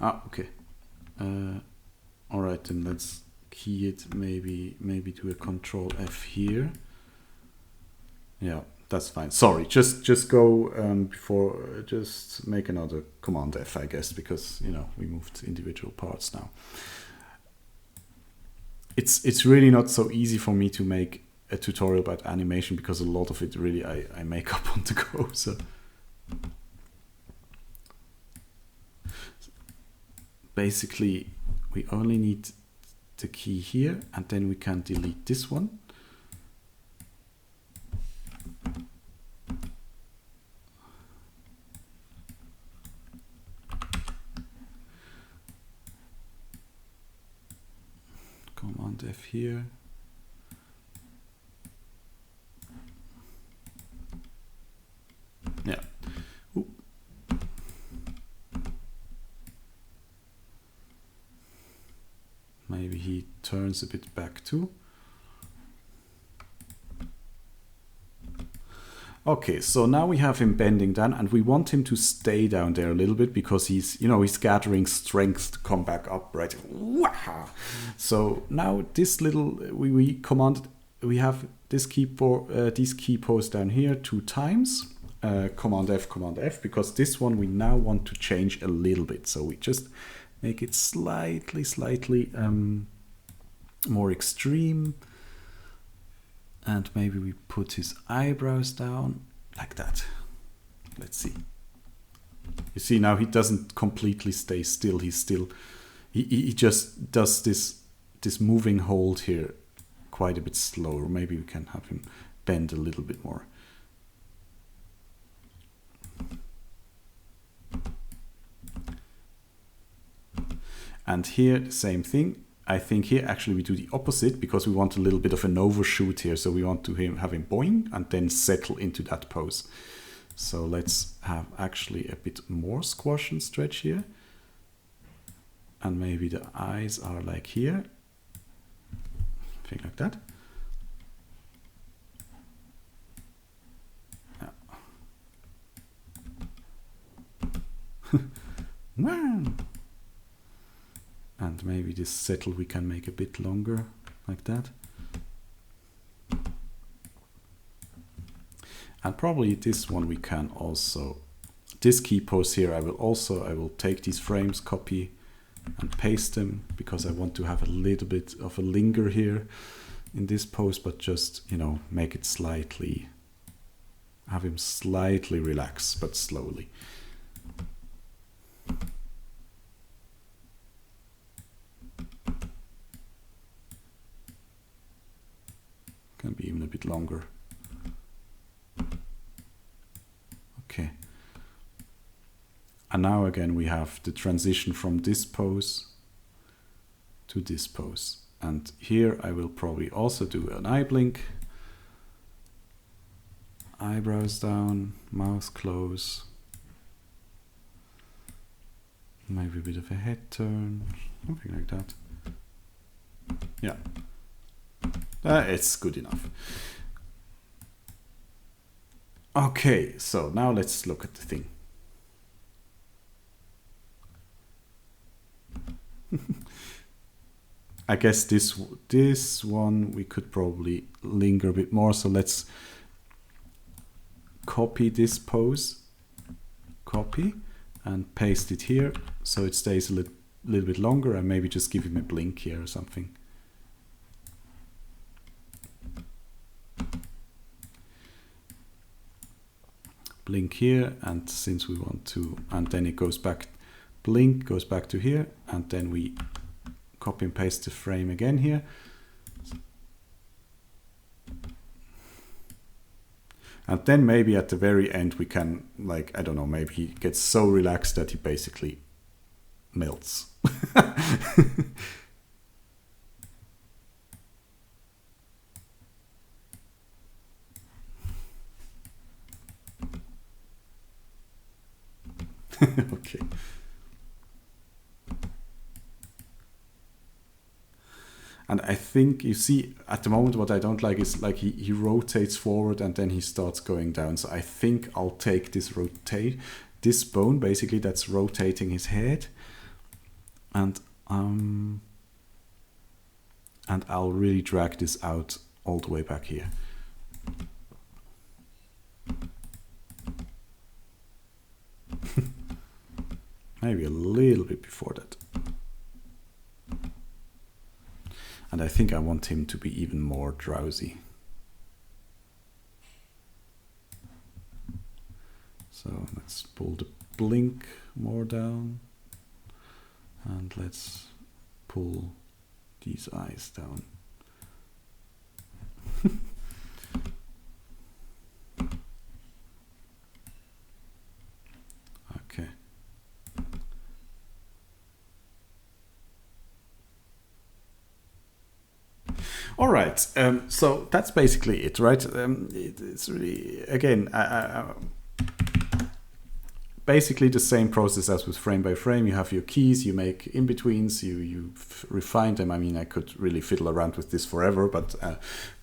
Ah, okay. All right, then let's key it, maybe do a Control F here. Yeah, that's fine. Sorry, just go before, just make another Command F, I guess, because, you know, we moved individual parts now. It's really not so easy for me to make a tutorial about animation because a lot of it really I make up on the go. So basically we only need the key here and then we can delete this one. Command F here. Yeah. Ooh. Maybe he turns a bit back too. Okay, so now we have him bending down and we want him to stay down there a little bit because he's, you know, he's gathering strength to come back up, right? So now this little, we have this key pose down here 2 times. Command F, because this one we now want to change a little bit. So we just make it slightly more extreme. And maybe we put his eyebrows down like that. Let's see. You see now he doesn't completely stay still. He just does this moving hold here quite a bit slower. Maybe we can have him bend a little bit more. And here, the same thing. I think here actually we do the opposite because we want a little bit of an overshoot here. So we want to have him boing and then settle into that pose. So let's have actually a bit more squash and stretch here. And maybe the eyes are like here. Something like that. Yeah. And maybe this settle we can make a bit longer, like that. And probably this one we can also, this key pose here, I will take these frames, copy and paste them, because I want to have a little bit of a linger here in this pose, but just, you know, make it slightly, have him slightly relax, but slowly. Can be even a bit longer. Okay. And now again we have the transition from this pose to this pose. And here I will probably also do an eye blink. Eyebrows down, mouth close. Maybe a bit of a head turn, something like that. Yeah. It's good enough. Okay, so now let's look at the thing. I guess this one we could probably linger a bit more. So let's copy this pose, copy, and paste it here so it stays a little bit longer, and maybe just give him a blink here or something. Blink here, and since we want to, and then it goes back, blink goes back to here, and then we copy and paste the frame again here. And then maybe at the very end we can, like, I don't know, maybe he gets so relaxed that he basically melts. Okay. And I think, you see, at the moment what I don't like is like he rotates forward and then he starts going down. So I think I'll take this this bone basically that's rotating his head, and I'll really drag this out all the way back here. Maybe a little bit before that. And I think I want him to be even more drowsy. So let's pull the blink more down. And let's pull these eyes down. Okay. All right, so that's basically it, right? It's really, again, basically the same process as with frame by frame. You have your keys, you make in-betweens, you refine them. I mean, I could really fiddle around with this forever, but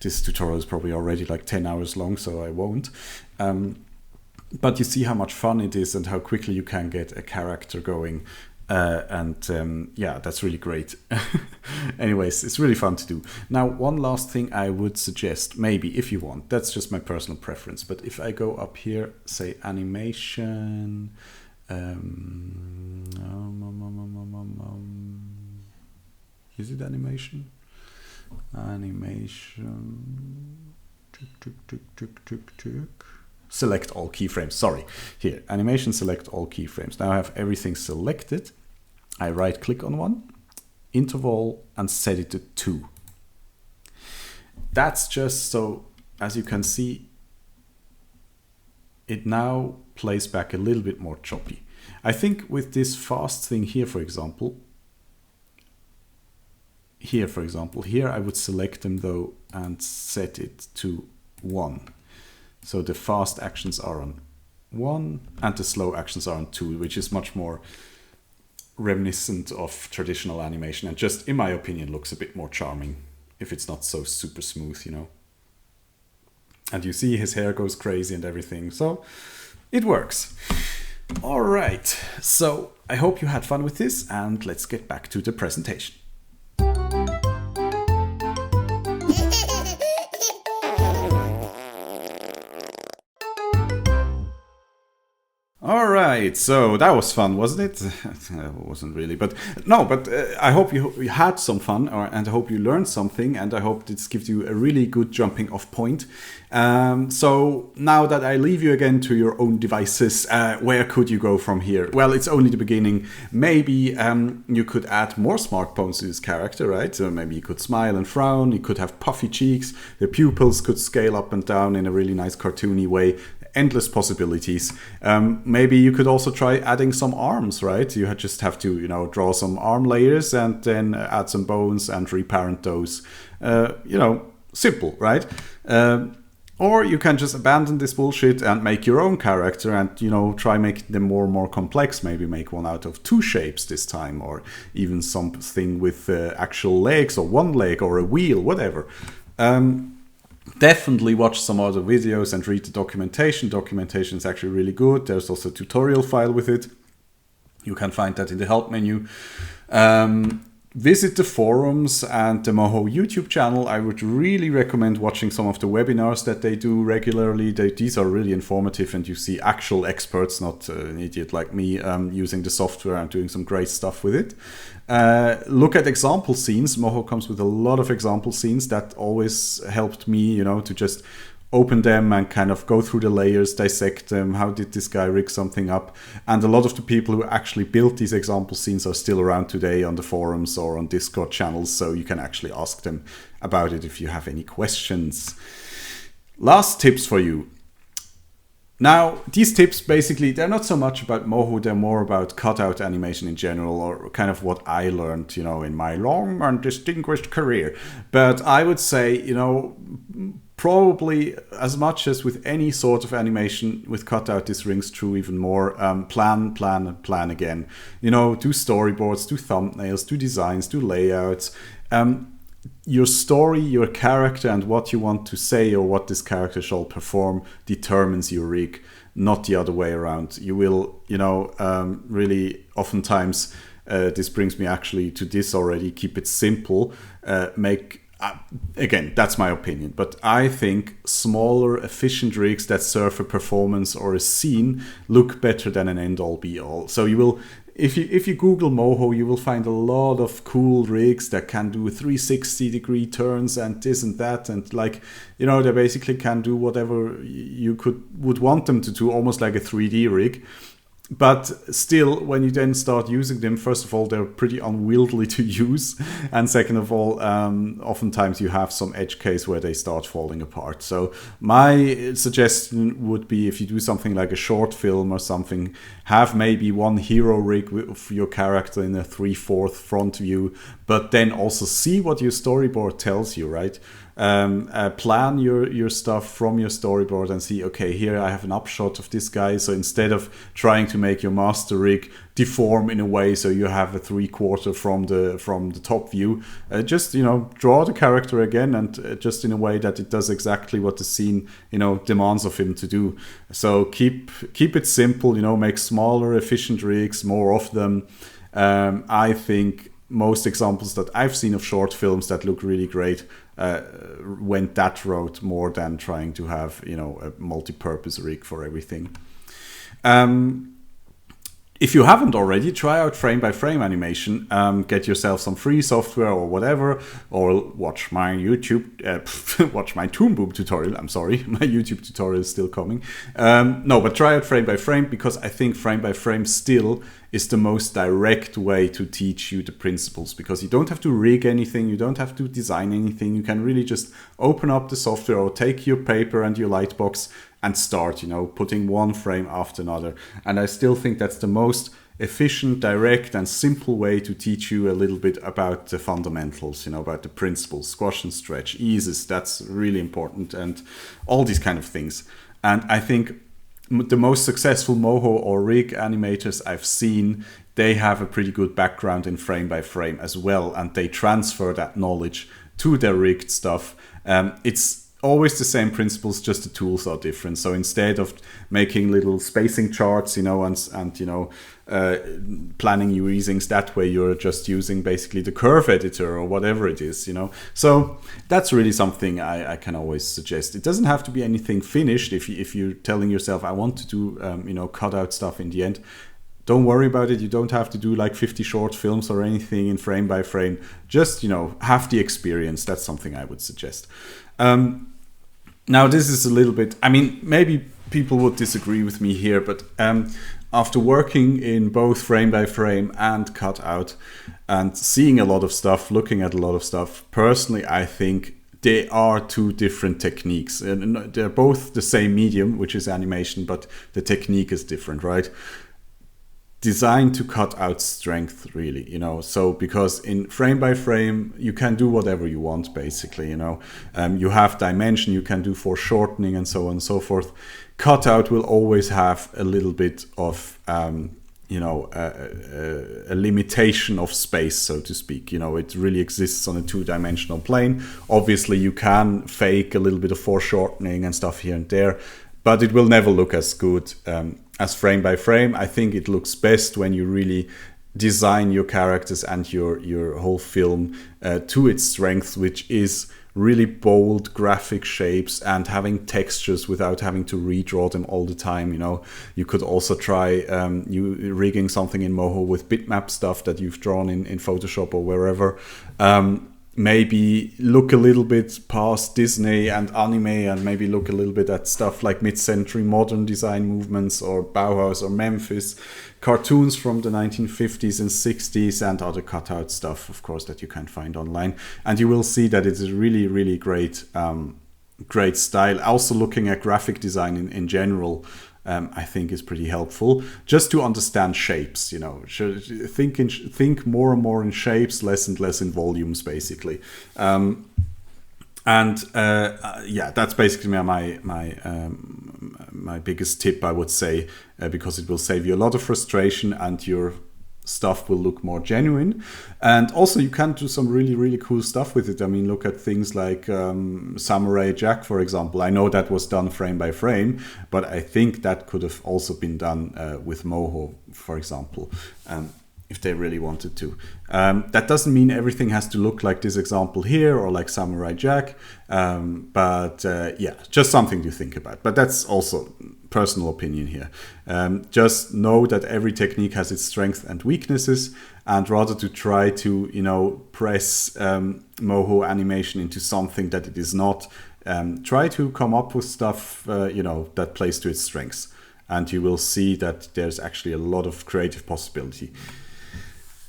this tutorial is probably already like 10 hours long, so I won't. But you see how much fun it is and how quickly you can get a character going. Yeah, that's really great. Anyways, it's really fun to do. Now, one last thing I would suggest, maybe if you want, that's just my personal preference, but if I go up here, say animation, Is it animation? Animation. Select all keyframes. Sorry. Here, animation, select all keyframes. Now I have everything selected. I right click on one, interval, and set it to 2. That's just so, as you can see, it now plays back a little bit more choppy. I think with this fast thing here, for example, here I would select them though and set it to 1. So the fast actions are on 1 and the slow actions are on 2, which is much more reminiscent of traditional animation and just, in my opinion, looks a bit more charming if it's not so super smooth, you know. And you see his hair goes crazy and everything, so it works. All right, so I hope you had fun with this, and let's get back to the presentation. All right, so that was fun, wasn't it? It wasn't really, but no, but I hope you had some fun, and I hope you learned something, and I hope this gives you a really good jumping off point. So now that I leave you again to your own devices, where could you go from here? Well, it's only the beginning. Maybe you could add more Smartbones to this character, right? So maybe you could smile and frown, you could have puffy cheeks, the pupils could scale up and down in a really nice cartoony way. Endless possibilities. Maybe you could also try adding some arms, right? You just have to, you know, draw some arm layers and then add some bones and reparent those. You know, simple, right? Or you can just abandon this bullshit and make your own character and, you know, try making them more and more complex. Maybe make one out of 2 shapes this time, or even something with actual legs or 1 leg or a wheel, whatever. Definitely watch some other videos and read the documentation. Documentation is actually really good. There's also a tutorial file with it. You can find that in the help menu. Visit the forums and the Moho YouTube channel. I would really recommend watching some of the webinars that they do regularly. These are really informative, and you see actual experts, not an idiot like me, using the software and doing some great stuff with it. Look at example scenes. Moho comes with a lot of example scenes that always helped me, you know, to just open them and kind of go through the layers, dissect them. How did this guy rig something up? And a lot of the people who actually built these example scenes are still around today on the forums or on Discord channels, so you can actually ask them about it if you have any questions. Last tips for you. Now, these tips, basically, they're not so much about Moho, they're more about cutout animation in general, or kind of what I learned, you know, in my long and distinguished career. But I would say, you know, probably as much as with any sort of animation, with cutout, this rings true even more. Plan, and plan again. You know, do storyboards, do thumbnails, do designs, do layouts. Your story, your character, and what you want to say or what this character shall perform determines your rig, not the other way around. You will, you know, really oftentimes, this brings me actually to this already, keep it simple, again, that's my opinion, but I think smaller, efficient rigs that serve a performance or a scene look better than an end-all be-all. So you will, if you Google Moho, you will find a lot of cool rigs that can do 360-degree turns and this and that, and like, you know, they basically can do whatever you would want them to do, almost like a 3D rig. But still, when you then start using them, first of all, they're pretty unwieldy to use. And second of all, oftentimes you have some edge case where they start falling apart. So my suggestion would be, if you do something like a short film or something, have maybe one hero rig with your character in a 3/4 front view, but then also see what your storyboard tells you, right? Plan your stuff from your storyboard and see, okay, here I have an upshot of this guy. So instead of trying to make your master rig deform in a way so you have a 3/4 from the top view, just, you know, draw the character again, and just in a way that it does exactly what the scene, you know, demands of him to do. So keep it simple, you know, make smaller, efficient rigs, more of them. I think most examples that I've seen of short films that look really great went that route more than trying to have, you know, a multi-purpose rig for everything. if you haven't already, try out frame-by-frame animation. Get yourself some free software or whatever, or watch my YouTube, watch my Toon Boom tutorial. I'm sorry, my YouTube tutorial is still coming. No, but try out frame-by-frame, because I think frame-by-frame still is the most direct way to teach you the principles, because you don't have to rig anything, you don't have to design anything. You can really just open up the software or take your paper and your lightbox and start, putting one frame after another. And I still think that's the most efficient, direct, and simple way to teach you a little bit about the fundamentals, about the principles, squash and stretch, eases, that's really important, and all these kind of things. And I think the most successful Moho or rig animators I've seen, they have a pretty good background in frame by frame as well, and they transfer that knowledge to their rigged stuff. It's always the same principles, just the tools are different. So instead of making little spacing charts, and planning your easings that way, you're just using basically the curve editor or whatever it is, So that's really something I can always suggest. It doesn't have to be anything finished. If you're telling yourself, I want to do, cut out stuff in the end, don't worry about it. You don't have to do like 50 short films or anything in frame by frame. Just, have the experience. That's something I would suggest. Now, this is a little bit, maybe people would disagree with me here, but after working in both frame by frame and cutout and seeing a lot of stuff, looking at a lot of stuff, personally, I think they are two different techniques. And they're both the same medium, which is animation, but the technique is different, right? Designed to cut out strength, really, so because in frame by frame you can do whatever you want, basically, you have dimension, you can do foreshortening and so on and so forth. Cutout will always have a little bit of a limitation of space, so to speak. It really exists on a two-dimensional plane. Obviously you can fake a little bit of foreshortening and stuff here and there, but it will never look as good as frame by frame. I think it looks best when you really design your characters and your whole film to its strength, which is really bold graphic shapes and having textures without having to redraw them all the time. You could also try you rigging something in Moho with bitmap stuff that you've drawn in Photoshop or wherever. Maybe look a little bit past Disney and anime, and maybe look a little bit at stuff like mid-century modern design movements or Bauhaus or Memphis, cartoons from the 1950s and 60s, and other cutout stuff, of course, that you can find online. And you will see that it's a really, really great style. Also looking at graphic design in general, I think is pretty helpful, just to understand shapes. Think more and more in shapes, less and less in volumes, basically. That's basically my biggest tip, I would say, because it will save you a lot of frustration and your stuff will look more genuine. And also you can do some really, really cool stuff with it. Look at things like Samurai Jack, for example. I know that was done frame by frame, but I think that could have also been done with Moho, for example, if they really wanted to. That doesn't mean everything has to look like this example here or like Samurai Jack, but just something to think about. But that's also personal opinion here. Just know that every technique has its strengths and weaknesses, and rather to try to press Moho animation into something that it is not, try to come up with stuff that plays to its strengths, and you will see that there's actually a lot of creative possibility.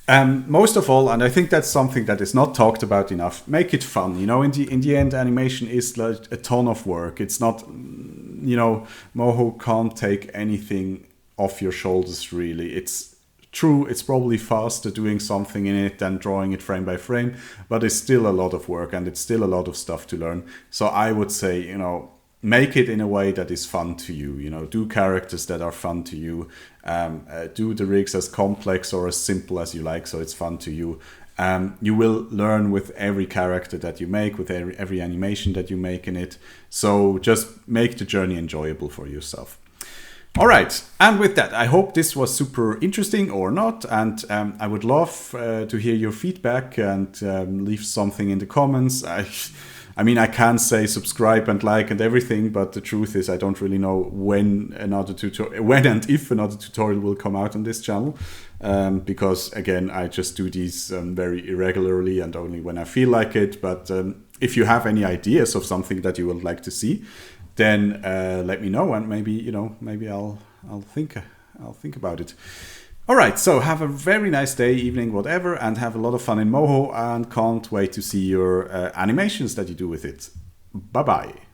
Most of all, and I think that's something that is not talked about enough, make it fun. In the end, animation is like a ton of work. It's not, Moho can't take anything off your shoulders, really. It's true, it's probably faster doing something in it than drawing it frame by frame, but it's still a lot of work and it's still a lot of stuff to learn. So I would say, make it in a way that is fun to you. Do characters that are fun to you. Do the rigs as complex or as simple as you like, so it's fun to you. You will learn with every character that you make, with every animation that you make in it. So just make the journey enjoyable for yourself. All right, and with that, I hope this was super interesting or not, and I would love to hear your feedback and leave something in the comments. I mean, I can say subscribe and like and everything, but the truth is I don't really know when and if another tutorial will come out on this channel, because again, I just do these very irregularly and only when I feel like it. But if you have any ideas of something that you would like to see, then let me know, and maybe I'll think about it. All right, so have a very nice day, evening, whatever, and have a lot of fun in Moho, and can't wait to see your animations that you do with it. Bye-bye.